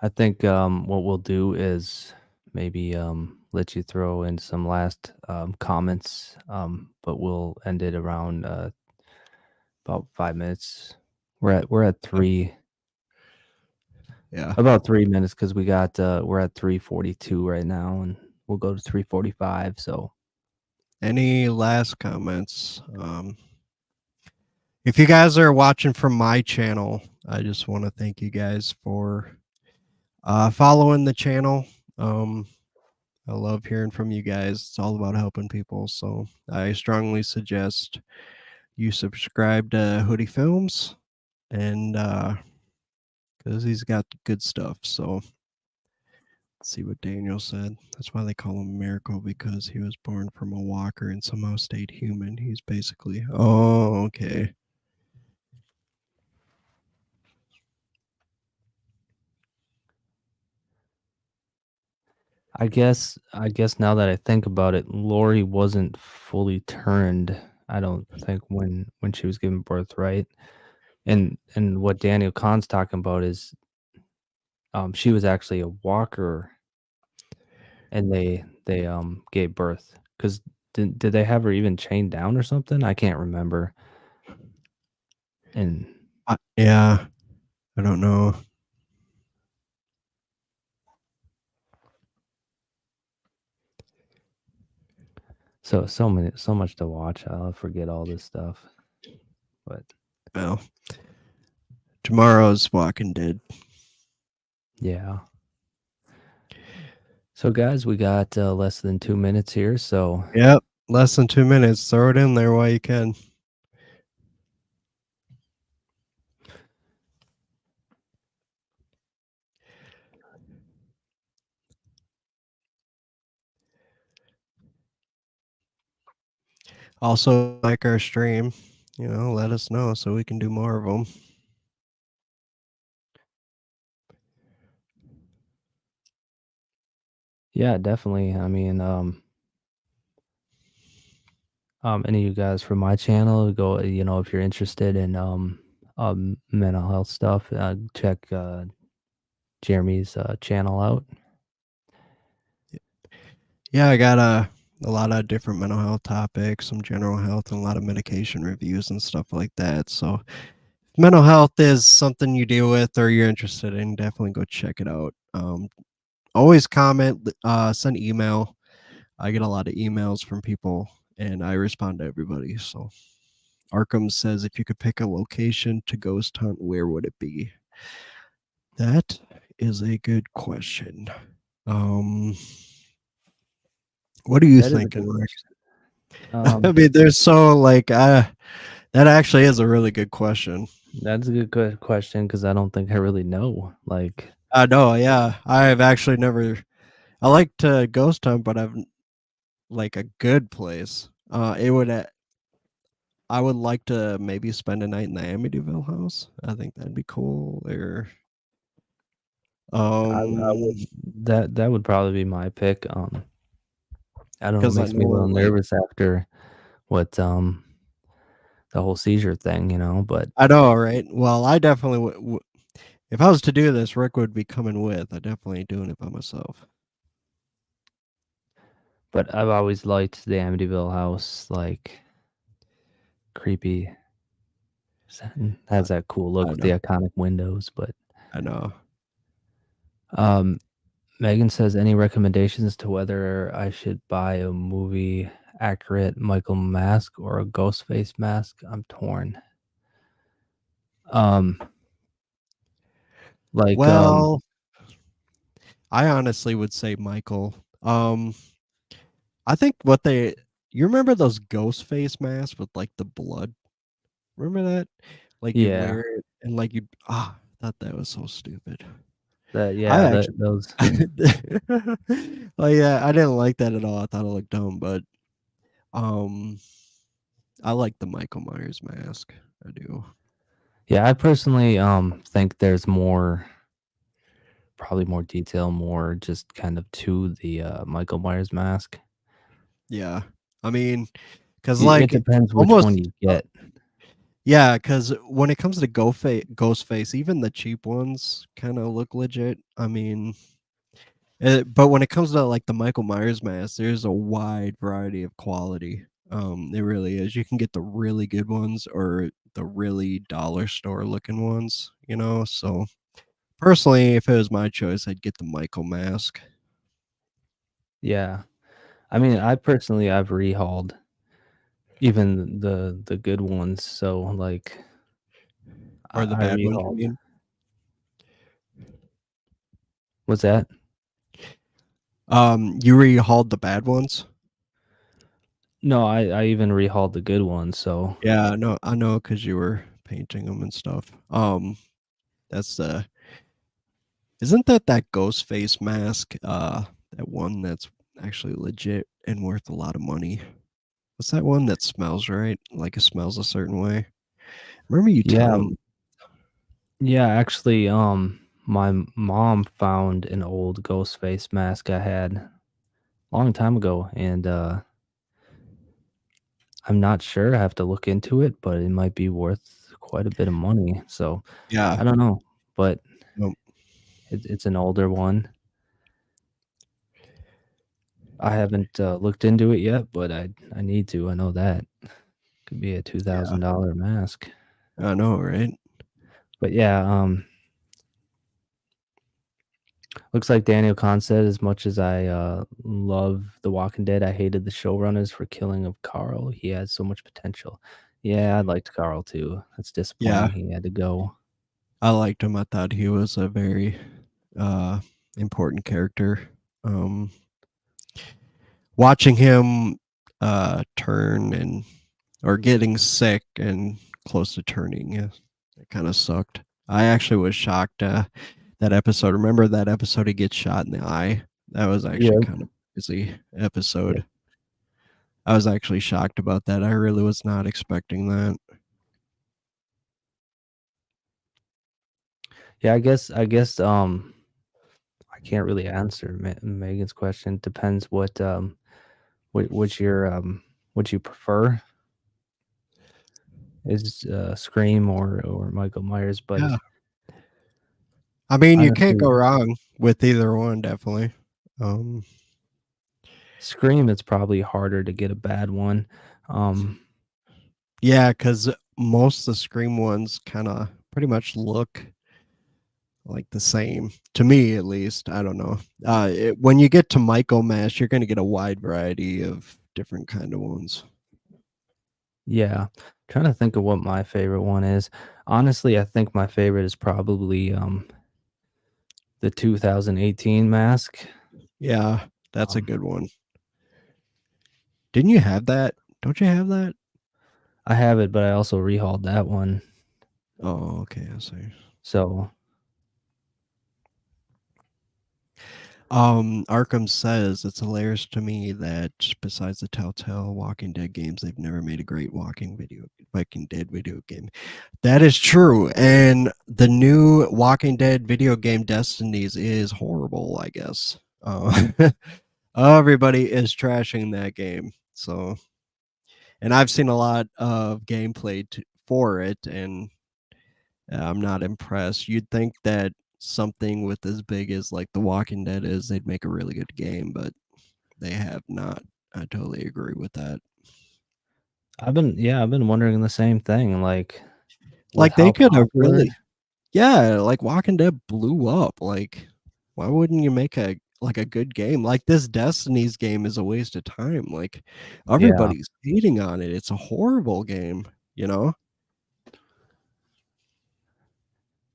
I think what we'll do is maybe let you throw in some last comments, but we'll end it around about 5 minutes. We're at Yeah. about 3 minutes because we're at 3:42 right now, and we'll go to 3:45. So Any last comments? If you guys are watching from my channel, I just want to thank you guys for following the channel. I love hearing from you guys. It's all about helping people. So I strongly suggest you subscribe to Hoodie Films and because he's got good stuff. So let's see what Daniel said. That's why they call him a miracle because he was born from a walker and somehow stayed human. He's basically, oh, okay. I guess now that I think about it, Lori wasn't fully turned. I don't think when she was giving birth, right? And what Daniel Kahn's talking about is she was actually a walker and they gave birth. Cuz did they have her even chained down or something? I can't remember. And Yeah, I don't know. so much to watch. I'll forget all this stuff. But Well, tomorrow's Walking Dead. yeah. So guys, we got less than 2 minutes here, so Yep, less than 2 minutes. Throw it in there while you can. Also, like our stream, let us know so we can do more of them. yeah, definitely. I mean, any of you guys from my channel, go, if you're interested in mental health stuff, check Jeremy's channel out. Yeah, I got a lot of different mental health topics, some general health, and a lot of medication reviews and stuff like that. So, if mental health is something you deal with or you're interested in, definitely go check it out. Always comment, send email. I get a lot of emails from people, and I respond to everybody. So, Arkham says, if you could pick a location to ghost hunt, where would it be? That is a good question. Um, what are you That is a thinking, good Rick? question. I mean, there's so like that actually is a really good question. That's a good question because I don't think I really know. Like, I know, yeah. I've actually never. I like to ghost hunt, but I've like a good place. It would. I would like to maybe spend a night in the Amityville house. I think that'd be cool. Or I um, would that would probably be my pick. I don't know, it because I makes me a know little like nervous after what the whole seizure thing, but I know, right? Well, I definitely would. If I was to do this, Rick would be coming with. I definitely ain't doing it by myself. I've always liked the Amityville house, like creepy. I, Has that cool look I with the know. iconic windows, but I know. um Megan says any recommendations to whether I should buy a movie accurate Michael mask or a ghost face mask? I'm torn. Um like Well, I honestly would say Michael. I think what they you remember those ghost face masks with like the blood? Remember that? Like you'd yeah, wear it and like you I thought that was so stupid. that I yeah, that actually those like yeah, I didn't like that at all. I thought it looked dumb, but um I like the Michael Myers mask. I do. yeah, I personally think there's more probably more detail, more just kind of to the Michael Myers mask. Yeah. I mean, cuz It like depends which one almost you get. yeah, because when it comes to Ghostface, even the cheap ones kind of look legit. I mean, but when it comes to like the Michael Myers mask, there's a wide variety of quality. It really is. You can get the really good ones or the really dollar store looking ones. So personally, if it was my choice, I'd get the Michael mask Yeah. I mean, I've rehauled even the good ones, so, like, or the I bad ones. You rehauled mean? what's that? You rehauled the bad ones. No, I even rehauled the good ones, so Yeah, I know, because you were painting them and stuff. That's the Isn't that ghost face mask, that one that's actually legit and worth a lot of money? What's that one that smells right? Like it smells a certain way? Remember you yeah, telling yeah, actually, my mom found an old ghost face mask I had a long time ago, and, I'm not sure, I have to look into it, but it might be worth quite a bit of money, so Yeah, I don't know, but no, it's an older one. I haven't, looked into it yet, but I need to, I know that. Could be a yeah, $2,000 mask. I know, right? But yeah, looks like Daniel Kahn said, as much as I, love The Walking Dead, I hated the showrunners for killing of Carl. He had so much potential. Yeah, I liked Carl too. That's Yeah, disappointing he had to go. I liked him. I thought he was a very, uh, important character. Um, Watching him, turn and or getting sick and close to turning, yeah, it kinda sucked. I actually was shocked, that episode. Remember that episode he gets shot in the eye? That was actually Yep, kind of busy yep. episode. I was actually shocked about that. I really was not expecting that. Yeah, I can't really answer Megan's question. Depends what your, what you prefer is, Scream or Michael Myers, but Yeah. I mean, you can't honestly go wrong with either one, definitely. Um, Scream, it's probably harder to get a bad one. Um, Yeah, because most of the Scream ones kind of pretty much look like the same to me, at least. I don't know. When you get to Michael Mash, you're going to get a wide variety of different kind of ones. yeah, trying to think of what my favorite one is. Honestly, I think my favorite is probably the 2018 mask. Yeah, that's a Um, good one. Didn't you have that? Don't you have that? I have it, but I also rehauled that one. Oh, okay. I see. So Arkham says it's hilarious to me that besides the Telltale Walking Dead games, they've never made a great Walking Dead video game. That is true, and the new Walking Dead video game Destinies is horrible. I guess everybody is trashing that game. So, and I've seen a lot of gameplay for it, and I'm not impressed. You'd think that something with as big as like The Walking Dead is, they'd make a really good game, but they have not. I totally agree with that. I've been wondering the same thing, like with Like they how could have popular. really, yeah, like Walking Dead blew up. Like, why wouldn't you make a good game? Like this Destiny's game is a waste of time. Like Yeah. everybody's hating on it. It's a horrible game, you know?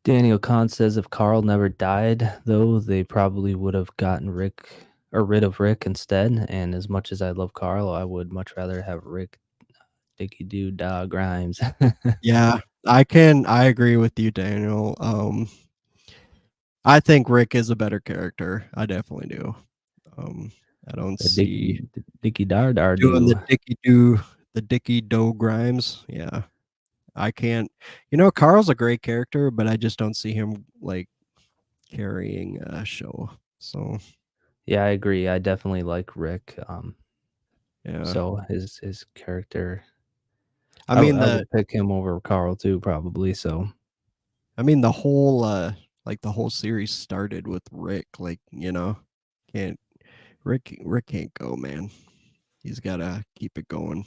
Daniel Kahn says if Carl never died, though, they probably would have gotten Rick or rid of Rick instead. And as much as I love Carl, I would much rather have Rick Dicky Doo Dog Grimes. Yeah, I agree with you, Daniel. I think Rick is a better character. I definitely do. Um, I don't The see Dicky Dar Dar doing Doo. the Dickie Doe Grimes. Yeah, I can't. Carl's a great character, but I just don't see him like carrying a show. So Yeah, I agree. I definitely like Rick. yeah, So his character, I mean I the would pick him over Carl too, probably. So I mean the whole the whole series started with Rick. Like can't Rick can't go, man. He's gotta keep it going.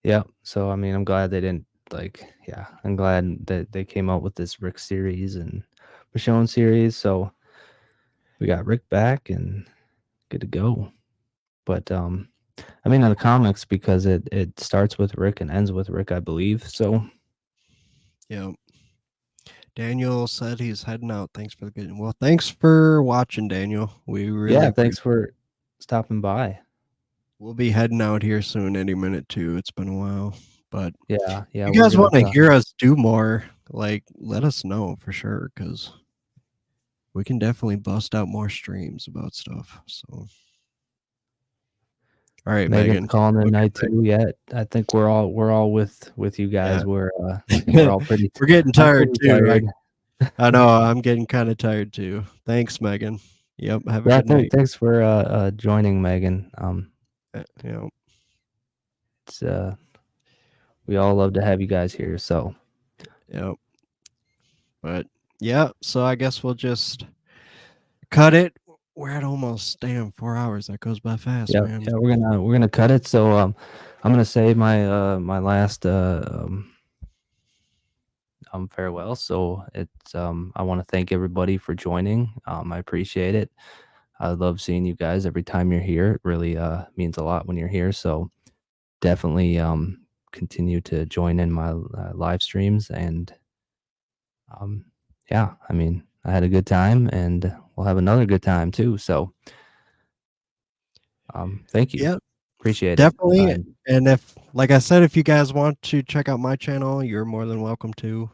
yeah. So I mean, I'm glad they didn't like. Yeah, I'm glad that they came out with this Rick series and Michonne series. So we got Rick back and good to go. But I mean, in the comics, because it starts with Rick and ends with Rick, I believe. So Yeah. Daniel said he's heading out. Thanks for the good. Well, thanks for watching, Daniel. We really yeah, appreciate. thanks for stopping by. We'll be heading out here soon, any minute too. It's been a while, but Yeah, if you we're guys gonna want to talk. hear us do more, like let us know for sure, because we can definitely bust out more streams about stuff. So, all right, Megan's Megan. calling it a Okay, night too. Yeah, I think we're all with you yeah, guys. We're all pretty. we're getting I'm tired pretty too. tired. I know. I'm getting kind of tired too. Thanks, Megan. Yep. Have a Yeah, good night. thanks for joining, Megan. Yeah. It's we all love to have you guys here. So Yep. But yeah, so I guess we'll just cut it. We're at almost 4 hours. That goes by fast, man. yeah, we're gonna cut it. So I'm gonna say my my last farewell. So it's I want to thank everybody for joining. I appreciate it. I love seeing you guys every time you're here. It really means a lot when you're here. So definitely continue to join in my live streams and um yeah, I mean, I had a good time and we'll have another good time too. So thank you. Yeah, Appreciate it. definitely. And if, like I said, if you guys want to check out my channel, you're more than welcome to.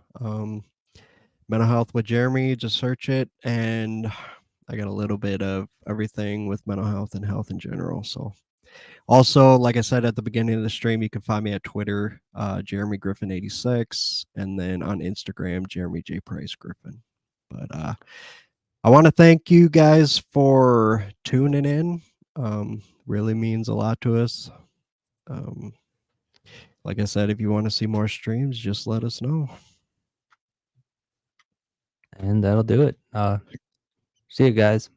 Mental Health with Jeremy, just search it. And I got a little bit of everything with mental health and health in general. So, also, like I said at the beginning of the stream, you can find me at Twitter, Jeremy Griffin 86, and then on Instagram, Jeremy J Price Griffin. But I want to thank you guys for tuning in. Really means a lot to us. Um, like I said, if you want to see more streams, just let us know. And that'll do it. See you guys.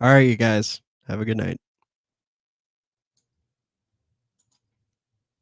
All right, you guys. Have a good night.